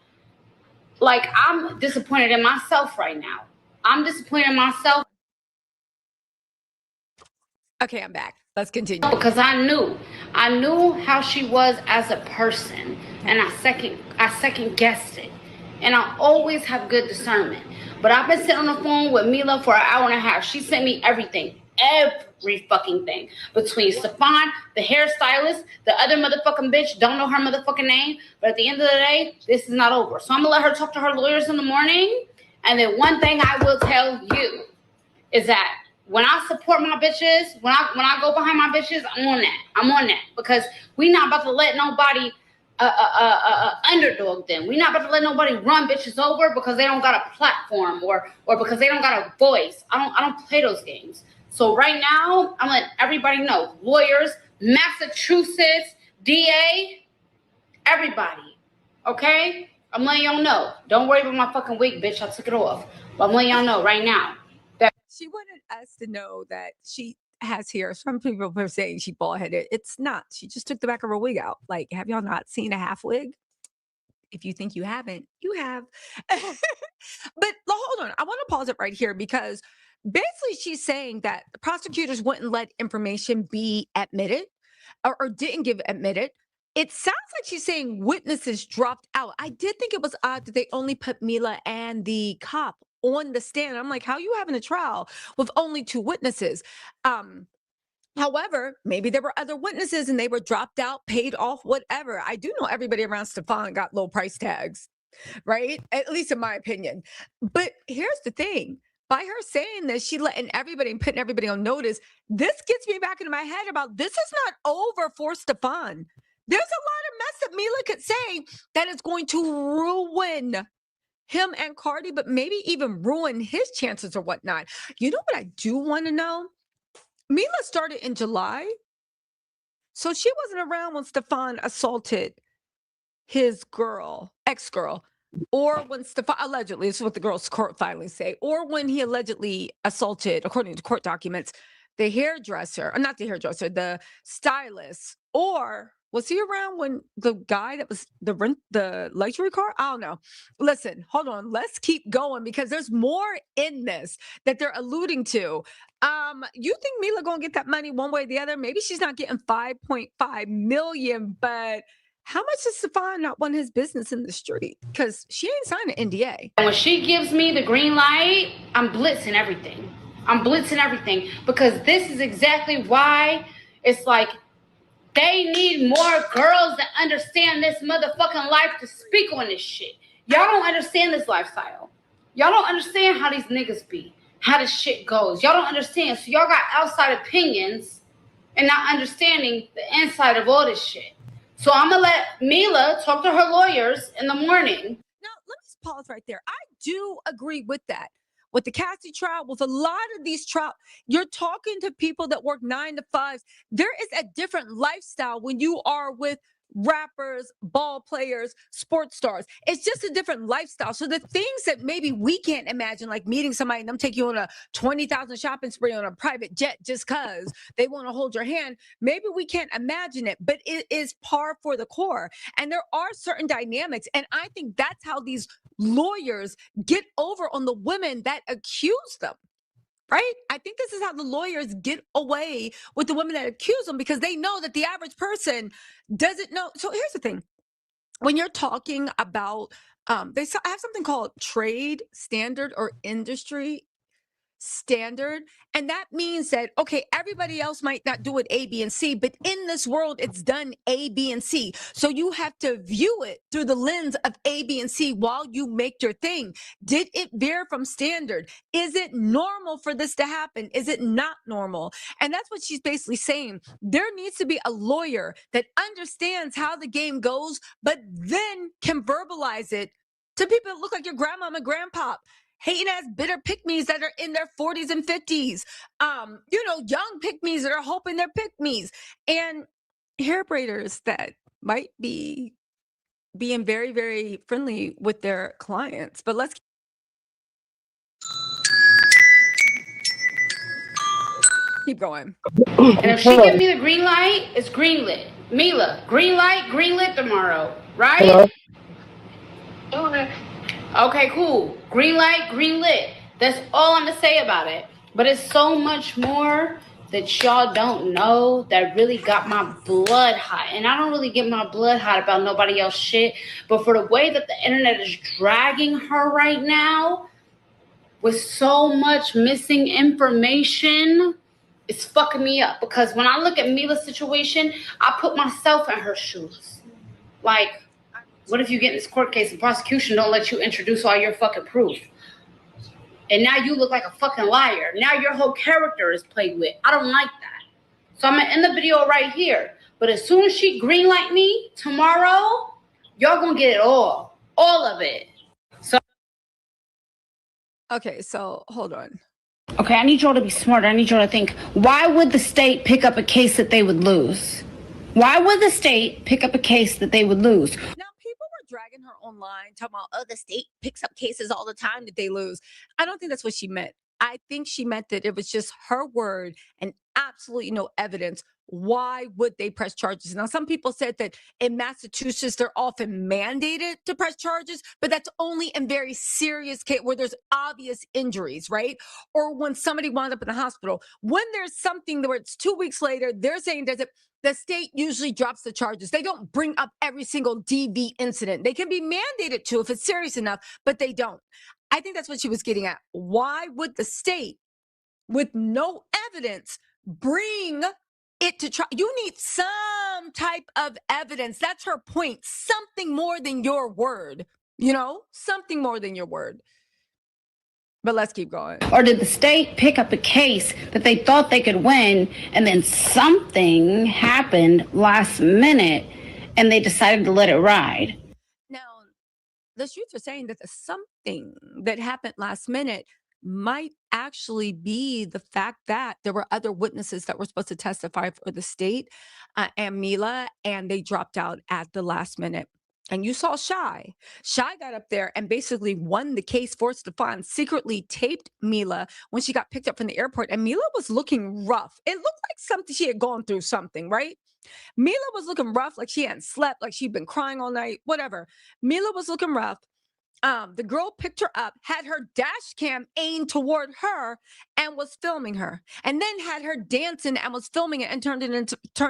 like, I'm disappointed in myself right now. I'm disappointed in myself. Okay, I'm back. Let's continue. Because I knew how she was as a person, and I second guessed it. And I always have good discernment. But I've been sitting on the phone with Mila for an hour and a half. She sent me everything, every fucking thing. Between Stefon, the hairstylist, the other motherfucking bitch, don't know her motherfucking name. But at the end of the day, this is not over. So I'm gonna let her talk to her lawyers in the morning. And then one thing I will tell you is that when I support my bitches, when I go behind my bitches, I'm on that. Because we not about to let nobody underdog them. We not about to let nobody run bitches over because they don't got a platform or because they don't got a voice. I don't play those games. So right now, I'm letting everybody know. Lawyers, Massachusetts, DA, everybody. Okay? I'm letting y'all know. Don't worry about my fucking wig, bitch. I took it off. But I'm letting y'all know right now. She wanted us to know that she has hair. Some people are saying she bald headed. It's not. She just took the back of her wig out. Like, have y'all not seen a half wig? If you think you haven't, you have. But hold on. I want to pause it right here because basically she's saying that the prosecutors wouldn't let information be admitted or didn't give admitted. It sounds like she's saying witnesses dropped out. I did think it was odd that they only put Mila and the cop on the stand. I'm like, how are you having a trial with only 2 witnesses? However, maybe there were other witnesses and they were dropped out, paid off, whatever. I do know everybody around Stefon got low price tags, right? At least in my opinion. But here's the thing. By her saying this, she letting everybody and putting everybody on notice. This gets me back into my head about this is not over for Stefon. There's a lot of mess that Mila could say that is going to ruin him and Cardi, but maybe even ruin his chances or whatnot. You know what I do want to know? Mila started in July. So she wasn't around when Stefon assaulted his ex-girl, or when Stefon, allegedly, this is what the girl's court filings say, or when he allegedly assaulted, according to court documents, the the stylist, or was he around when the guy that was the luxury car? I don't know. Listen, hold on. Let's keep going because there's more in this that they're alluding to. You think Mila gonna get that money one way or the other? Maybe she's not getting 5.5 million, but how much does Stefon not want his business in the street? Because she ain't signed an NDA. And when she gives me the green light, I'm blitzing everything because this is exactly why it's like They need more girls that understand this motherfucking life to speak on this shit. Y'all don't understand this lifestyle. Y'all don't understand how these niggas be, how this shit goes. Y'all don't understand. So y'all got outside opinions and not understanding the inside of all this shit. So I'm going to let Mila talk to her lawyers in the morning. Now, let me just pause right there. I do agree with that. With the Cassie trial, with a lot of these trials, you're talking to people that work 9 to 5s. There is a different lifestyle when you are with rappers, ball players, sports stars. It's just a different lifestyle. So the things that maybe we can't imagine, like meeting somebody and them take you on a 20,000 shopping spree on a private jet just because they want to hold your hand, maybe we can't imagine it, but it is par for the core. And there are certain dynamics. And I think that's how these lawyers get over on the women that accuse them. Right? I think this is how the lawyers get away with the women that accuse them, because they know that the average person doesn't know. So here's the thing. When you're talking about, they have something called trade standard or industry standard. And that means that, okay, everybody else might not do it A, B, and C, but in this world, it's done A, B, and C. So you have to view it through the lens of A, B, and C while you make your thing. Did it veer from standard? Is it normal for this to happen? Is it not normal? And that's what she's basically saying. There needs to be a lawyer that understands how the game goes, but then can verbalize it to people that look like your grandmama and grandpop. Hating ass bitter pick-me's that are in their 40s and 50s. Young pick-me's that are hoping they're pick-me's. And hair braiders that might be being very, very friendly with their clients. But let's keep going. And if she give me the green light, it's greenlit. Mila, green light, greenlit tomorrow, right? Okay, cool. Green light, green lit. That's all I'm gonna say about it. But it's so much more that y'all don't know that really got my blood hot. And I don't really get my blood hot about nobody else shit. But for the way that the internet is dragging her right now, with so much missing information, it's fucking me up. Because when I look at Mila's situation, I put myself in her shoes. Like, what if you get in this court case and prosecution don't let you introduce all your fucking proof? And now you look like a fucking liar. Now your whole character is played with. I don't like that. So I'm going to end the video right here. But as soon as she greenlight me tomorrow, y'all going to get it all. All of it. Okay, so hold on. Okay, I need y'all to be smart. I need y'all to think, why would the state pick up a case that they would lose? Why would the state pick up a case that they would lose? Now, people were dragging her online, talking about, oh, the state picks up cases all the time that they lose. I don't think that's what she meant. I think she meant that it was just her word and absolutely no evidence. Why would they press charges? Now, some people said that in Massachusetts, they're often mandated to press charges, but that's only in very serious case where there's obvious injuries, right? Or when somebody wound up in the hospital. When there's something where it's 2 weeks later, they're saying, does it? The state usually drops the charges. They don't bring up every single DV incident. They can be mandated to if it's serious enough, but they don't. I think that's what she was getting at. Why would the state, with no evidence, bring it to trial? You need some type of evidence. That's her point. Something more than your word, something more than your word. But let's keep going. Or did the state pick up a case that they thought they could win, and then something happened last minute and they decided to let it ride? Now, the streets are saying that the something that happened last minute might actually be the fact that there were other witnesses that were supposed to testify for the state and Mila, and they dropped out at the last minute. And you saw Shy. Shy got up there and basically won the case for Stefon, secretly taped Mila when she got picked up from the airport. And Mila was looking rough. It looked like something she had gone through something, right? Mila was looking rough, like she hadn't slept, like she'd been crying all night, whatever. Mila was looking rough. The girl picked her up, had her dash cam aimed toward her and was filming her, and then had her dancing and was filming it and turned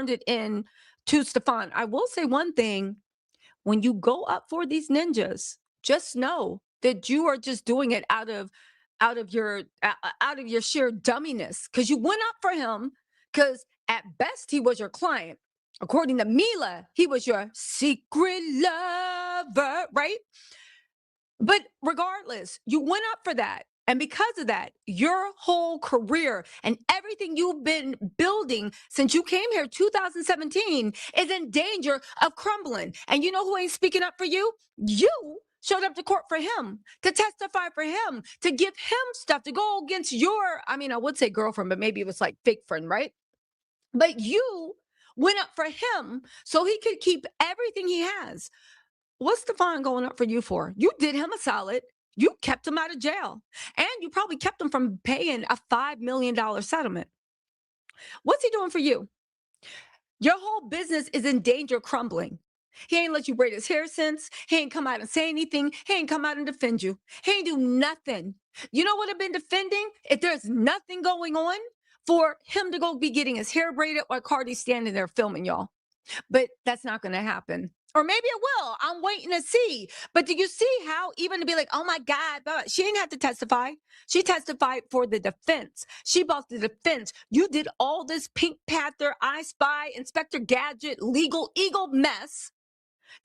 it in to Stefon. I will say one thing. When you go up for these ninjas, just know that you are just doing it out of your sheer dumminess, because you went up for him because at best he was your client. According to Mila, he was your secret lover, right? But regardless, you went up for that. And because of that, your whole career and everything you've been building since you came here 2017 is in danger of crumbling. And you know who ain't speaking up for you? You showed up to court for him, to testify for him, to give him stuff, to go against your, I mean, I would say girlfriend, but maybe it was like fake friend, right? But you went up for him so he could keep everything he has. What's Stefon going up for you for? You did him a solid. You kept him out of jail. And you probably kept him from paying a $5 million settlement. What's he doing for you? Your whole business is in danger of crumbling. He ain't let you braid his hair since. He ain't come out and say anything. He ain't come out and defend you. He ain't do nothing. You know what I've been defending? If there's nothing going on, for him to go be getting his hair braided while Cardi's standing there filming y'all. But that's not going to happen. Or maybe it will. I'm waiting to see. But do you see how even to be like, oh my God, she didn't have to testify. She testified for the defense. She bought the defense. You did all this Pink Panther, I Spy, Inspector Gadget, legal eagle mess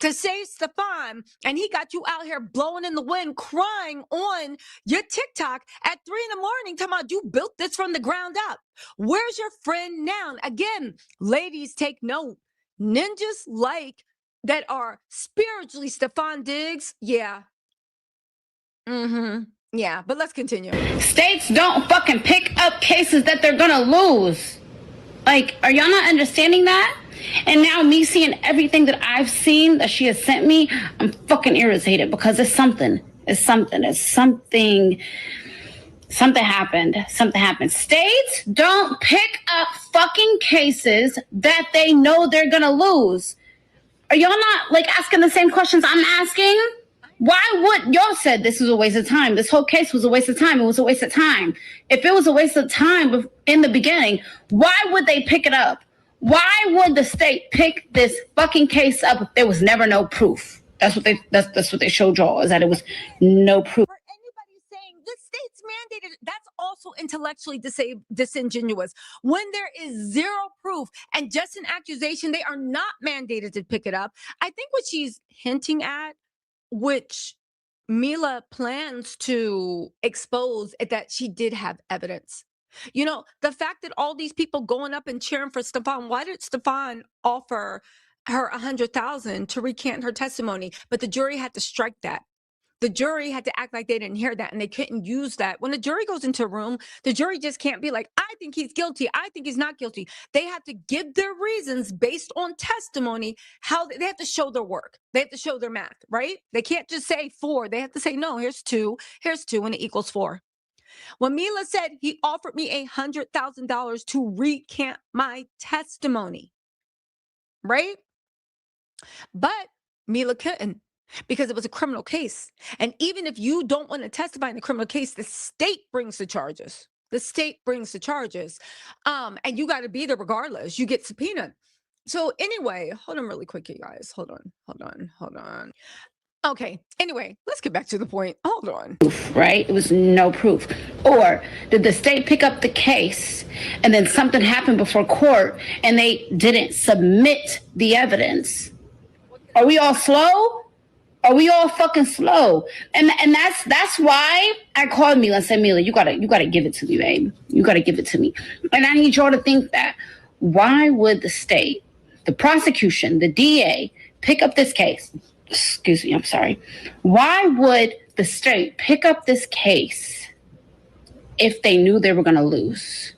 to save Stefon, and he got you out here blowing in the wind, crying on your TikTok at 3 a.m, talking about you built this from the ground up. Where's your friend now? Again, ladies, take note. Ninjas like that are spiritually Stefon Diggs, yeah. Yeah, but let's continue. States don't fucking pick up cases that they're gonna lose. Like, are y'all not understanding that? And now me seeing everything that I've seen that she has sent me, I'm fucking irritated because it's something. Something happened. Something happened. States don't pick up fucking cases that they know they're gonna lose. Are y'all not like asking the same questions I'm asking? Why would y'all said this was a waste of time? This whole case was a waste of time. It was a waste of time. If it was a waste of time in the beginning, why would they pick it up? Why would the state pick this fucking case up if there was never no proof? That's what they showed y'all, is that it was no proof. For anybody saying the state's mandated, that's also intellectually disingenuous. When there is zero proof and just an accusation, they are not mandated to pick it up. I think what she's hinting at, which Mila plans to expose, is that she did have evidence. You know, the fact that all these people going up and cheering for Stefon, why did Stefon offer her $100,000 to recant her testimony? But the jury had to strike that. The jury had to act like they didn't hear that, and they couldn't use that. When the jury goes into a room, the jury just can't be like, I think he's guilty. I think he's not guilty. They have to give their reasons based on testimony, how they have to show their work. They have to show their math, right? They can't just say 4. They have to say, no, here's 2, and it equals 4. When Mila said he offered me $100,000 to recant my testimony, right? But Mila couldn't, because it was a criminal case. And even if you don't want to testify in the criminal case, the state brings the charges. The state brings the charges. And you got to be there regardless. You get subpoenaed. So anyway, hold on really quick, you guys. Hold on. Okay, anyway, let's get back to the point. Hold on. Right? It was no proof. Or did the state pick up the case and then something happened before court and they didn't submit the evidence? Are we all slow? Are we all fucking slow? And that's why I called Mila and said, Mila, you gotta give it to me, babe. You gotta give it to me. And I need y'all to think that. Why would the state, the prosecution, the DA pick up this case? Excuse me, I'm sorry. Why would the state pick up this case if they knew they were going to lose?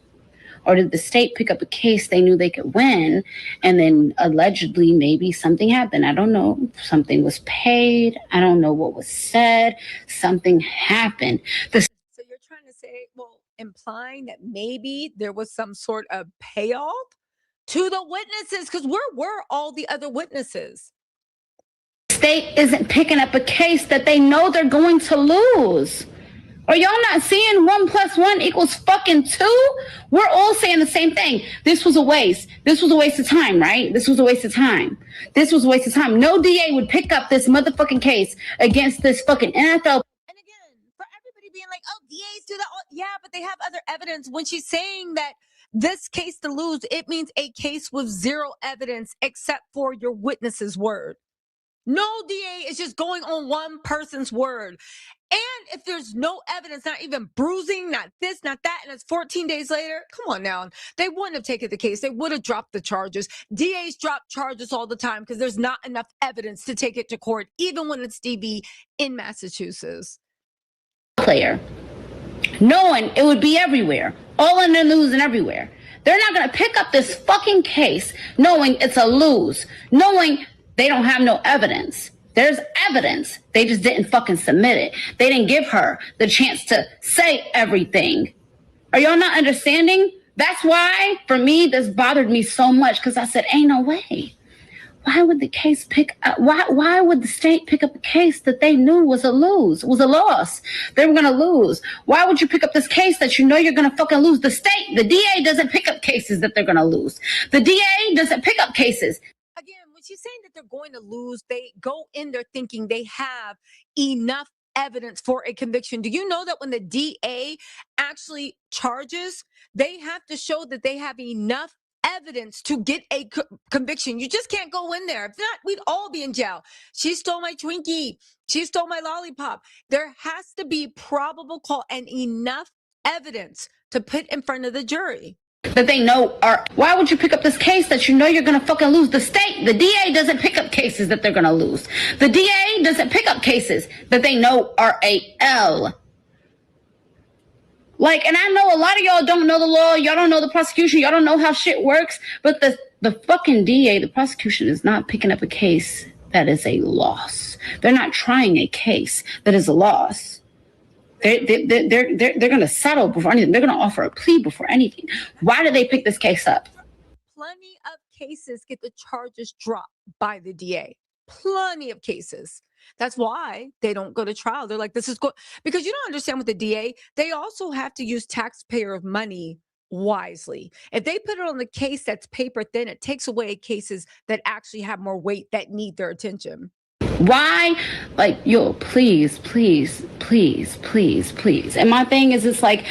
Or did the state pick up a case they knew they could win, and then allegedly maybe something happened? I don't know. Something was paid. I don't know what was said. Something happened. So you're trying to say, well, implying that maybe there was some sort of payoff to the witnesses, because where were all the other witnesses? State isn't picking up a case that they know they're going to lose. Are y'all not seeing 1 + 1 equals fucking 2? We're all saying the same thing. This was a waste. This was a waste of time, right? This was a waste of time. This was a waste of time. No DA would pick up this motherfucking case against this fucking NFL. And again, for everybody being like, oh, DAs do that. Yeah, but they have other evidence. When she's saying that this case to lose, it means a case with zero evidence except for your witness's word. No DA is just going on one person's word. And if there's no evidence, not even bruising, not this, not that, and it's 14 days later, come on now. They wouldn't have taken the case. They would have dropped the charges. DAs drop charges all the time because there's not enough evidence to take it to court, even when it's DV in Massachusetts. Player, knowing it would be everywhere, all in the news and everywhere. They're not going to pick up this fucking case knowing it's a lose, knowing they don't have no evidence. There's evidence. They just didn't fucking submit it. They didn't give her the chance to say everything. Are y'all not understanding? That's why, for me, this bothered me so much, because I said, ain't no way. Why would the case pick up? Why would the state pick up a case that they knew was a loss? They were going to lose. Why would you pick up this case that you know you're going to fucking lose? The state, the DA doesn't pick up cases that they're going to lose. The DA doesn't pick up cases. Again, when she's saying that they're going to lose, they go in there thinking they have enough evidence for a conviction. Do you know that when the DA actually charges, they have to show that they have enough evidence to get a conviction? You just can't go in there. If not, we'd all be in jail. She stole my Twinkie. She stole my lollipop. There has to be probable cause and enough evidence to put in front of the jury. That they know are, why would you pick up this case that you know you're going to fucking lose? The state, the DA doesn't pick up cases that they're going to lose. The DA doesn't pick up cases that they know are a L. Like, and I know a lot of y'all don't know the law. Y'all don't know the prosecution. Y'all don't know how shit works. But the fucking DA, the prosecution, is not picking up a case that is a loss. They're not trying a case that is a loss. They're going to settle before anything. They're going to offer a plea before anything. Why did they pick this case up? Plenty of cases get the charges dropped by the DA. Plenty of cases. That's why they don't go to trial. They're like, this is good. Because you don't understand with the DA, they also have to use taxpayer money wisely. If they put it on the case that's paper thin, it takes away cases that actually have more weight that need their attention. Why? Like, yo, please, please, please, please, please. And my thing is, it's like,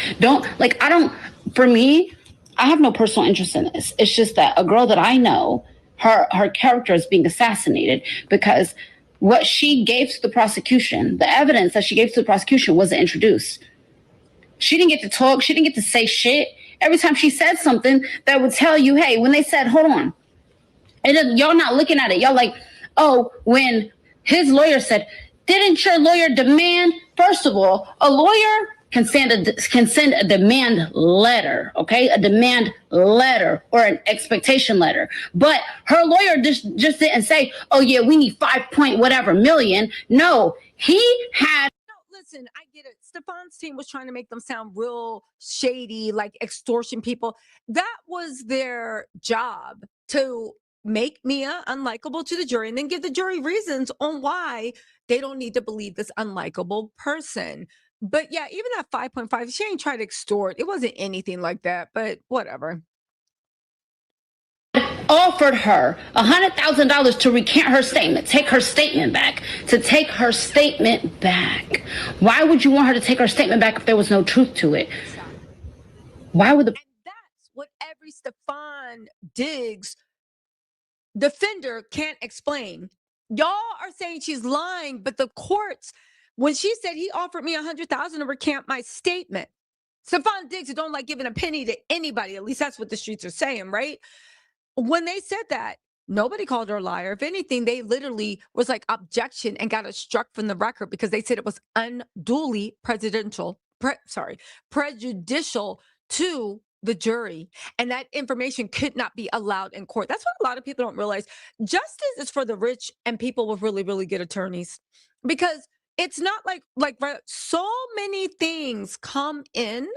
for me, I have no personal interest in this. It's just that a girl that I know, her character is being assassinated because what she gave to the prosecution, the evidence that she gave to the prosecution wasn't introduced. She didn't get to talk. She didn't get to say shit. Every time she said something that would tell you, hey, when they said, hold on, and y'all not looking at it. Y'all like, oh, when his lawyer said, didn't your lawyer demand? First of all, a lawyer can send a demand letter, okay? A demand letter or an expectation letter. But her lawyer just didn't say, oh yeah, we need 5 whatever million. No, he had. No, listen, I get it. Stefon's team was trying to make them sound real shady, like extortion people. That was their job, to make Mia unlikable to the jury and then give the jury reasons on why they don't need to believe this unlikable person. But yeah, even that 5.5, she ain't tried to extort. It wasn't anything like that, but whatever. Offered her $100,000 to recant her statement, take her statement back, Why would you want her to take her statement back if there was no truth to it? Why would the... And that's what every Stefon Diggs defender can't explain. Y'all are saying she's lying, but the courts, when she said he offered me $100,000 to recant my statement, Stefon Diggs don't like giving a penny to anybody. At least that's what the streets are saying, right? When they said that, nobody called her a liar. If anything, they literally was like objection and got it struck from the record because they said it was unduly prejudicial to the jury, and that information could not be allowed in court. That's what a lot of people don't realize. Justice is for the rich and people with really, really good attorneys, because it's not like so many things come in,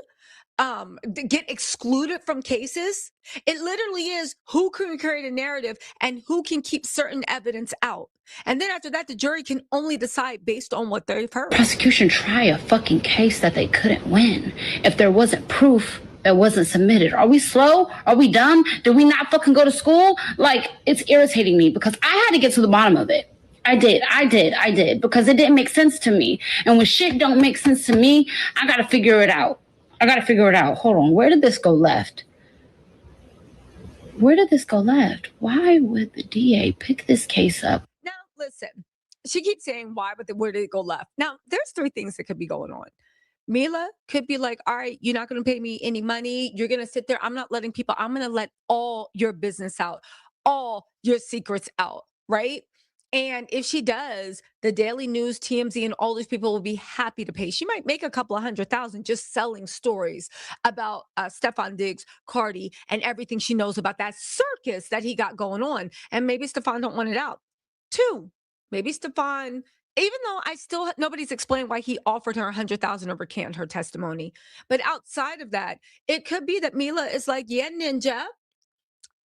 get excluded from cases. It literally is who can create a narrative and who can keep certain evidence out. And then after that, the jury can only decide based on what they've heard. Prosecution try a fucking case that they couldn't win if there wasn't proof that wasn't submitted. Are we slow? Are we dumb? Did we not fucking go to school? Like, it's irritating me because I had to get to the bottom of it. I did, because it didn't make sense to me. And when shit don't make sense to me, I gotta figure it out. Hold on, where did this go left? Where did this go left? Why would the DA pick this case up? Now, listen, she keeps saying, where did it go left? Now, there's three things that could be going on. Mila could be like, all right, you're not going to pay me any money. You're going to sit there. I'm not letting people, I'm going to let all your business out, all your secrets out, right? And if she does, the Daily News, TMZ, and all these people will be happy to pay. She might make a couple of $100,000 just selling stories about Stefon Diggs, Cardi, and everything she knows about that circus that he got going on. And maybe Stefon don't want it out. Two, maybe Stefon, even though nobody's explained why he offered her $100,000 or recant her testimony. But outside of that, it could be that Mila is like, yeah, ninja,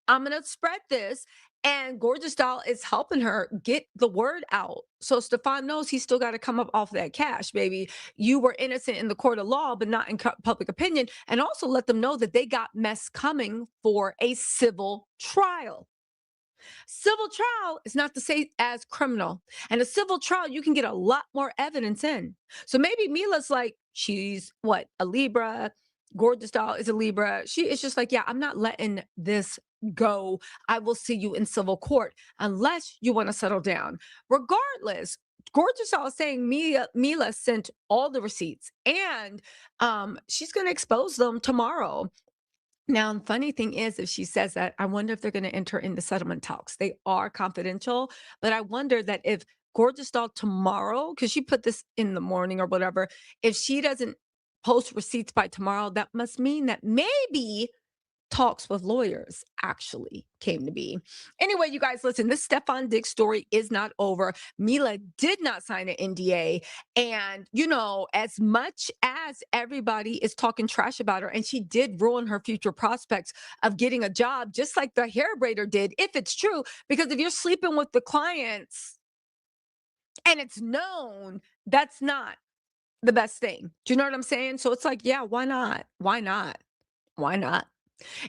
I'm going to spread this. And Gorgeous Doll is helping her get the word out. So Stefon knows he's still got to come up off that cash, baby. You were innocent in the court of law, but not in public opinion. And also let them know that they got mess coming for a civil trial. Civil trial is not the same as criminal. And a civil trial, you can get a lot more evidence in. So maybe Mila's like, she's what? A Libra. Gorgeous Doll is a Libra. She is just like, yeah, I'm not letting this go. I will see you in civil court unless you want to settle down. Regardless, Gorgeous Doll is saying Mila sent all the receipts and she's going to expose them tomorrow. Now, the funny thing is, if she says that, I wonder if they're going to enter into settlement talks. They are confidential, but I wonder that if Gorgeous Doll tomorrow, because she put this in the morning or whatever, if she doesn't post receipts by tomorrow, that must mean that maybe talks with lawyers actually came to be. Anyway, you guys, listen, this Stefon Diggs story is not over. Mila did not sign an NDA. And, as much as everybody is talking trash about her, and she did ruin her future prospects of getting a job, just like the hair braider did, if it's true, because if you're sleeping with the clients and it's known, that's not the best thing. Do you know what I'm saying? So it's like, yeah, why not? Why not? Why not?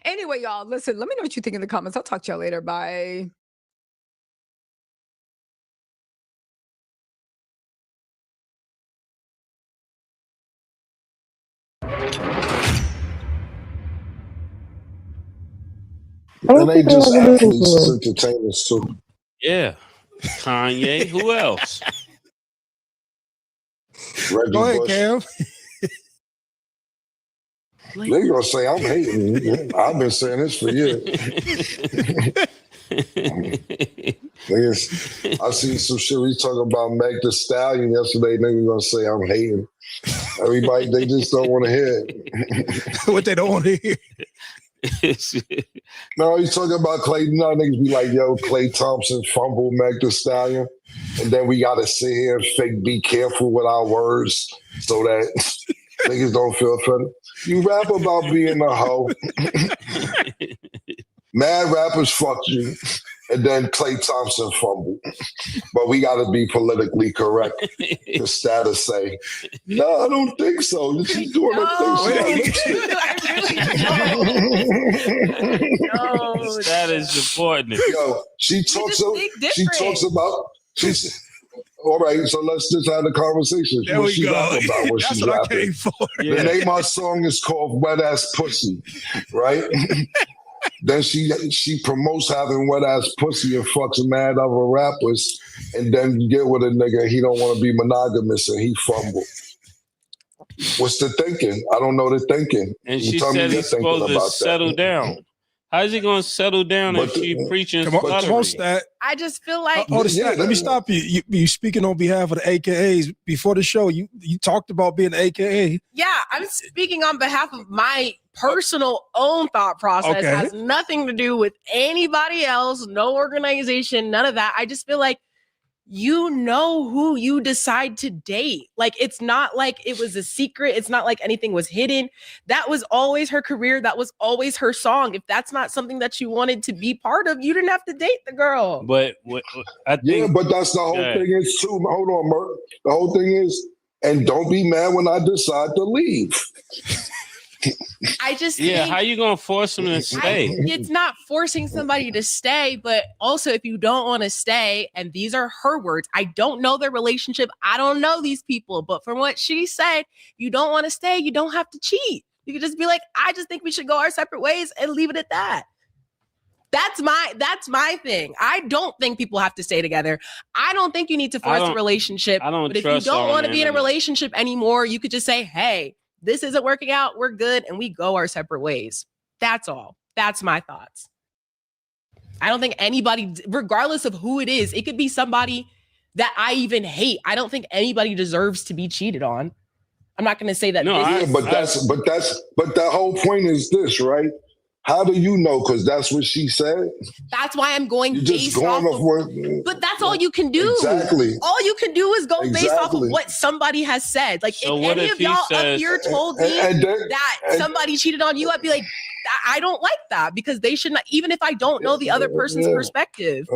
Anyway, y'all, listen, let me know what you think in the comments. I'll talk to y'all later. Bye. And they just athletes, entertainers too. Yeah. Kanye. Who else? Reggie Go ahead, Bush. Cam. They gonna say I'm hating. I've been saying this for years. I seen some shit we talking about Meg Thee Stallion yesterday. Niggas gonna say I'm hating. Everybody, they just don't want to hear it. What they don't want to hear. No, he's talking about Clay. Niggas be like, yo, Clay Thompson fumbled Meg Thee Stallion. And then we gotta sit here and fake be careful with our words so that niggas don't feel offended. You rap about being a hoe. Mad rappers fuck you. And then Clay Thompson fumbled. But we got to be politically correct. The status say, no, I don't think so. She's doing her thing. That is important. Yo, she talks about, all right, so let's just have a conversation. There we go. About what That's she's what rapping. I came for. The name of my song is called Wet Ass Pussy, right? Then she promotes having wet ass pussy and fucks mad other rappers, and then get with a nigga, he don't want to be monogamous and he fumbled. What's the thinking? I don't know the thinking. And she said he's supposed to settle down. How's he going to settle down if she preaching? Come on, Stat. I just feel like Stat, let me stop you. You speaking on behalf of the AKAs before the show. You talked about being an AKA. Yeah, I'm speaking on behalf of my personal own thought process. Okay. It has nothing to do with anybody else, no organization, none of that. I just feel like you know who you decide to date. Like, it's not like it was a secret. It's not like anything was hidden. That was always her career. That was always her song. If that's not something that you wanted to be part of, you didn't have to date the girl. But I think, but that's the whole thing is too. Hold on, Merk. The whole thing is, and don't be mad when I decide to leave. I just how you gonna force them to stay? It's not forcing somebody to stay, but also if you don't want to stay, and these are her words, I don't know their relationship, I don't know these people, but from what she said, you don't want to stay, you don't have to cheat. You could just be like, I just think we should go our separate ways and leave it at that. That's my thing. I don't think people have to stay together. I don't think you need to force a relationship. But if you don't want to be in a relationship anymore, you could just say, hey, this isn't working out. We're good. And we go our separate ways. That's all. That's my thoughts. I don't think anybody, regardless of who it is, it could be somebody that I even hate. I don't think anybody deserves to be cheated on. I'm not going to say that. No, but the whole point is this, right? How do you know? Because that's what she said. That's why I'm going based off of. But that's all you can do. Exactly. All you can do is go based off of what somebody has said. Like, so if any of y'all up here told me that somebody cheated on you, I'd be like, I don't like that, because they should not, even if I don't know the other person's perspective.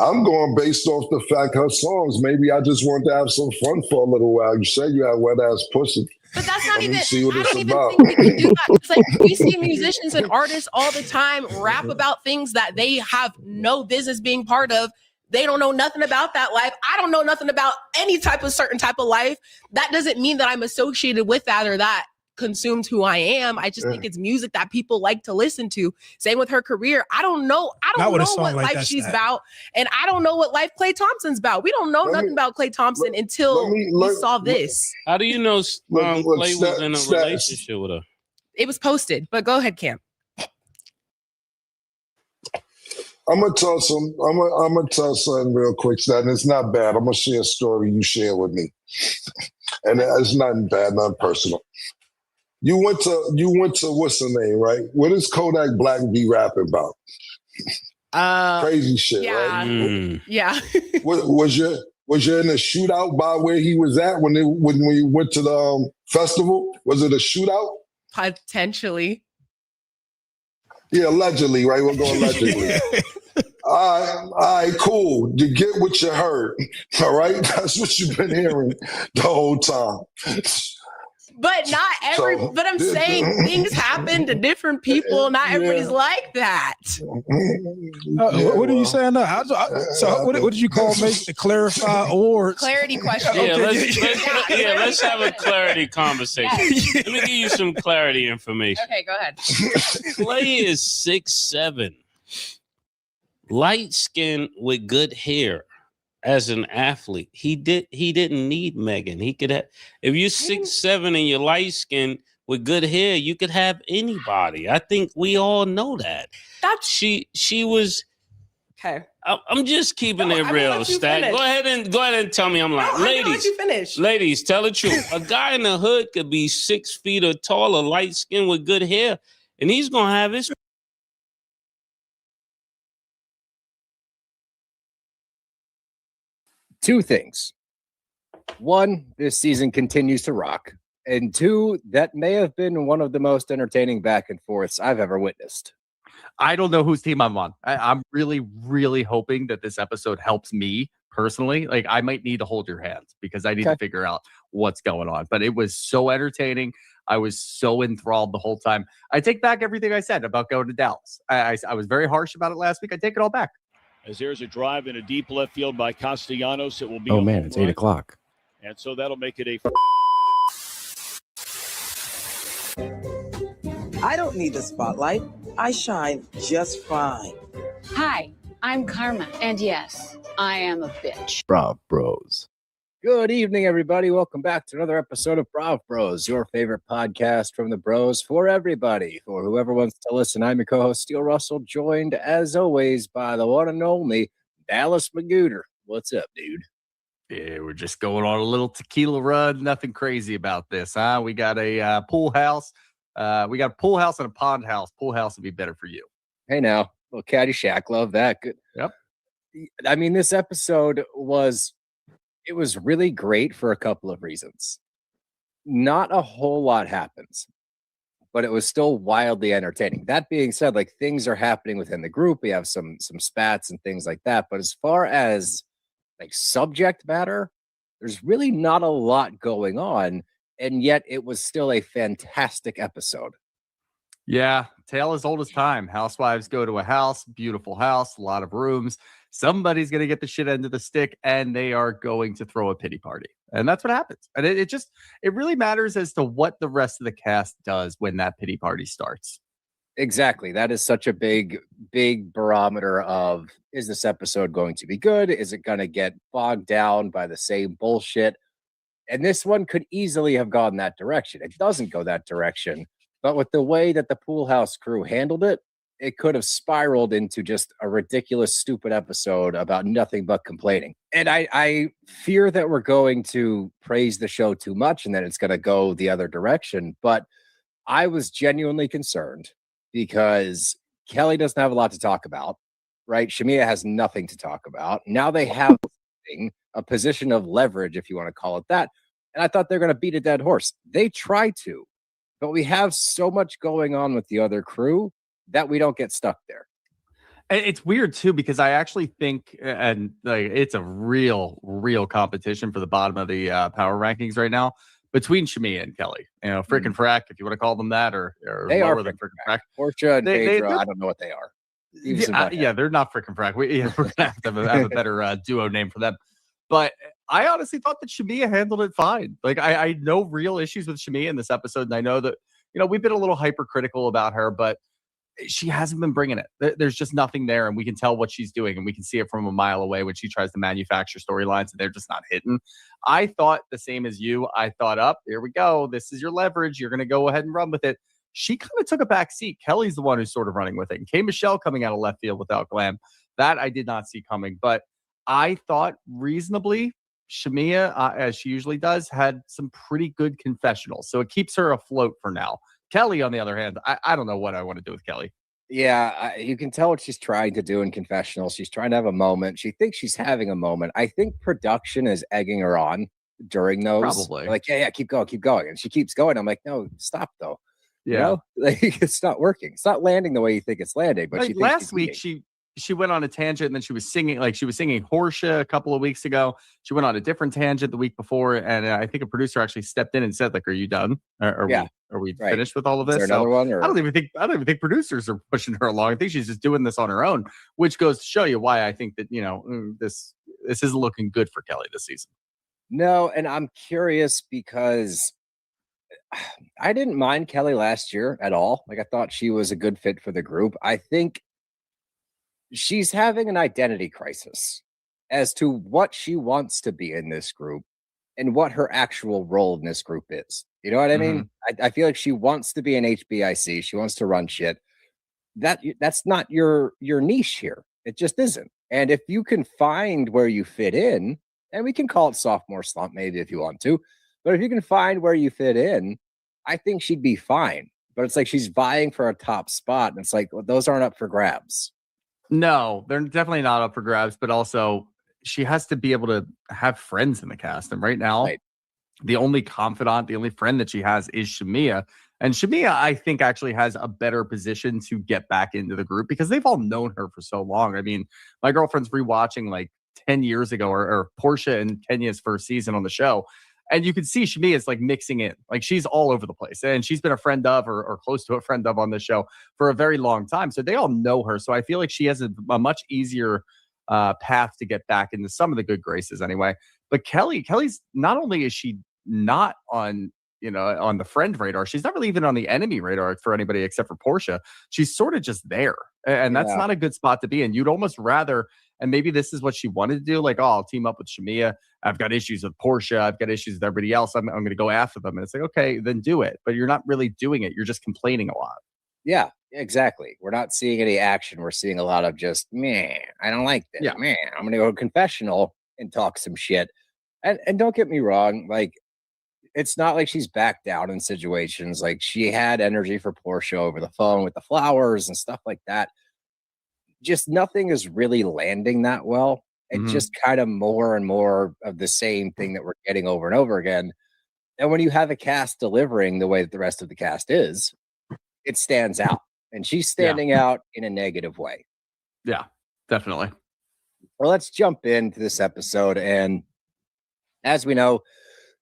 I'm going based off the fact her songs. Maybe I just want to have some fun for a little while. You said you had wet ass pussy. But that's not even, see what I it's don't even about. think we can do that. It's like, we see musicians and artists all the time rap about things that they have no business being part of. They don't know nothing about that life. I don't know nothing about any type of certain type of life. That doesn't mean that I'm associated with that or that consumes who I am. I just think it's music that people like to listen to. Same with her career. I don't know what life she's about, and I don't know what life Klay Thompson's about. We don't know nothing about Klay Thompson until we saw this. How do you know Klay was in a relationship with her? It was posted, but go ahead, Cam. I'm gonna tell something real quick, Stat, and it's not bad. I'm gonna share a story you share with me, and it's nothing bad, nothing personal. You went to what's the name, right? What is Kodak Black be rapping about? Crazy shit, right? Yeah. Was you in a shootout by where he was at when we went to the festival? Was it a shootout? Potentially. Yeah, allegedly, right? We'll go allegedly. All right, cool. You get what you heard, all right? That's what you've been hearing the whole time. But not every. But I'm saying things happen to different people. Not everybody's like that. What are you saying now? What did you call me? Clarify or clarity question? Yeah, let's have a clarity conversation. Let me give you some clarity information. Okay, go ahead. Klay is 6'7", light skin with good hair. As an athlete, he didn't need Megan. He could have, if you're 6'7" and you're light skinned with good hair, you could have anybody. I think we all know that. She was okay. I'm just keeping it real, Stack. Go ahead and tell me I'm lying. Ladies, tell the truth. A guy in the hood could be 6 feet or taller, light skinned with good hair, and he's gonna have his. Two things. One, this season continues to rock. And two, that may have been one of the most entertaining back and forths I've ever witnessed. I don't know whose team I'm on. I'm really, really hoping that this episode helps me personally. Like, I might need to hold your hands because I need to figure out what's going on. But it was so entertaining. I was so enthralled the whole time. I take back everything I said about going to Dallas. I was very harsh about it last week. I take it all back. As there's a drive in a deep left field by Castellanos, it will be. Oh man, it's 8 o'clock. And so that'll make it a. I don't need the spotlight. I shine just fine. Hi, I'm Karma, and yes, I am a bitch. Brav Bros. Good evening, everybody. Welcome back to another episode of Brav Bros, your favorite podcast from the bros for everybody. For whoever wants to listen, I'm your co-host, Steele Russell, joined, as always, by the one and only Dallas Magooter. What's up, dude? Yeah, we're just going on a little tequila run. Nothing crazy about this, huh? We got a pool house. We got a pool house and a pond house. Pool house would be better for you. Hey, now. Little Caddyshack. Love that. Good. Yep. I mean, this episode was really great for a couple of reasons. Not a whole lot happens, but it was still wildly entertaining. That being said, like, things are happening within the group. We have some spats and things like that. But as far as like subject matter, there's really not a lot going on. And yet it was still a fantastic episode. Yeah, tale as old as time. Housewives go to a house, beautiful house, a lot of rooms. Somebody's going to get the shit end of the stick, and they are going to throw a pity party. And that's what happens. And it really matters as to what the rest of the cast does when that pity party starts. Exactly. That is such a big barometer of, is this episode going to be good? Is it going to get bogged down by the same bullshit? And this one could easily have gone that direction. It doesn't go that direction. But with the way that the Pool House crew handled it, it could have spiraled into just a ridiculous, stupid episode about nothing but complaining. And I fear that we're going to praise the show too much and that it's going to go the other direction. But I was genuinely concerned because Kelly doesn't have a lot to talk about, right? Shamia has nothing to talk about. Now they have a position of leverage, if you want to call it that. And I thought they're going to beat a dead horse. They try to, but we have so much going on with the other crew that we don't get stuck there. It's weird too, because I actually think, and like, it's a real competition for the bottom of the power rankings right now between Shamia and Kelly. You know, Frick and Frack, if you want to call them that, or they lower are than Frick and Frack. Portia and Pedro, I don't know what they are. Yeah, they're not Frick and Frack. We're gonna have to have a better duo name for them. But I honestly thought that Shamia handled it fine. Like, I had no real issues with Shamia in this episode, and I know that, you know, we've been a little hypercritical about her, but she hasn't been bringing it. There's just nothing there, and we can tell what she's doing, and we can see it from a mile away when she tries to manufacture storylines, and they're just not hitting. I thought the same as you. I thought, here we go. This is your leverage. You're going to go ahead and run with it. She kind of took a back seat. Kelly's the one who's sort of running with it. And K. Michelle coming out of left field without Glam. That I did not see coming. But I thought reasonably, Shamia, as she usually does, had some pretty good confessionals. So it keeps her afloat for now. Kelly, on the other hand, I don't know what I want to do with Kelly. Yeah, you can tell what she's trying to do in confessionals. She's trying to have a moment. She thinks she's having a moment. I think production is egging her on during those. Probably. Like, yeah, keep going. And she keeps going. I'm like, no, stop though. Yeah. You know? Like, it's not working. It's not landing the way you think it's landing. But like she thinks last week, she went on a tangent, and then she was singing Horsea a couple of weeks ago. She went on a different tangent the week before, and I think a producer actually stepped in and said, like, "Are you done? Are we finished with all of this?" Is there another one? Or? I don't even think producers are pushing her along. I think she's just doing this on her own, which goes to show you why I think that, you know, this isn't looking good for Kelly this season. No, and I'm curious because I didn't mind Kelly last year at all. Like, I thought she was a good fit for the group. I think she's having an identity crisis as to what she wants to be in this group and what her actual role in this group is. You know what I mean? I feel like she wants to be an HBIC. She wants to run shit. That's not your niche here. It just isn't. And if you can find where you fit in, and we can call it sophomore slump maybe if you want to, but if you can find where you fit in, I think she'd be fine. But it's like she's vying for a top spot, and it's like, well, those aren't up for grabs. No, they're definitely not up for grabs, but also she has to be able to have friends in the cast. And right now, the only confidant, the only friend that she has is Shamia. And Shamia, I think, actually has a better position to get back into the group because they've all known her for so long. I mean, my girlfriend's rewatching like 10 years ago or Portia and Kenya's first season on the show. And you can see Shamia is like mixing in. Like, she's all over the place. And she's been a friend of or close to a friend of on the show for a very long time. So they all know her. So I feel like she has a much easier path to get back into some of the good graces anyway. But Kelly's not only is she not on, you know, on the friend radar, she's not really even on the enemy radar for anybody except for Portia. She's sort of just there. And that's not a good spot to be in. You'd almost rather, and maybe this is what she wanted to do, like, oh, I'll team up with Shamia. I've got issues with Portia. I've got issues with everybody else. I'm going to go after them. And it's like, okay, then do it. But you're not really doing it. You're just complaining a lot. Yeah, exactly. We're not seeing any action. We're seeing a lot of just, man, I don't like this. Yeah. Man, I'm going to go to confessional and talk some shit. And don't get me wrong. Like, it's not like she's backed down in situations. Like, she had energy for Portia over the phone with the flowers and stuff like that. Just nothing is really landing that well. It's just kind of more and more of the same thing that we're getting over and over again. And when you have a cast delivering the way that the rest of the cast is, it stands out. And she's standing out in a negative way. Yeah, definitely. Well, let's jump into this episode. And as we know,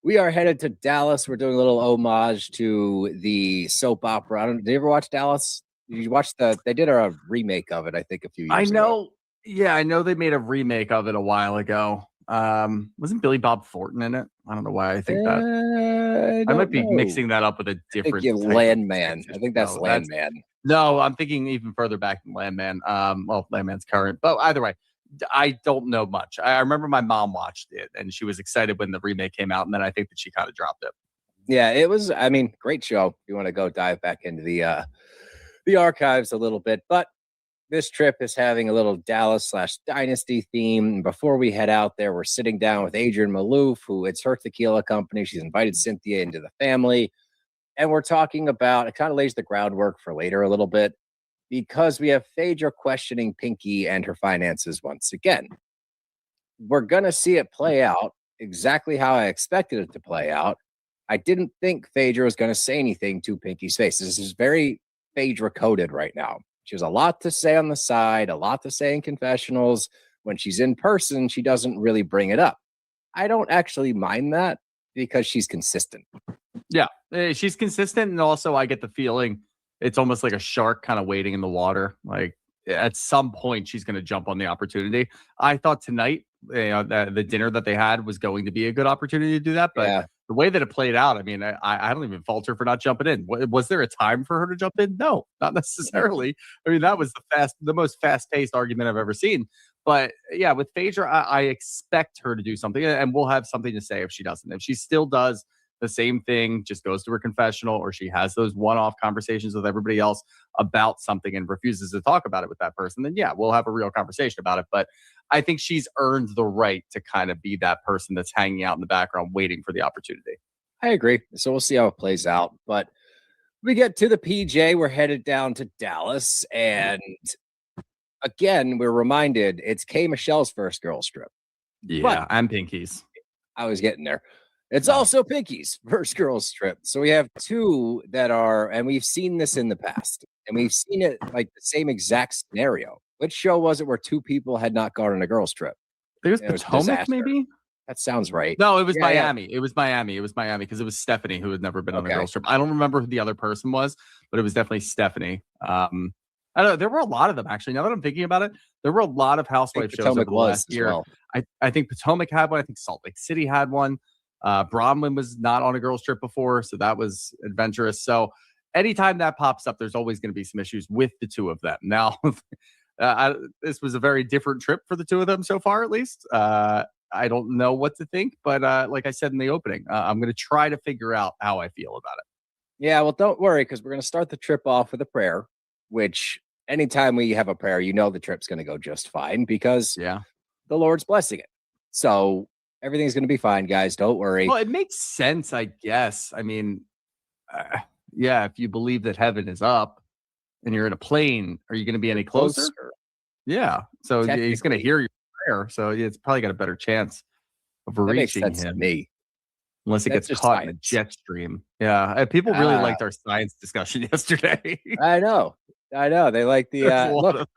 we are headed to Dallas. We're doing a little homage to the soap opera. Did you ever watch Dallas? You watched they did a remake of it, I think, a few years ago. Yeah, I know they made a remake of it a while ago. Wasn't Billy Bob Thornton in it? I don't know why I think that. I might be mixing that up with a different Landman. I think that's Landman. No, I'm thinking even further back than Landman. Well, Landman's current, but either way, I don't know much. I remember my mom watched it and she was excited when the remake came out, and then I think that she kind of dropped it. Yeah, it was. I mean, great show. If you want to go dive back into the archives a little bit, but this trip is having a little Dallas/Dynasty theme. Before we head out there, we're sitting down with Adrienne Maloof, who it's her tequila company. She's invited Cynthia into the family. And we're talking about, it kind of lays the groundwork for later a little bit, because we have Phaedra questioning Pinky and her finances once again. We're going to see it play out exactly how I expected it to play out. I didn't think Phaedra was going to say anything to Pinky's face. This is very Phaedra coded right now. She has a lot to say on the side, a lot to say in confessionals. When she's in person, she doesn't really bring it up. I don't actually mind that because she's consistent. Yeah, she's consistent. And also I get the feeling it's almost like a shark kind of waiting in the water. Like at some point she's going to jump on the opportunity. I thought tonight, the dinner that they had was going to be a good opportunity to do that. But the way that it played out, I mean, I don't even fault her for not jumping in. Was there a time for her to jump in? No, not necessarily. I mean, that was the most fast-paced argument I've ever seen. But yeah, with Phaedra, I expect her to do something, and we'll have something to say if she doesn't. If she still does the same thing, just goes to her confessional, or she has those one-off conversations with everybody else about something and refuses to talk about it with that person, then yeah, we'll have a real conversation about it. But I think she's earned the right to kind of be that person that's hanging out in the background waiting for the opportunity. I agree. So we'll see how it plays out. But we get to the PJ. We're headed down to Dallas. And again, we're reminded it's K. Michelle's first girls trip. Yeah, but and Pinky's. I was getting there. It's also Pinky's first girls trip. So we have two that are, and we've seen this in the past, and we've seen it like the same exact scenario. Which show was it where two people had not gone on a girls trip? It was Potomac, maybe? That sounds right. No, it was Miami. Yeah. It was Miami because it was Stephanie who had never been on a girls trip. I don't remember who the other person was, but it was definitely Stephanie. I don't know. There were a lot of them, actually. Now that I'm thinking about it, there were a lot of housewife shows over the last year. Well. I think Potomac had one. I think Salt Lake City had one. Bronwyn was not on a girls trip before, so that was adventurous. So anytime that pops up, there's always going to be some issues with the two of them. Now, this was a very different trip for the two of them so far, at least. I don't know what to think, but like I said in the opening, I'm going to try to figure out how I feel about it. Yeah, well, don't worry, because we're going to start the trip off with a prayer, which anytime we have a prayer, the trip's going to go just fine because the Lord's blessing it. So everything's going to be fine, guys. Don't worry. Well, it makes sense, I guess. I mean, if you believe that heaven is up and you're in a plane, are you going to be any closer? Yeah. So he's going to hear your prayer. So it's probably got a better chance of reaching him. To me. Unless it gets caught in a jet stream. Yeah. People really liked our science discussion yesterday. I know. They like the look.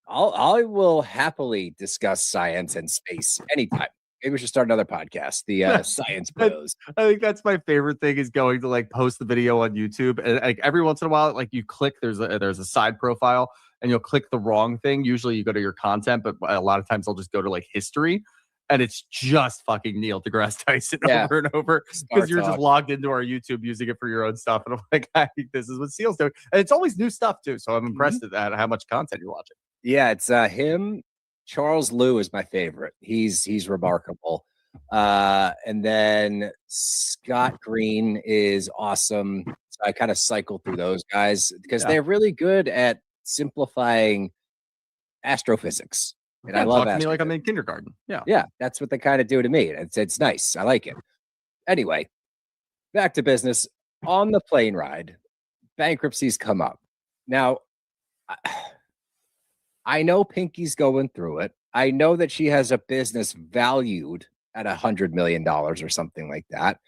I will happily discuss science and space anytime. Maybe we should start another podcast, the Science Bros. I think that's my favorite thing is going to like post the video on YouTube. And like every once in a while, like you click, there's a side profile and you'll click the wrong thing. Usually you go to your content, but a lot of times I'll just go to like history and it's just fucking Neil deGrasse Tyson over and over because you're just logged into our YouTube using it for your own stuff. And I'm like, I think this is what Seal's doing. And it's always new stuff too. So I'm impressed at how much content you're watching. Yeah, it's him. Charles Liu is my favorite. He's remarkable. And then Scott Green is awesome. So I kind of cycle through those guys because they're really good at simplifying astrophysics. And I love it. Me like I'm in kindergarten. Yeah, that's what they kind of do to me. It's nice. I like it. Anyway, back to business. On the plane ride, bankruptcies come up. Now, I know Pinky's going through it. I know that she has a business valued at $100 million or something like that.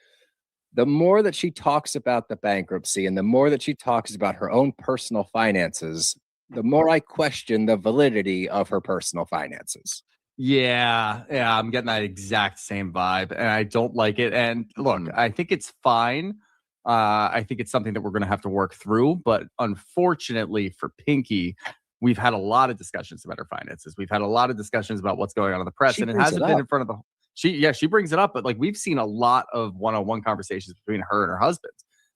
The more that she talks about the bankruptcy and the more that she talks about her own personal finances, the more I question the validity of her personal finances. Yeah, I'm getting that exact same vibe, and I don't like it. And look, I think it's fine. I think it's something that we're going to have to work through. But unfortunately for Pinky, we've had a lot of discussions about her finances. We've had a lot of discussions about what's going on in the press, and it hasn't been in front of the. She brings it up, but like we've seen a lot of one-on-one conversations between her and her husband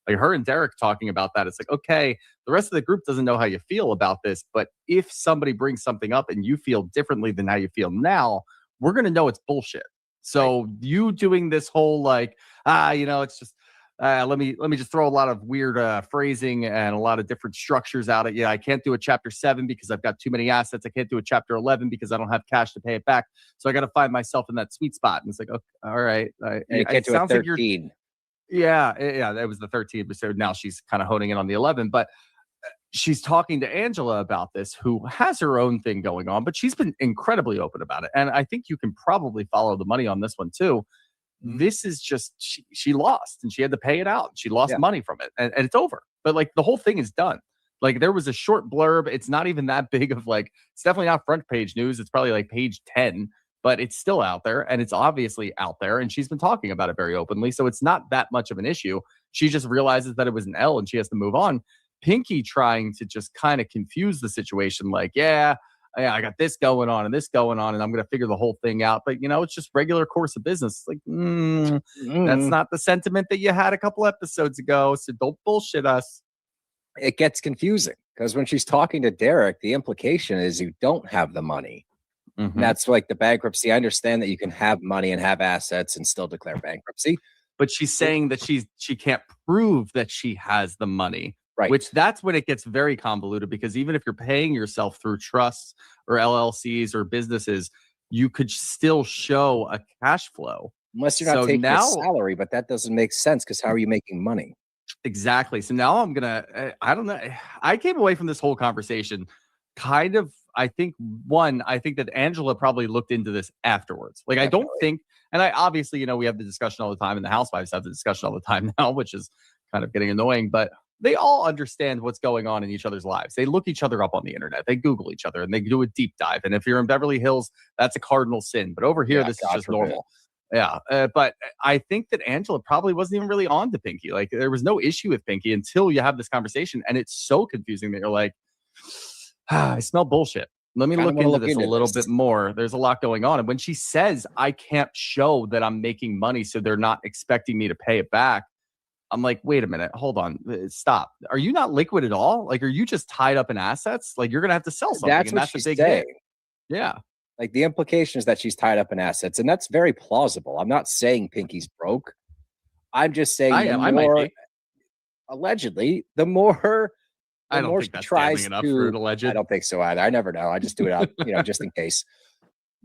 Like her and Derek talking about that. It's like, okay, the rest of the group doesn't know how you feel about this, but if somebody brings something up and you feel differently than how you feel now, we're going to know it's bullshit. So you doing this whole like, it's just, let me just throw a lot of weird phrasing and a lot of different structures out at you. I can't do a chapter 7 because I've got too many assets. I can't do a chapter 11 because I don't have cash to pay it back. So I got to find myself in that sweet spot. And it's like, okay, all right. And you can't do a 13. Yeah, that was the 13th episode. Now she's kind of honing in on the 11, but she's talking to Angela about this, who has her own thing going on, but she's been incredibly open about it. And I think you can probably follow the money on this one too. This is just, she lost and she had to pay it out. She lost money from it and it's over. But like the whole thing is done. Like there was a short blurb. It's not even that big of like, it's definitely not front page news. It's probably like page 10, but it's still out there and it's obviously out there. And she's been talking about it very openly. So it's not that much of an issue. She just realizes that it was an L and she has to move on. Pinky trying to just kind of confuse the situation. Like, I got this going on and this going on, and I'm going to figure the whole thing out. But, it's just regular course of business. Like, that's not the sentiment that you had a couple episodes ago. So don't bullshit us. It gets confusing because when she's talking to Derek, the implication is you don't have the money. Mm-hmm. That's like the bankruptcy. I understand that you can have money and have assets and still declare bankruptcy. But she's saying that she can't prove that she has the money. Right. Which that's when it gets very convoluted, because even if you're paying yourself through trusts or LLCs or businesses, you could still show a cash flow. Unless you're not taking a salary, but that doesn't make sense because how are you making money? Exactly. So now I'm going to, I don't know. I came away from this whole conversation kind of, I think that Angela probably looked into this afterwards. Like, definitely. I don't think, and I obviously, we have the discussion all the time and the housewives have the discussion all the time now, which is kind of getting annoying, but they all understand what's going on in each other's lives. They look each other up on the internet. They Google each other and they do a deep dive. And if you're in Beverly Hills, that's a cardinal sin. But over here, this is just normal. Yeah. But I think that Angela probably wasn't even really on to Pinky. Like there was no issue with Pinky until you have this conversation. And it's so confusing that you're like, I smell bullshit. Let me look into this a little bit more. There's a lot going on. And when she says, I can't show that I'm making money, so they're not expecting me to pay it back, I'm like, wait a minute, hold on, stop. Are you not liquid at all? Like, are you just tied up in assets? Like, you're going to have to sell something. That's and what that's she's a big saying. hit. Yeah. Like, the implication is that she's tied up in assets, and that's very plausible. I'm not saying Pinky's broke. I'm just saying I might be. Allegedly, the more I don't think that's tries enough for an alleged. I don't think so either. I never know. I just do it out, just in case.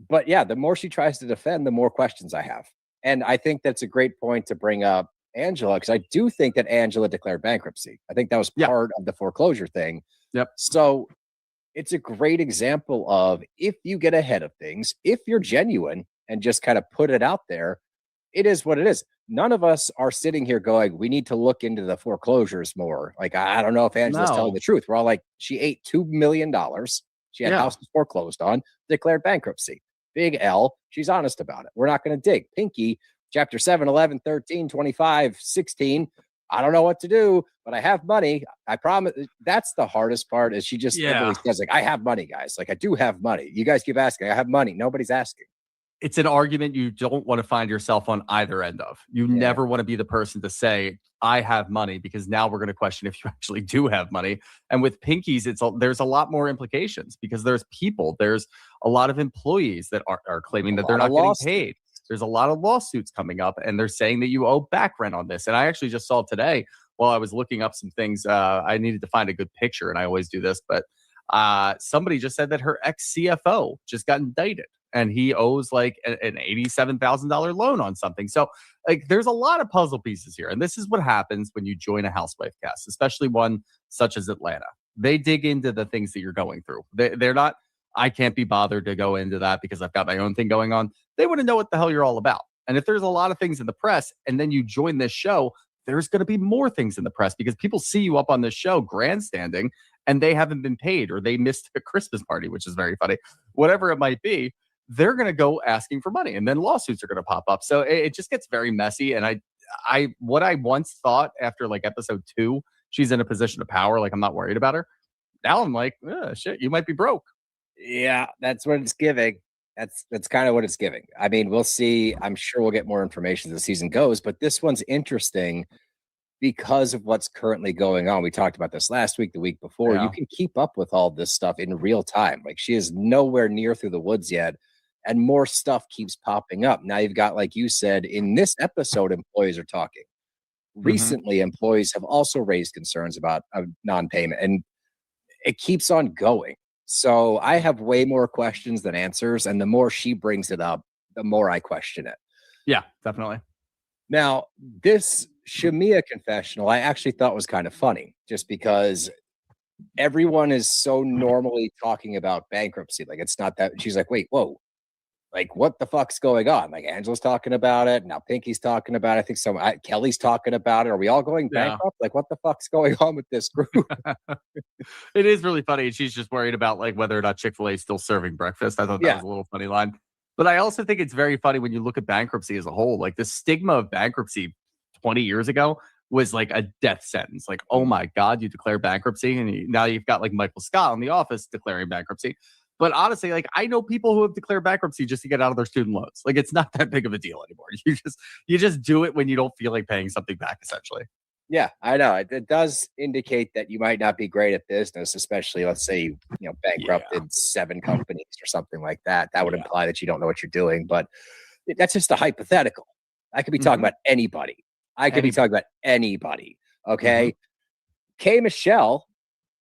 But yeah, the more she tries to defend, the more questions I have. And I think that's a great point to bring up Angela, because I do think that Angela declared bankruptcy. I think that was part of the foreclosure thing. Yep. So it's a great example of if you get ahead of things, if you're genuine and just kind of put it out there, it is what it is. None of us are sitting here going, we need to look into the foreclosures more. Like, I don't know if Angela's telling the truth. We're all like, she ate $2 million. She had houses foreclosed on, declared bankruptcy. Big L. She's honest about it. We're not going to dig. Pinky, chapter 7, 11, 13, 25, 16. I don't know what to do, but I have money. I promise. That's the hardest part is she just literally says, like, I have money, guys. Like, I do have money. You guys keep asking. I have money. Nobody's asking. It's an argument you don't want to find yourself on either end of. You never want to be the person to say, I have money, because now we're going to question if you actually do have money. And with Pinky's, there's a lot more implications because there's people, there's a lot of employees that are claiming that they're not getting paid. There's a lot of lawsuits coming up and they're saying that you owe back rent on this. And I actually just saw today while I was looking up some things, I needed to find a good picture and I always do this, but somebody just said that her ex-CFO just got indicted and he owes like an $87,000 loan on something. So like there's a lot of puzzle pieces here. And this is what happens when you join a housewife cast, especially one such as Atlanta. They dig into the things that you're going through. They're not, I can't be bothered to go into that because I've got my own thing going on. They want to know what the hell you're all about. And if there's a lot of things in the press and then you join this show, there's going to be more things in the press because people see you up on this show grandstanding and they haven't been paid or they missed a Christmas party, which is very funny. Whatever it might be, they're going to go asking for money and then lawsuits are going to pop up. So it just gets very messy. And what I once thought after like episode 2, she's in a position of power. Like I'm not worried about her. Now I'm like, shit, you might be broke. Yeah, that's what it's giving. That's kind of what it's giving. I mean, we'll see. I'm sure we'll get more information as the season goes, but this one's interesting because of what's currently going on. We talked about this last week, the week before. Yeah. You can keep up with all this stuff in real time. Like, she is nowhere near through the woods yet, and more stuff keeps popping up. Now you've got, like you said, in this episode, employees are talking. Recently, employees have also raised concerns about non-payment, and it keeps on going. So I have way more questions than answers, and the more she brings it up, the more I question it. Yeah, definitely. Now, this Shamia confessional, I actually thought was kind of funny, just because everyone is so normally talking about bankruptcy. Like, it's not that. She's like, wait, whoa. Like, what the fuck's going on? Like, Angela's talking about it. Now Pinky's talking about it. I think Kelly's talking about it. Are we all going bankrupt? Like, what the fuck's going on with this group? It is really funny. And she's just worried about like whether or not Chick-fil-A is still serving breakfast. I thought that was a little funny line. But I also think it's very funny when you look at bankruptcy as a whole. Like, the stigma of bankruptcy 20 years ago was like a death sentence. Like, oh my God, you declare bankruptcy. And now you've got like Michael Scott in The Office declaring bankruptcy. But honestly, like, I know people who have declared bankruptcy just to get out of their student loans. Like, it's not that big of a deal anymore. You just do it when you don't feel like paying something back, essentially. Yeah, I know. It does indicate that you might not be great at business, especially, let's say, you know, bankrupted 7 companies or something like that. That would imply that you don't know what you're doing. But that's just a hypothetical. I could be talking about anybody. I could be talking about anybody. Okay. K. Michelle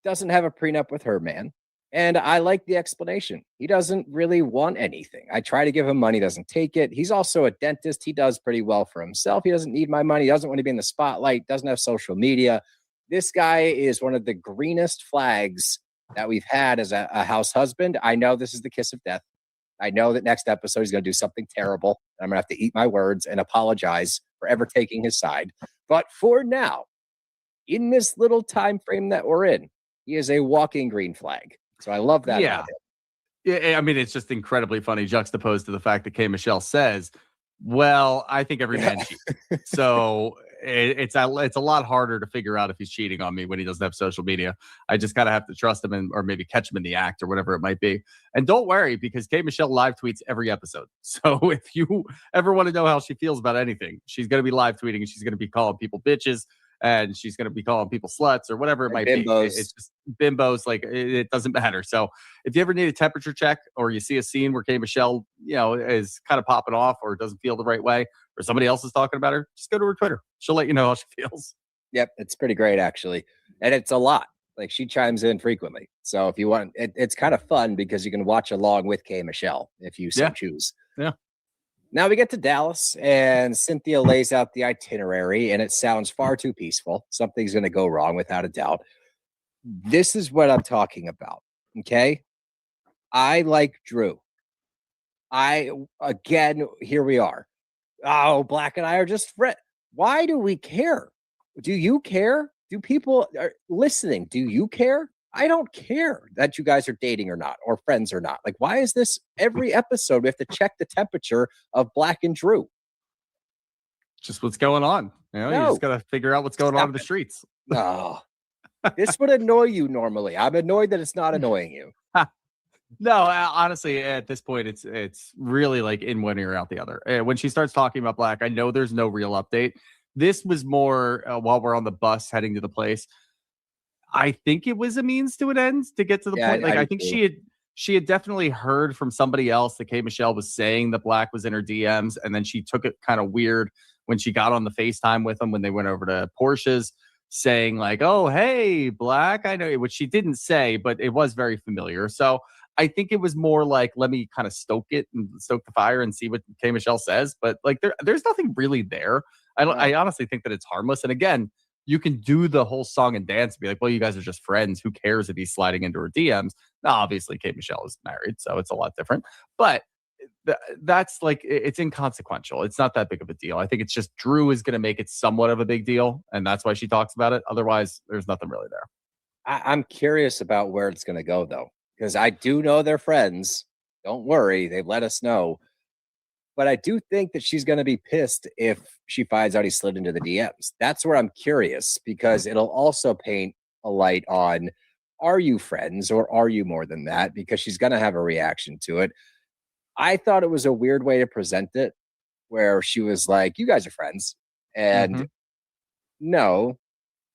doesn't have a prenup with her man. And I like the explanation. He doesn't really want anything. I try to give him money, doesn't take it. He's also a dentist. He does pretty well for himself. He doesn't need my money. He doesn't want to be in the spotlight. Doesn't have social media. This guy is one of the greenest flags that we've had as a house husband. I know this is the kiss of death. I know that next episode he's going to do something terrible. I'm going to have to eat my words and apologize for ever taking his side. But for now, in this little time frame that we're in, he is a walking green flag. So I love that. Yeah. Yeah, I mean, it's just incredibly funny juxtaposed to the fact that K. Michelle says, well, I think every man cheats. So it's a lot harder to figure out if he's cheating on me when he doesn't have social media. I just kind of have to trust him or maybe catch him in the act or whatever it might be. And don't worry, because K. Michelle live tweets every episode. So if you ever want to know how she feels about anything, she's going to be live tweeting and she's going to be calling people bitches. And she's going to be calling people sluts or whatever it might be. It's just bimbos. Like, it doesn't matter. So if you ever need a temperature check or you see a scene where K. Michelle, you know, is kind of popping off or doesn't feel the right way or somebody else is talking about her, just go to her Twitter. She'll let you know how she feels. Yep. It's pretty great, actually. And it's a lot. Like, she chimes in frequently. So if you want, it's kind of fun because you can watch along with K. Michelle if you so choose. Yeah. Now we get to Dallas, and Cynthia lays out the itinerary, and it sounds far too peaceful. Something's going to go wrong, without a doubt. This is what I'm talking about, okay? I like Drew. Again, here we are. Oh, Black and I are just friends. Why do we care? Do you care? Do people are listening? Do you care? I don't care that you guys are dating or not, or friends or not. Like, why is this every episode we have to check the temperature of Black and Drew? Just what's going on. You know, you just got to figure out what's going on in the streets. No, this would annoy you normally. I'm annoyed that it's not annoying you. No, honestly, at this point, it's really like in one ear out the other. When she starts talking about Black, I know there's no real update. This was more while we're on the bus heading to the place. I think it was a means to an end to get to the point. Like, I think she had definitely heard from somebody else that K. Michelle was saying that Black was in her DMs, and then she took it kind of weird when she got on the FaceTime with him when they went over to Porsche's, saying like, "Oh, hey, Black, I know," which she didn't say, but it was very familiar. So I think it was more like, let me kind of stoke it and stoke the fire and see what K. Michelle says. But like, there's nothing really there. I honestly think that it's harmless. And again, you can do the whole song and dance and be like, well, you guys are just friends. Who cares if he's sliding into her DMs? Now, obviously, K. Michelle is married, so it's a lot different. But that's like, it's inconsequential. It's not that big of a deal. I think it's just Drew is going to make it somewhat of a big deal, and that's why she talks about it. Otherwise, there's nothing really there. I'm curious about where it's going to go, though, because I do know they're friends. Don't worry. They've let us know. But I do think that she's going to be pissed if she finds out he slid into the DMs. That's where I'm curious, because it'll also paint a light on, are you friends or are you more than that? Because she's going to have a reaction to it. I thought it was a weird way to present it, where she was like, you guys are friends. And no.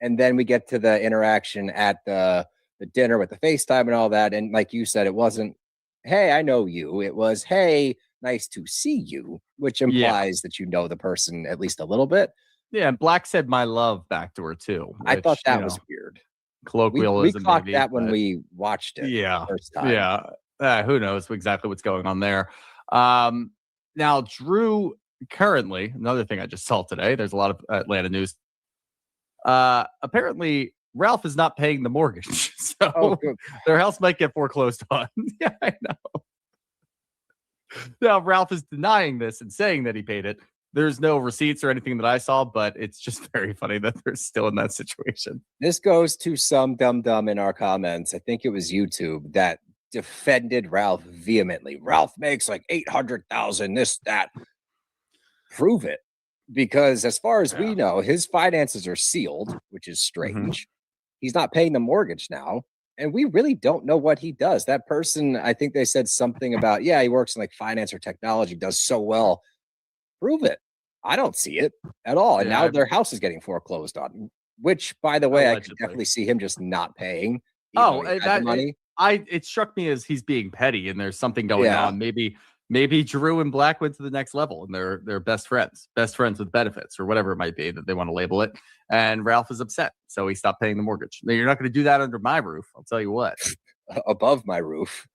And then we get to the interaction at the dinner with the FaceTime and all that. And like you said, it wasn't, hey, I know you. It was, hey, nice to see you, which implies that you know the person at least a little bit. Yeah, and Black said my love back to her too. I thought that you was know, weird. colloquialism. We caught maybe, that when but we watched it yeah, the first time. yeah. Who knows exactly what's going on there? Now Drew currently, another thing I just saw today. There's a lot of Atlanta news. Apparently Ralph is not paying the mortgage, so their house might get foreclosed on. Yeah, I know. Now Ralph is denying this and saying that he paid it. There's no receipts or anything that I saw, but it's just very funny that they're still in that situation. This goes to some dum-dum in our comments. I think it was YouTube that defended Ralph vehemently. Ralph makes like 800,000, this, that. Prove it. Because as far as we know, his finances are sealed, which is strange. He's not paying the mortgage now. And we really don't know what he does. That person, I think they said something about, yeah, he works in like finance or technology, does so well. Prove it. I don't see it at all. And now their house is getting foreclosed on, which, by the way, Allegedly. I could definitely see him just not paying. It struck me as he's being petty and there's something going on. Maybe Drew and Black went to the next level and they're best friends with benefits or whatever it might be that they want to label it. And Ralph is upset, so he stopped paying the mortgage. Now, you're not going to do that under my roof. I'll tell you what. Above my roof.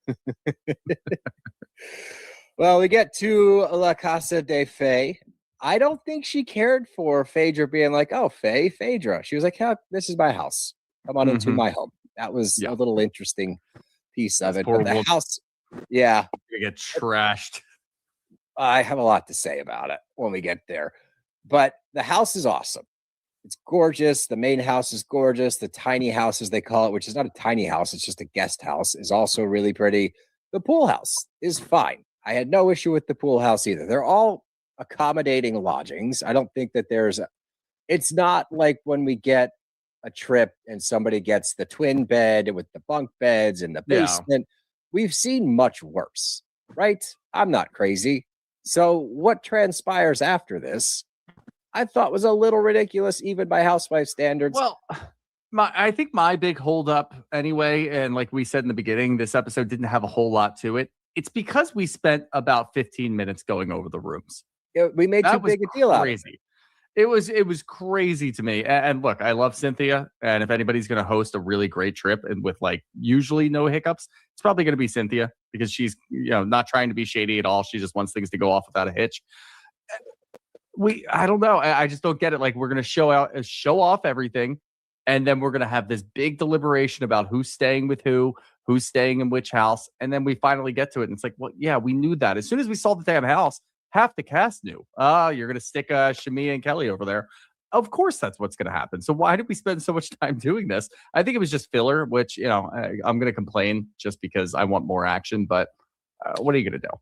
Well, we get to La Casa de Faye. I don't think she cared for Phaedra being like, oh, Phaedra. She was like, yeah, this is my house. Come on into my home. That was a little interesting piece of it. But the house, you get trashed. I have a lot to say about it when we get there. But the house is awesome. It's gorgeous. The main house is gorgeous. The tiny house, as they call it, which is not a tiny house, it's just a guest house, is also really pretty. The pool house is fine. I had no issue with the pool house either. They're all accommodating lodgings. I don't think that it's not like when we get a trip and somebody gets the twin bed with the bunk beds in the basement. We've seen much worse, right? I'm not crazy. So what transpires after this, I thought was a little ridiculous, even by housewife standards. Well, I think my big holdup anyway, and like we said in the beginning, this episode didn't have a whole lot to it. It's because we spent about 15 minutes going over the rooms. We made too big a deal out of it. It was crazy to me. And look, I love Cynthia. And if anybody's going to host a really great trip and with like usually no hiccups, it's probably going to be Cynthia because she's not trying to be shady at all. She just wants things to go off without a hitch. I don't know. I just don't get it. Like we're going to show off everything. And then we're going to have this big deliberation about who's staying with who's staying in which house. And then we finally get to it. And it's like, well, yeah, we knew that. As soon as we saw the damn house, half the cast knew. You're going to stick Shamia and Kelly over there. Of course, that's what's going to happen. So why did we spend so much time doing this? I think it was just filler, which, I'm going to complain just because I want more action. But what are you going to do?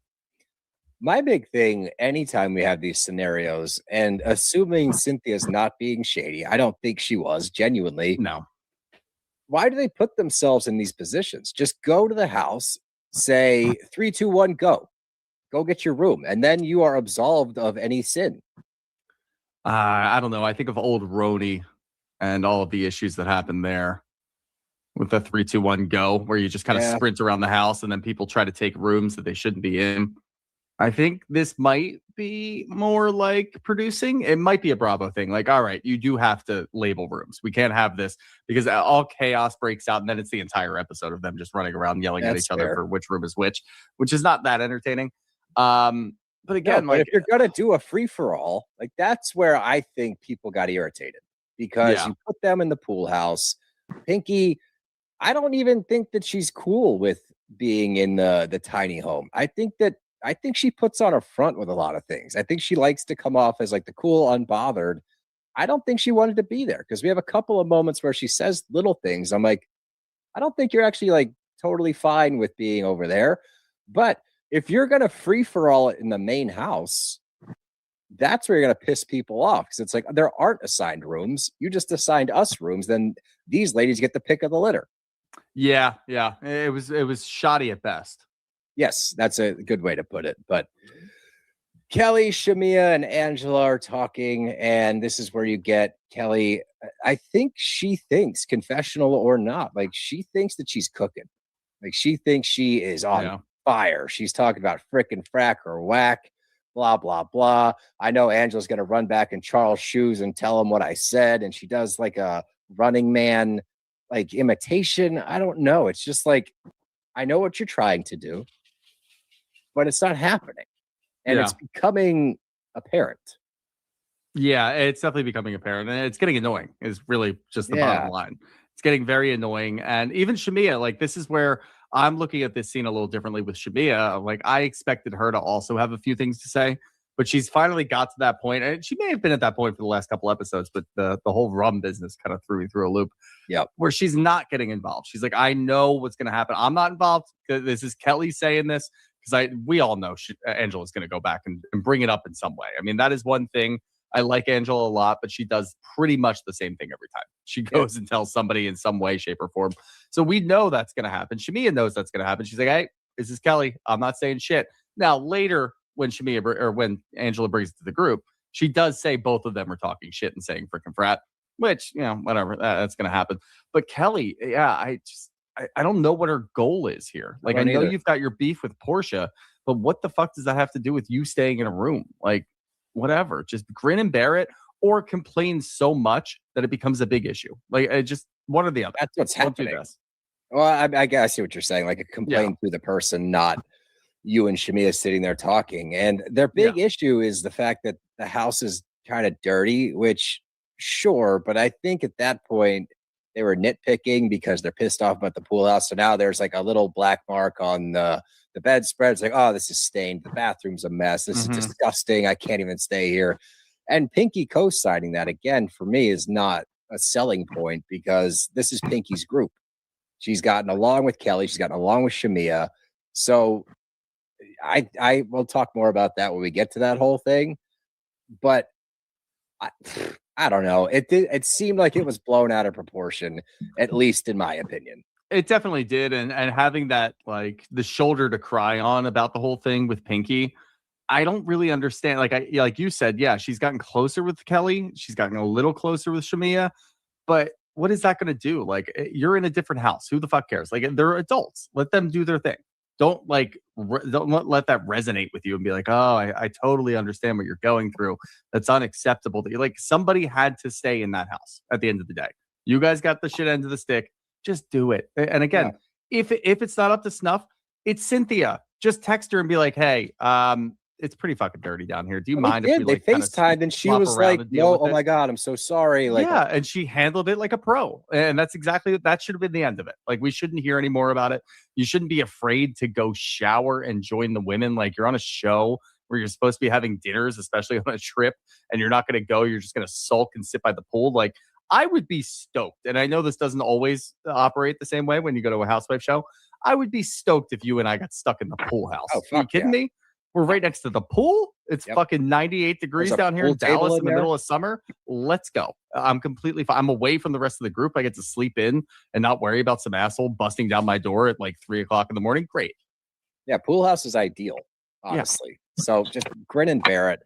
My big thing, anytime we have these scenarios, and assuming Cynthia's not being shady, I don't think she was, genuinely. No. Why do they put themselves in these positions? Just go to the house, say 3, 2, 1, go. Go get your room, and then you are absolved of any sin. I don't know. I think of old Rhodey and all of the issues that happened there with the 3, 2, 1, go, where you just kind of sprint around the house, and then people try to take rooms that they shouldn't be in. I think this might be more like producing. It might be a Bravo thing. Like, all right, you do have to label rooms. We can't have this because all chaos breaks out. And then it's the entire episode of them just running around yelling at each other for which room is which is not that entertaining. But again, if you're going to do a free for all, like that's where I think people got irritated because you put them in the pool house. Pinky, I don't even think that she's cool with being in the tiny home. I think she puts on a front with a lot of things. I think she likes to come off as like the cool, unbothered. I don't think she wanted to be there because we have a couple of moments where she says little things. I'm like, I don't think you're actually like totally fine with being over there. But if you're going to free for all in the main house, that's where you're going to piss people off because it's like there aren't assigned rooms. You just assigned us rooms. Then these ladies get the pick of the litter. Yeah. It was shoddy at best. Yes, that's a good way to put it. But Kelly, Shamia, and Angela are talking, and this is where you get Kelly. I think she thinks, confessional or not, like she thinks that she's cooking. Like she thinks she is on fire. She's talking about frickin' frack or whack, blah, blah, blah. I know Angela's going to run back in Charles' shoes and tell him what I said. And she does like a Running Man, like imitation. I don't know. It's just like, I know what you're trying to do, but it's not happening. And it's becoming apparent. Yeah, it's definitely becoming apparent, and it's getting annoying. Is really just the bottom line. It's getting very annoying, and even Shamia, like this is where I'm looking at this scene a little differently with Shamia. Like I expected her to also have a few things to say, but she's finally got to that point, and she may have been at that point for the last couple episodes, but the whole rum business kind of threw me through a loop. Yeah, where she's not getting involved. She's like, I know what's going to happen. I'm not involved. This is Kelly saying this because we all know Angela's going to go back and bring it up in some way. I mean, that is one thing. I like Angela a lot, but she does pretty much the same thing every time. She goes and tells somebody in some way, shape, or form. So we know that's going to happen. Shamia knows that's going to happen. She's like, hey, this is Kelly. I'm not saying shit. Now, later, when when Angela brings it to the group, she does say both of them are talking shit and saying freaking frat, which, whatever, that's going to happen. But Kelly, I don't know what her goal is here. Like, I know you've got your beef with Portia, but what the fuck does that have to do with you staying in a room? Like, whatever, just grin and bear it, or complain so much that it becomes a big issue. Like, just one or the other. That's what's happening. Well, I see what you're saying. Like a complaint to the person, not you and Shamia sitting there talking. And their big issue is the fact that the house is kind of dirty, which sure, but I think at that point they were nitpicking because they're pissed off about the pool house. So now there's like a little black mark on the bedspread. It's like, oh, this is stained. The bathroom's a mess. This is disgusting. I can't even stay here. And Pinky co-signing that again for me is not a selling point because this is Pinky's group. She's gotten along with Kelly. She's gotten along with Shamia. So I will talk more about that when we get to that whole thing. But I don't know. It seemed like it was blown out of proportion, at least in my opinion. It definitely did. And having that, like, the shoulder to cry on about the whole thing with Pinky, I don't really understand. Like you said, she's gotten closer with Kelly. She's gotten a little closer with Shamia. But what is that going to do? Like, you're in a different house. Who the fuck cares? Like, they're adults. Let them do their thing. Don't don't let that resonate with you and be like, oh, I totally understand what you're going through. That's unacceptable. Like, somebody had to stay in that house at the end of the day. You guys got the shit end of the stick. Just do it. And again, if it's not up to snuff, it's Cynthia. Just text her and be like, hey, it's pretty fucking dirty down here. Do you mind if we they FaceTimed and she was like, no, oh my God, I'm so sorry. Like, and she handled it like a pro. And that should have been the end of it. Like, we shouldn't hear any more about it. You shouldn't be afraid to go shower and join the women. Like, you're on a show where you're supposed to be having dinners, especially on a trip, and you're not going to go. You're just going to sulk and sit by the pool. Like, I would be stoked. And I know this doesn't always operate the same way when you go to a housewife show. I would be stoked if you and I got stuck in the pool house. Are you kidding me? We're right next to the pool. It's fucking 98 degrees down here in Dallas in the middle of summer. Let's go. I'm completely fine. I'm away from the rest of the group. I get to sleep in and not worry about some asshole busting down my door at like 3:00 in the morning. Great. Yeah, pool house is ideal, honestly. So just grin and bear it.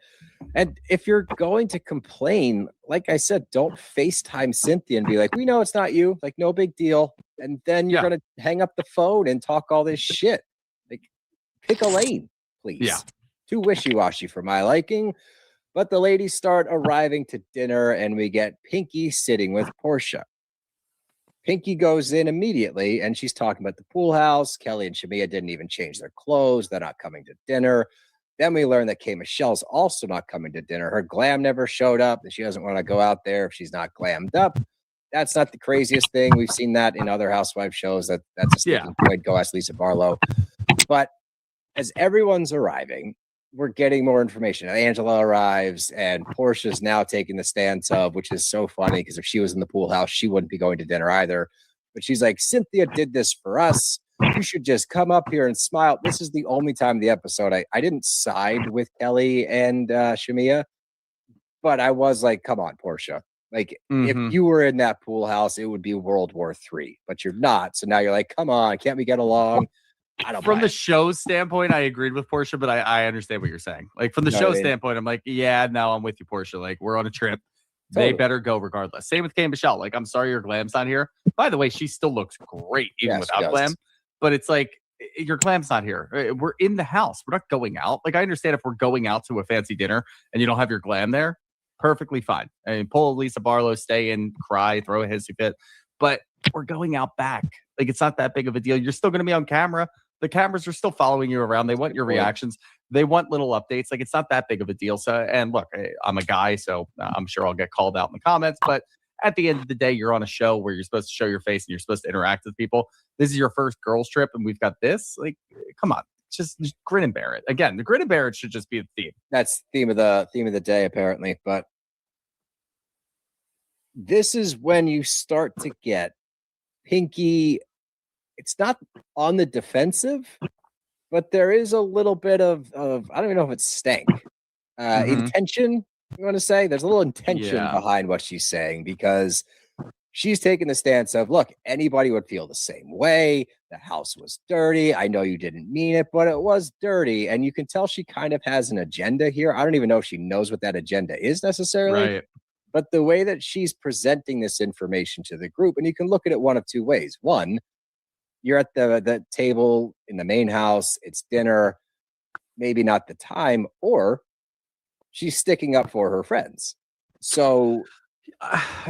And if you're going to complain, like I said, don't FaceTime Cynthia and be like, we know it's not you. Like, no big deal. And then you're going to hang up the phone and talk all this shit. Like, pick a lane. Please. Yeah. Too wishy-washy for my liking. But the ladies start arriving to dinner and we get Pinky sitting with Portia. Pinky goes in immediately and she's talking about the pool house. Kelly and Shamia didn't even change their clothes. They're not coming to dinner. Then we learn that K. Michelle's also not coming to dinner. Her glam never showed up and she doesn't want to go out there if she's not glammed up. That's not the craziest thing. We've seen that in other housewife shows. That's a sticking point. Go ask Lisa Barlow. But as everyone's arriving, we're getting more information. Angela arrives, and Portia's now taking the stance of, which is so funny because if she was in the pool house, she wouldn't be going to dinner either. But she's like, Cynthia did this for us. You should just come up here and smile. This is the only time in the episode I didn't side with Kelly and Shamia, but I was like, come on, Portia. Like, if you were in that pool house, it would be World War III, but you're not. So now you're like, come on, can't we get along? From the show's standpoint, I agreed with Portia, but I understand what you're saying. Like from the You know what I show mean? standpoint, I'm like, yeah, no, I'm with you, Portia. Like we're on a trip. They Totally. better go regardless. Same with Kay Michelle. Like, I'm sorry your glam's not here. By the way, she still looks great even Yeah, she without does. glam. But it's like your glam's not here. We're in the house. We're not going out. Like I understand if we're going out to a fancy dinner and you don't have your glam there, perfectly fine. I mean, pull Lisa Barlow, stay in, cry, throw a hissy fit. But we're going out back. Like it's not that big of a deal. You're still going to be on camera. The cameras are still following you around. They want your reactions. They want little updates. Like it's not that big of a deal. So, and look, I'm a guy, so I'm sure I'll get called out in the comments. But at the end of the day, you're on a show where you're supposed to show your face and you're supposed to interact with people. This is your first girls trip, and we've got this. Like, come on, just grin and bear it. Again, the grin and bear it should just be the theme. That's theme of the day, apparently. But this is when you start to get Pinky. It's not on the defensive, but there is a little bit of I don't even know if it's stank. Intention, you want to say? There's a little intention behind what she's saying because she's taking the stance of, look, anybody would feel the same way. The house was dirty. I know you didn't mean it, but it was dirty. And you can tell she kind of has an agenda here. I don't even know if she knows what that agenda is necessarily. Right. But the way that she's presenting this information to the group, and you can look at it one of two ways. One, you're at the table in the main house, it's dinner, maybe not the time, or she's sticking up for her friends. So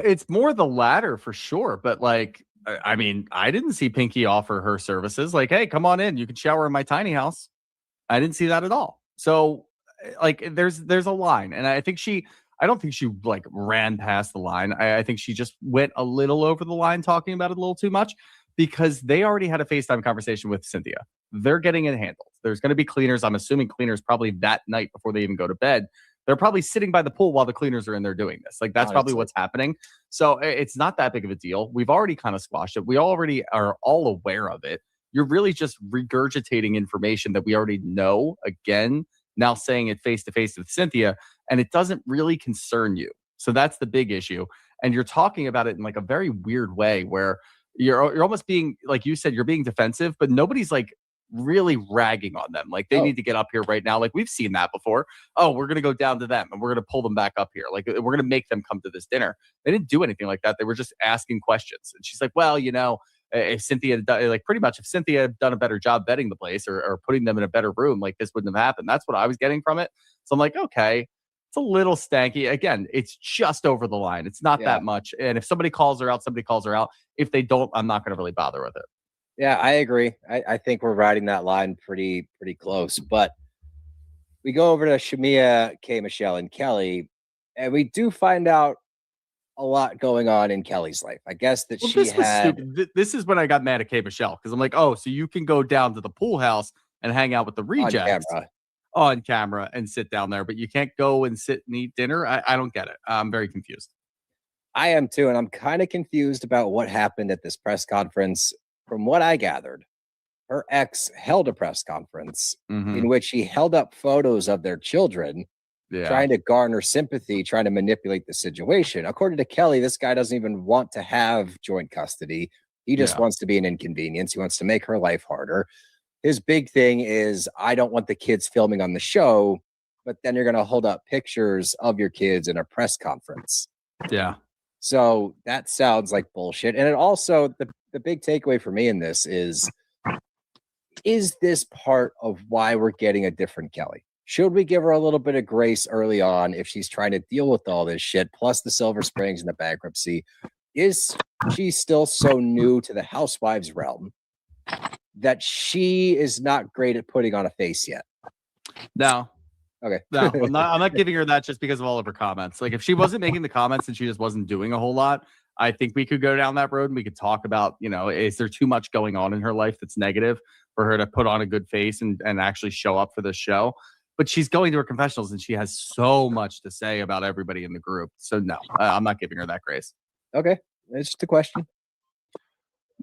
it's more the latter for sure. But like, I mean, I didn't see Pinky offer her services. Like, hey, come on in. You can shower in my tiny house. I didn't see that at all. So like, there's a line. And I don't think she like ran past the line. I think she just went a little over the line talking about it a little too much. Because they already had a FaceTime conversation with Cynthia. They're getting it handled. There's going to be cleaners. I'm assuming cleaners probably that night before they even go to bed. They're probably sitting by the pool while the cleaners are in there doing this. Like that's probably what's happening. So it's not that big of a deal. We've already kind of squashed it. We already are all aware of it. You're really just regurgitating information that we already know. Again, now saying it face to face with Cynthia, and it doesn't really concern you. So that's the big issue. And you're talking about it in like a very weird way where you're almost being, like you said, you're being defensive, but nobody's like really ragging on them. Like they need to get up here right now. Like we've seen that before. Oh, we're going to go down to them and we're going to pull them back up here. Like we're going to make them come to this dinner. They didn't do anything like that. They were just asking questions. And she's like, well, you know, if Cynthia had done, like pretty much if Cynthia had done a better job vetting the place or putting them in a better room, like this wouldn't have happened. That's what I was getting from it. So I'm like, okay. It's a little stanky. Again, it's just over the line. It's not that much. And if somebody calls her out, somebody calls her out. If they don't, I'm not going to really bother with it. Yeah, I agree. I think we're riding that line pretty close. But we go over to Shamia, Kay, Michelle, and Kelly, and we do find out a lot going on in Kelly's life. I guess that she had. This is when I got mad at Kay Michelle because I'm like, oh, so you can go down to the pool house and hang out with the rejects on camera and sit down there, but you can't go and sit and eat dinner. I don't get it. I'm very confused. I am too, and I'm kind of confused about what happened at this press conference. From what I gathered, her ex held a press conference in which he held up photos of their children, trying to garner sympathy, trying to manipulate the situation. According to Kelly, this guy doesn't even want to have joint custody. He just wants to be an inconvenience. He wants to make her life harder. His big thing is, I don't want the kids filming on the show, but then you're going to hold up pictures of your kids in a press conference. Yeah. So that sounds like bullshit. And it also, the big takeaway for me in this is this part of why we're getting a different Kelly? Should we give her a little bit of grace early on if she's trying to deal with all this shit, plus the Silver Springs and the bankruptcy? Is she still so new to the housewives realm that she is not great at putting on a face yet? No. Okay. No, I'm not giving her that just because of all of her comments. Like if she wasn't making the comments and she just wasn't doing a whole lot, I think we could go down that road and we could talk about, you know, is there too much going on in her life that's negative for her to put on a good face and actually show up for this show? But she's going to her confessionals and she has so much to say about everybody in the group. So no, I'm not giving her that grace. Okay. It's just a question.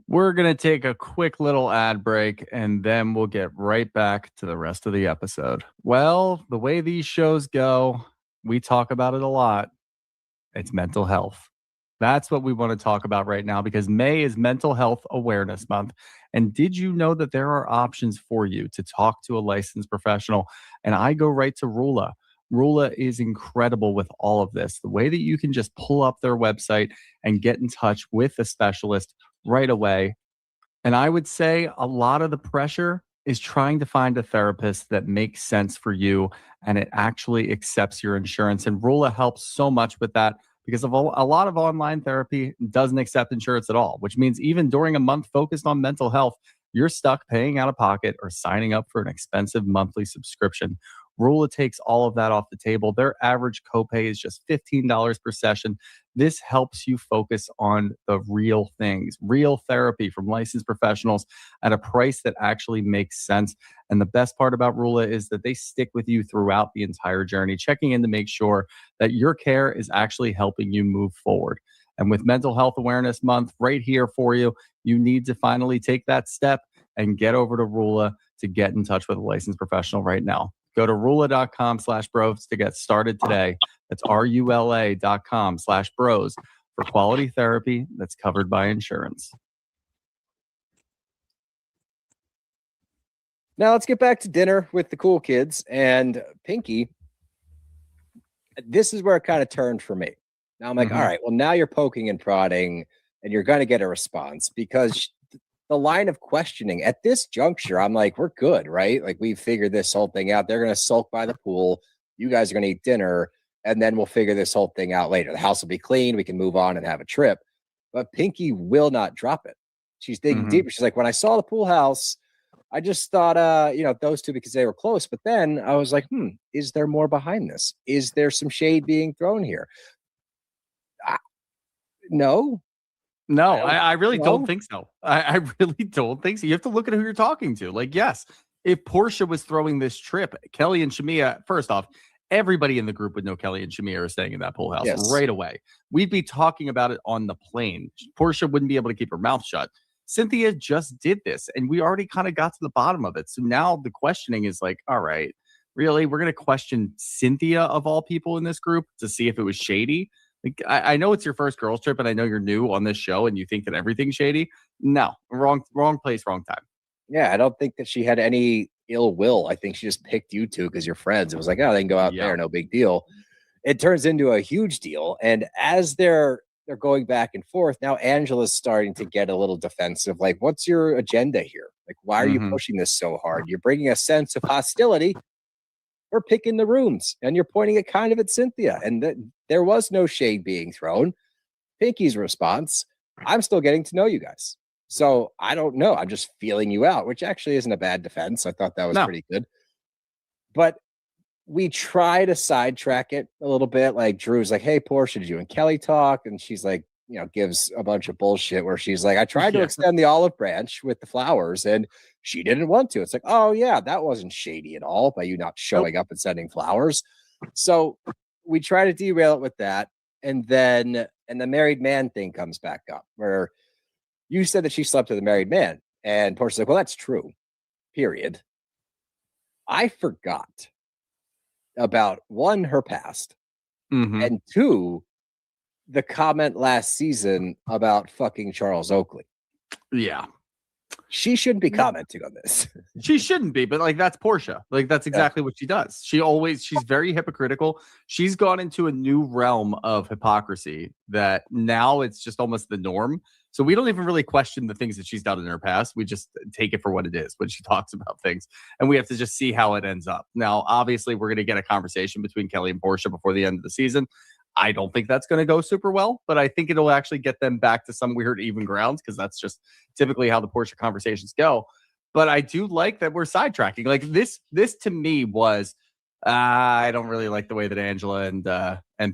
We're going to take a quick little ad break and then we'll get right back to the rest of the episode. Well, the way these shows go, we talk about it a lot. It's mental health. That's what we want to talk about right now, because May is Mental Health Awareness Month. And did you know that there are options for you to talk to a licensed professional? And I go right to RHOA. RHOA is incredible with all of this. The way that you can just pull up their website and get in touch with a specialist right away. And I would say a lot of the pressure is trying to find a therapist that makes sense for you and it actually accepts your insurance. And RHOA helps so much with that, because of a lot of online therapy doesn't accept insurance at all, which means even during a month focused on mental health, you're stuck paying out of pocket or signing up for an expensive monthly subscription. RHOA takes all of that off the table. Their average copay is just $15 per session. This helps you focus on the real things, real therapy from licensed professionals at a price that actually makes sense. And the best part about RHOA is that they stick with you throughout the entire journey, checking in to make sure that your care is actually helping you move forward. And with Mental Health Awareness Month right here for you, you need to finally take that step and get over to RHOA to get in touch with a licensed professional right now. Go to RHOA.com/bros to get started today. That's RULA.com/bros for quality therapy that's covered by insurance. Now let's get back to dinner with the cool kids and Pinky. This is where it kind of turned for me. Now I'm like, all right, well, now you're poking and prodding and you're going to get a response, because the line of questioning at this juncture, I'm like, we're good, right? Like, we've figured this whole thing out. They're going to sulk by the pool. You guys are going to eat dinner, and then we'll figure this whole thing out later. The house will be clean. We can move on and have a trip. But Pinky will not drop it. She's digging deeper. She's like, when I saw the pool house, I just thought, those two, because they were close. But then I was like, is there more behind this? Is there some shade being thrown here? No. No, I really don't think so. I really don't think so. You have to look at who you're talking to. Like, yes, if Portia was throwing this trip, Kelly and Shamia, first off, everybody in the group would know Kelly and Shamia are staying in that pool house right away. We'd be talking about it on the plane. Portia wouldn't be able to keep her mouth shut. Cynthia just did this, and we already kind of got to the bottom of it. So now the questioning is like, all right, really? We're going to question Cynthia of all people in this group to see if it was shady? Like, I know it's your first girls trip, and I know you're new on this show and you think that everything's shady. No, wrong place, wrong time. Yeah, I don't think that she had any ill will. I think she just picked you two because you're friends. It was like, oh, they can go out there, no big deal. It turns into a huge deal. And as they're going back and forth, now Angela's starting to get a little defensive. Like, what's your agenda here? Like, why are you pushing this so hard? You're bringing a sense of hostility. We're picking the rooms, and you're pointing it kind of at Cynthia. And there was no shade being thrown. Pinky's response, I'm still getting to know you guys. So I don't know. I'm just feeling you out, which actually isn't a bad defense. I thought that was pretty good. But we try to sidetrack it a little bit. Like, Drew's like, hey, Portia, did you and Kelly talk? And she's like, gives a bunch of bullshit where she's like, I tried to extend the olive branch with the flowers and she didn't want to. It's like, oh yeah, that wasn't shady at all by you not showing up and sending flowers. So we try to derail it with that. And then the married man thing comes back up, where you said that she slept with a married man. And Portia's like, well, that's true, period. I forgot about, one, her past, and two, the comment last season about fucking Charles Oakley. Yeah. She shouldn't be commenting on this. She shouldn't be, but like, that's Portia. Like, that's exactly what she does. She's very hypocritical. She's gone into a new realm of hypocrisy that now it's just almost the norm. So we don't even really question the things that she's done in her past. We just take it for what it is when she talks about things. And we have to just see how it ends up. Now, obviously, we're going to get a conversation between Kelly and Portia before the end of the season. I don't think that's going to go super well, but I think it'll actually get them back to some weird even grounds, because that's just typically how the Portia conversations go. But I do like that we're sidetracking. Like, this to me was, I don't really like the way that Angela and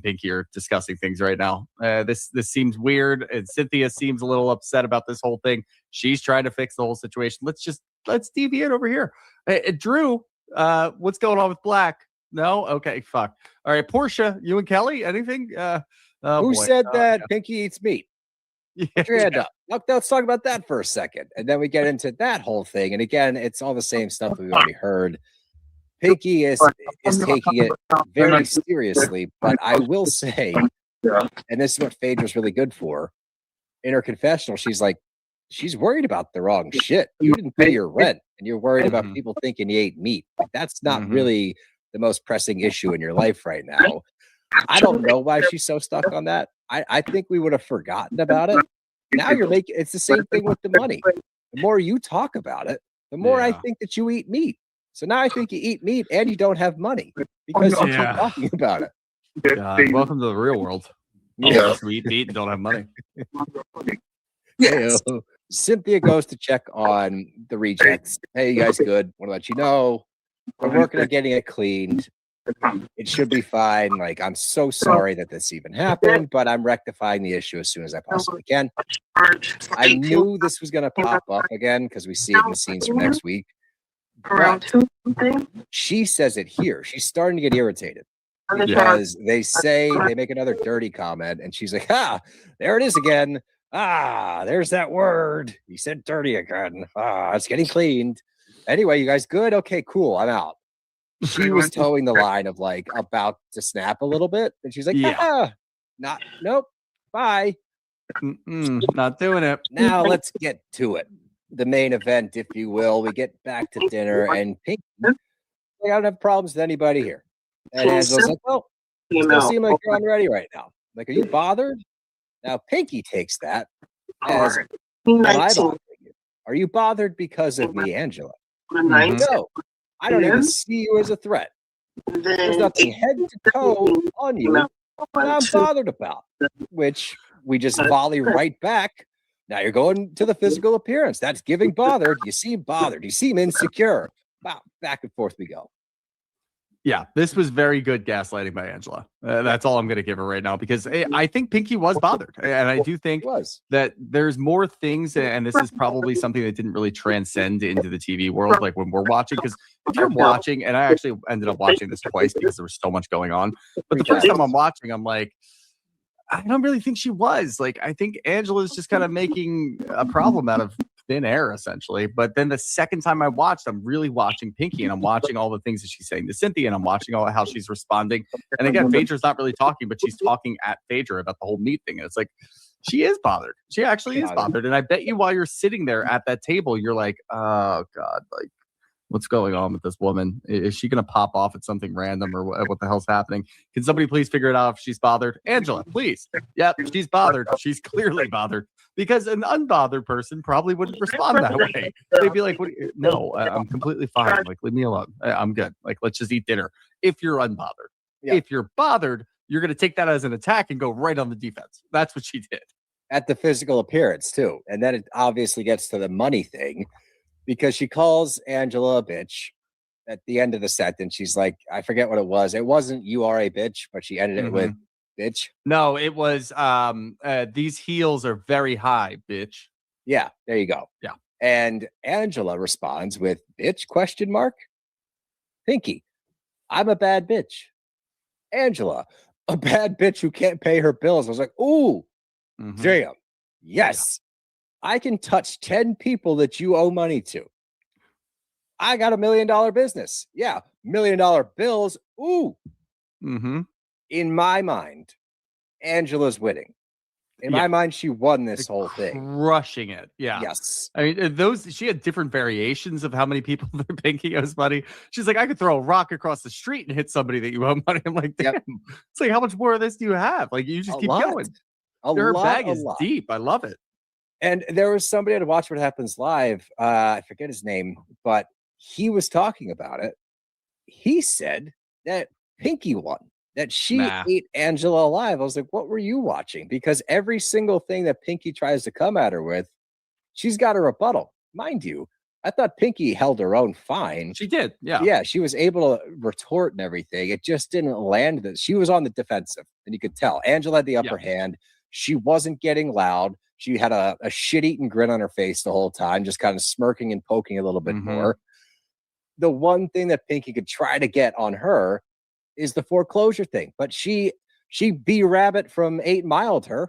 Pinky are discussing things right now. This seems weird, and Cynthia seems a little upset about this whole thing. She's trying to fix the whole situation. Let's deviate over here. Drew, what's going on with Black? No? Okay, fuck. All right, Portia, you and Kelly, anything? Who said that Pinky eats meat? Put your hand up. Let's talk about that for a second. And then we get into that whole thing. And again, it's all the same stuff we've already heard. Pinky is taking it very seriously. But I will say And this is what Phaedra's really good for. In her confessional, she's like, she's worried about the wrong shit. You didn't pay your rent, and you're worried about people thinking you ate meat. Like, that's not really the most pressing issue in your life right now. I don't know why she's so stuck on that. I think we would have forgotten about it. Now you're making it's the same thing with the money. The more you talk about it, the more I think that you eat meat. So now I think you eat meat and you don't have money because you keep talking about it. Welcome to the real world. Yeah. We eat meat and don't have money. Yes. Cynthia goes to check on the rejects. Hey, you guys good? Want to let you know we're working on getting it cleaned. It should be fine. Like, I'm so sorry that this even happened, but I'm rectifying the issue as soon as I possibly can. I knew this was going to pop up again because we see it in the scenes for next week. But she says it here. She's starting to get irritated because they make another dirty comment, and she's like, there it is again. There's that word. He said dirty again. It's getting cleaned. Anyway, you guys good? Okay, cool. I'm out. She was towing the line of like about to snap a little bit, and she's like, nope, bye. Not doing it. Now let's get to it. The main event, if you will. We get back to dinner, and Pinky, I don't have problems with anybody here. And Angela's like, well, you still seem like you're unready right now. Like, are you bothered? Now Pinky takes that as, am I bothering you? Are you bothered because of me, Angela? No, I don't even see you as a threat. There's nothing head to toe on you that I'm bothered about, which we just volley right back. Now you're going to the physical appearance. That's giving bothered. You seem bothered. You seem insecure. Wow, back and forth we go. Yeah, this was very good gaslighting by Angela. That's all I'm going to give her right now, because I think Pinky was bothered. And I do think that there's more things, and this is probably something that didn't really transcend into the TV world, like when we're watching. Because if you're watching, and I actually ended up watching this twice because there was so much going on. But the first time I'm watching, I'm like, I don't really think she was. Like, I think Angela's just kind of making a problem out of thin air, essentially. But then the second time I watched, I'm really watching Pinky, and I'm watching all the things that she's saying to Cynthia, and I'm watching how she's responding. And again, Phaedra's not really talking, but she's talking at Phaedra about the whole meat thing. And it's like, she is bothered. She actually is bothered. And I bet you while you're sitting there at that table, you're like, oh God, like, what's going on with this woman? Is she going to pop off at something random, or what the hell's happening? Can somebody please figure it out if she's bothered? Angela, please. Yep, she's bothered. She's clearly bothered, because an unbothered person probably wouldn't respond that way. They'd be like, no, I'm completely fine. Like, leave me alone. I'm good. Like, let's just eat dinner. If you're unbothered. Yeah. If you're bothered, you're going to take that as an attack and go right on the defense. That's what she did. At the physical appearance, too. And then it obviously gets to the money thing, because she calls Angela a bitch at the end of the sentence. She's like, I forget what it was. It wasn't "you are a bitch," but she ended it with bitch. No, it was these heels are very high, bitch. Yeah, there you go. Yeah. And Angela responds with bitch ? Pinky, I'm a bad bitch. Angela, a bad bitch who can't pay her bills. I was like, ooh, damn. Yes. I can touch 10 people that you owe money to. I got $1 million business. Yeah. $1 million bills. Ooh. In my mind, Angela's winning. In my mind, she won this whole thing. Crushing it. Yeah. Yes. I mean, she had different variations of how many people the Pinky owes money. She's like, I could throw a rock across the street and hit somebody that you owe money. I'm like, damn. It's like, how much more of this do you have? Like, you just keep going. Her bag is deep. I love it. And there was somebody to Watch What Happens Live. I forget his name, but he was talking about it. He said that Pinky won, that she ate Angela alive. I was like, what were you watching? Because every single thing that Pinky tries to come at her with, she's got a rebuttal. Mind you, I thought Pinky held her own fine. She did. Yeah. Yeah. She was able to retort and everything. It just didn't land. That she was on the defensive, and you could tell Angela had the upper hand. She wasn't getting loud. She had a shit-eating grin on her face the whole time, just kind of smirking and poking a little bit more. The one thing that Pinky could try to get on her is the foreclosure thing. But she B-Rabbit from 8 Mile'd her.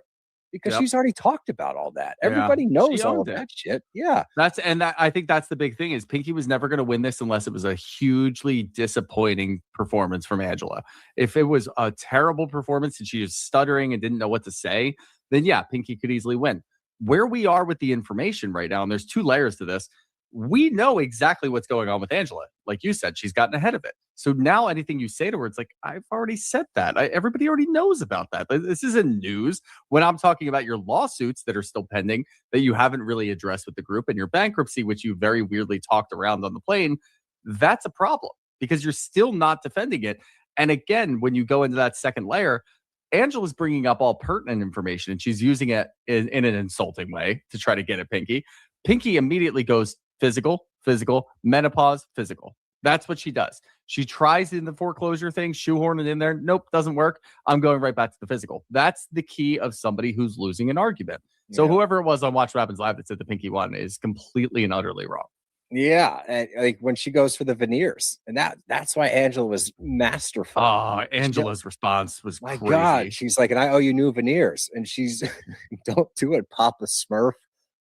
because she's already talked about all that. Everybody knows all of that shit. Yeah. I think that's the big thing is Pinky was never going to win this unless it was a hugely disappointing performance from Angela. If it was a terrible performance and she was stuttering and didn't know what to say, then yeah, Pinky could easily win. Where we are with the information right now, and there's 2 layers to this, we know exactly what's going on with Angela. Like you said, she's gotten ahead of it. So now anything you say to her, it's like, I've already said that. Everybody already knows about that. This isn't news. When I'm talking about your lawsuits that are still pending that you haven't really addressed with the group and your bankruptcy, which you very weirdly talked around on the plane, that's a problem because you're still not defending it. And again, when you go into that second layer, Angela's bringing up all pertinent information and she's using it in an insulting way to try to get at Pinky. Pinky immediately goes physical, menopause, physical. That's what she does. She tries in the foreclosure thing, shoehorn it in there. Nope, doesn't work. I'm going right back to the physical. That's the key of somebody who's losing an argument. So whoever it was on Watch What Happens Live that said the Pinky won is completely and utterly wrong. Yeah, and like when she goes for the veneers, and that's why Angela was masterful. Oh, Angela's response was my crazy. God. She's like, and I owe you new veneers, and she's don't do it, Papa Smurf,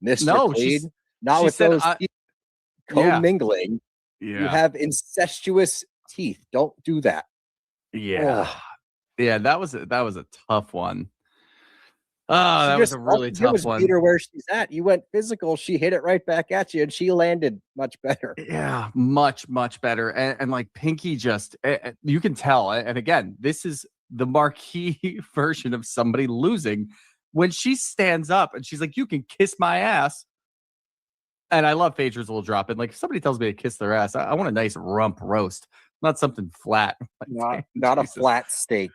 Mr. Clean. Not with those commingling. Yeah. You have incestuous teeth. Don't do that. Yeah, that was a tough one. Oh, that was a really tough one. Beat her where she's at. You went physical. She hit it right back at you, and she landed much better. Yeah, much better. And like Pinky, just you can tell. And again, this is the marquee version of somebody losing when she stands up and she's like, "You can kiss my ass." And I love Phaedra's little drop in. Like, if somebody tells me to kiss their ass, I want a nice rump roast, not something flat. Like, not a flat steak.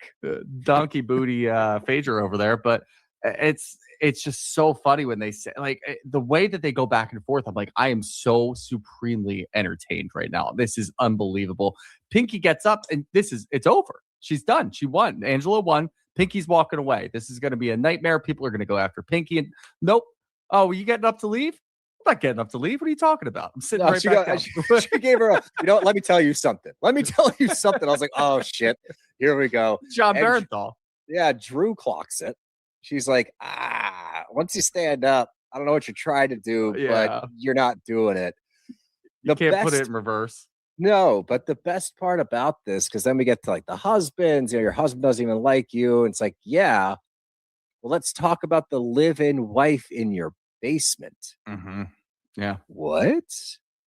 Donkey booty Phaedra over there. But it's just so funny when they say, like, the way that they go back and forth. I'm like, I am so supremely entertained right now. This is unbelievable. Pinky gets up and it's over. She's done. She won. Angela won. Pinky's walking away. This is going to be a nightmare. People are going to go after Pinky. And nope. Oh, were you getting up to leave? I'm not getting up to leave. What are you talking about? I'm sitting right back down. She gave her let me tell you something. I was like, oh, shit. Here we go. John Barenthal. Yeah, Drew clocks it. She's like, once you stand up, I don't know what you're trying to do, but you're not doing it. You can't put it in reverse. No, but the best part about this, because then we get to like the husbands, your husband doesn't even like you. And it's like, yeah, well, let's talk about the live-in wife in your basement. Mm-hmm. Yeah. What?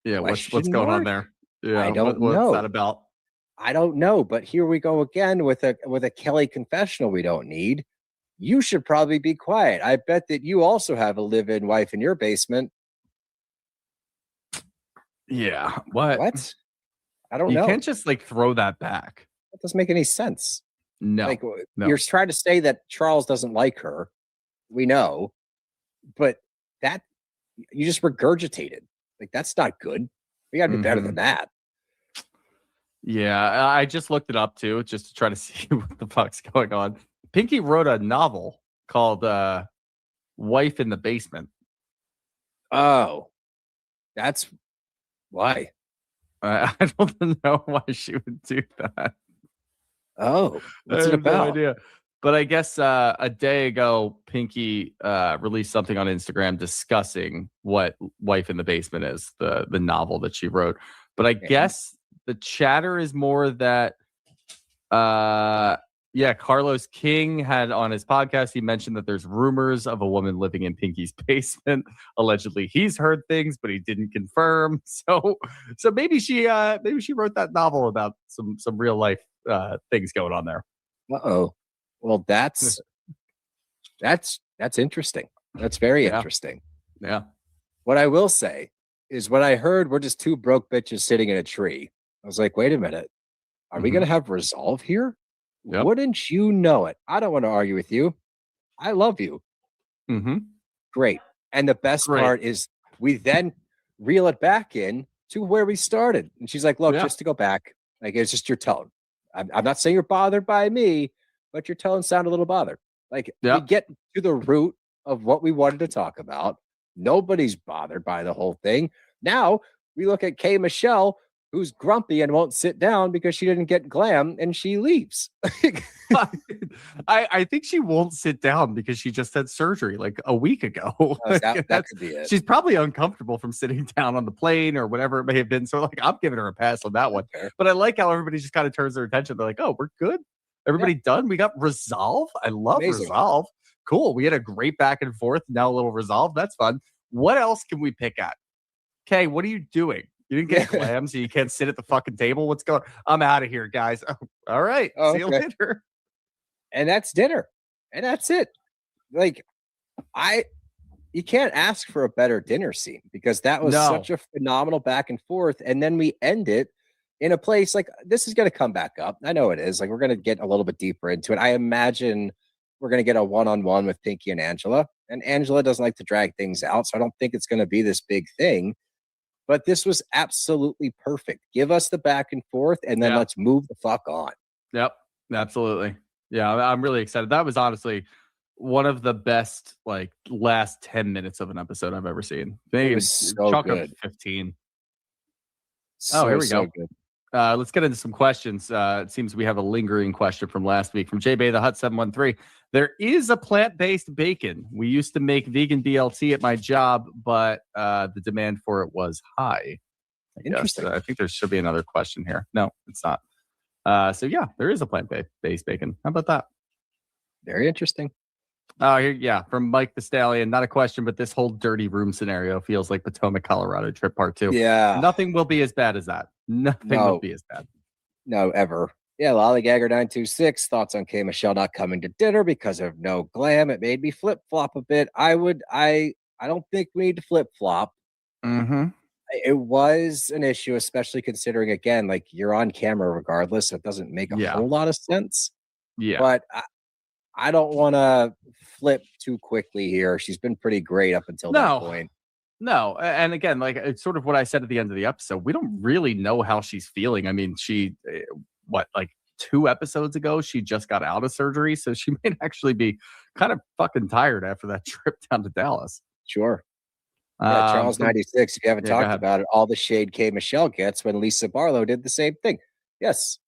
Yeah. What's going on there? Yeah. I don't know. What's that about? I don't know. But here we go again with a Kelly confessional we don't need. You should probably be quiet. I bet that you also have a live-in wife in your basement. Yeah. What? I don't know. You can't just like throw that back. That doesn't make any sense. No. You're trying to say that Charles doesn't like her. We know. But that you just regurgitated. Like, that's not good. We gotta be better than that. Yeah, I just looked it up too, just to try to see what the fuck's going on. Pinky wrote a novel called Wife in the Basement. Oh, that's why. I don't know why she would do that. Oh, what's it about? No idea. But I guess a day ago, Pinky released something on Instagram discussing what Wife in the Basement is, the novel that she wrote. But I guess the chatter is more that, Carlos King had on his podcast, he mentioned that there's rumors of a woman living in Pinky's basement. Allegedly, he's heard things, but he didn't confirm. So maybe she wrote that novel about some real life things going on there. Uh-oh. Well, that's interesting. That's very interesting. Yeah. What I will say is when I heard we're just two broke bitches sitting in a tree, I was like, wait a minute. Are we going to have resolve here? Yep. Wouldn't you know it? I don't want to argue with you. I love you. Mm-hmm. Great. And the best part is we then reel it back in to where we started. And she's like, look, just to go back, like, it's just your tone. I'm not saying you're bothered by me, but your tone sounded a little bothered. Like, we get to the root of what we wanted to talk about. Nobody's bothered by the whole thing. Now we look at K. Michelle, who's grumpy and won't sit down because she didn't get glam and she leaves. I think she won't sit down because she just had surgery like a week ago. That could be it. She's probably uncomfortable from sitting down on the plane or whatever it may have been. So like I'm giving her a pass on that one. Okay. But I like how everybody just kind of turns their attention. They're like, oh, we're good. Everybody done. We got Resolve. I love Amazing. Resolve. Cool. We had a great back and forth. Now a little Resolve. That's fun. What else can we pick at? Okay, what are you doing? You didn't get glam, so you can't sit at the fucking table. What's going on? I'm out of here, guys. Oh, all right. See you later. And that's dinner. And that's it. Like, you can't ask for a better dinner scene because that was such a phenomenal back and forth. And then we end it in a place like this is going to come back up. I know it is. Like, we're going to get a little bit deeper into it. I imagine we're going to get a one-on-one with Pinky and Angela. And Angela doesn't like to drag things out. So I don't think it's going to be this big thing. But this was absolutely perfect. Give us the back and forth, and then let's move the fuck on. Yep, absolutely. Yeah, I'm really excited. That was honestly one of the best, like, last 10 minutes of an episode I've ever seen. It was so good. 15. So, here we go. Good. Let's get into some questions. It seems we have a lingering question from last week from JBay the Hut 713. There is a plant-based bacon. We used to make vegan BLT at my job, but the demand for it was high. Interesting. I think there should be another question here. No, it's not. So yeah, there is a plant-based bacon. How about that? Very interesting. Here, from Mike the Stallion. Not a question, but this whole dirty room scenario feels like Potomac, Colorado trip part 2. Yeah. Nothing will be as bad as that. Nothing will be as bad. No, ever. Yeah, Lollygagger926, thoughts on K. Michelle not coming to dinner because of no glam. It made me flip-flop a bit. I don't think we need to flip-flop. Mm-hmm. It was an issue, especially considering, again, like, you're on camera regardless. So it doesn't make a whole lot of sense. Yeah. But I don't want to flip too quickly here. She's been pretty great up until that point. No, and again, like, it's sort of what I said at the end of the episode. We don't really know how she's feeling. I mean, she, 2 episodes ago, she just got out of surgery, so she may actually be kind of fucking tired after that trip down to Dallas. Sure. Yeah, Charles 96, if you haven't talked about it, all the shade K. Michelle gets when Lisa Barlow did the same thing. Yes.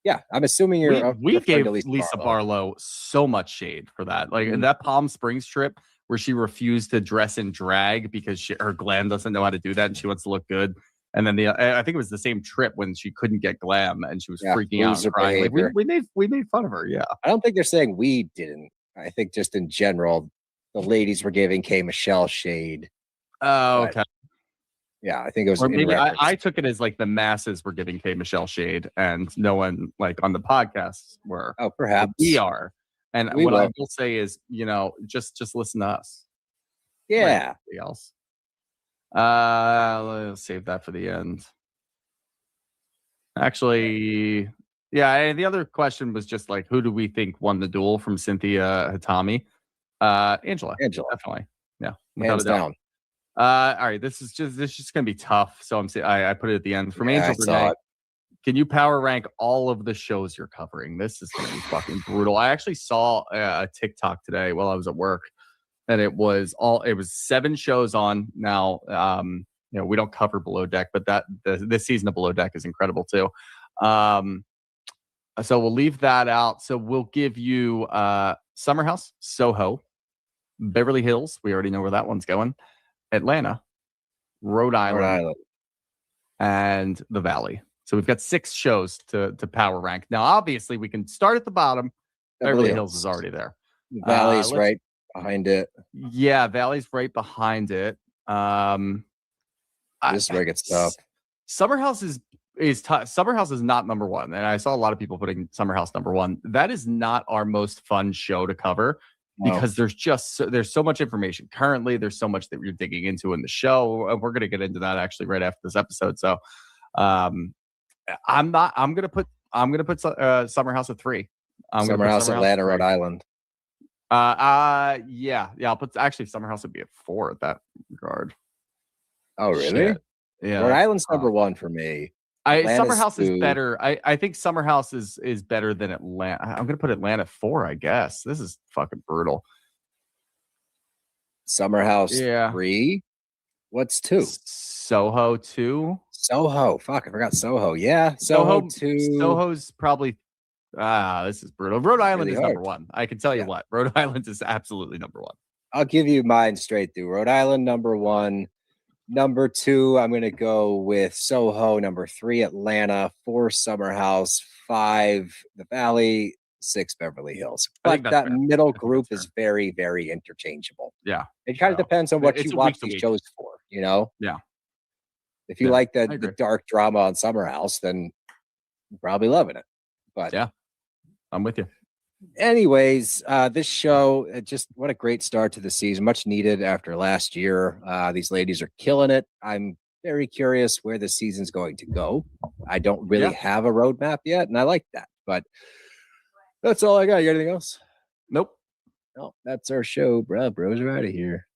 Yeah, I'm assuming we gave Lisa Barlow so much shade for that. Like, in that Palm Springs trip where she refused to dress in drag because her glam doesn't know how to do that and she wants to look good. And then I think it was the same trip when she couldn't get glam and she was freaking out and crying. Like, we made fun of her. Yeah. I don't think they're saying we didn't. I think just in general, the ladies were giving K. Michelle shade. Oh, okay. Yeah, I think it was. Or maybe I took it as like the masses were giving K. Michelle shade and no one, like, on the podcasts were. Oh, perhaps. We are. And what I will say is, just listen to us. Yeah. Like else. Let's save that for the end. Actually, and the other question was just like, who do we think won the duel from Cynthia Hitami? Angela, definitely. Yeah, hands down. All right, this is just gonna be tough. So I put it at the end from Angel Renee. Can you power rank all of the shows you're covering? This is gonna be fucking brutal. I actually saw a TikTok today while I was at work. And it was 7 shows on now. We don't cover Below Deck, but this season of Below Deck is incredible too. So we'll leave that out. So we'll give you Summer House, Soho, Beverly Hills. We already know where that one's going. Atlanta, Rhode Island, and the Valley. So we've got 6 shows to power rank. Now, obviously, we can start at the bottom. Beverly Hills is already there. The Valley's right behind it. Yeah, Valley's right behind it. This is where it gets tough. Summer House is tough. Summer House is not number 1, and I saw a lot of people putting Summer House number 1. That is not our most fun show to cover because there's so much information. Currently, there's so much that you're digging into in the show. We're going to get into that actually right after this episode. So, I'm gonna put Summer House at 3. Summer House, Atlanta, Rhode Island. I'll put Summer House would be at 4 at that regard. Oh, really? Shit. Yeah. Rhode Island's number 1 for me. Summer House is better. I think Summer House is better than Atlanta. I'm gonna put Atlanta at 4, I guess. This is fucking brutal. Summer House 3. What's 2? Soho 2. Soho. Fuck, I forgot Soho. Yeah, Soho's probably. This is brutal. Rhode Island really is hard. number one. I can tell you what. Rhode Island is absolutely number one. I'll give you mine straight through. Rhode Island, number 1. Number 2, I'm going to go with Soho. Number 3, Atlanta. 4, Summer House. 5, the Valley. 6, Beverly Hills. But that fair. middle group is very, very interchangeable. Yeah. It kind of depends on what it's you a watch week to these week. shows for, you know? Yeah. If you Yeah, like I the agree. dark drama on Summer House, then you're probably loving it. But yeah, I'm with you. anyways, this show, just what a great start to the season. Much needed after last year. These ladies are killing it. I'm very curious where the season's going to go. I don't really have a roadmap yet, and I like that. But that's all I got. You got anything else? Nope. No, that's our show, bro. Bros are out of here.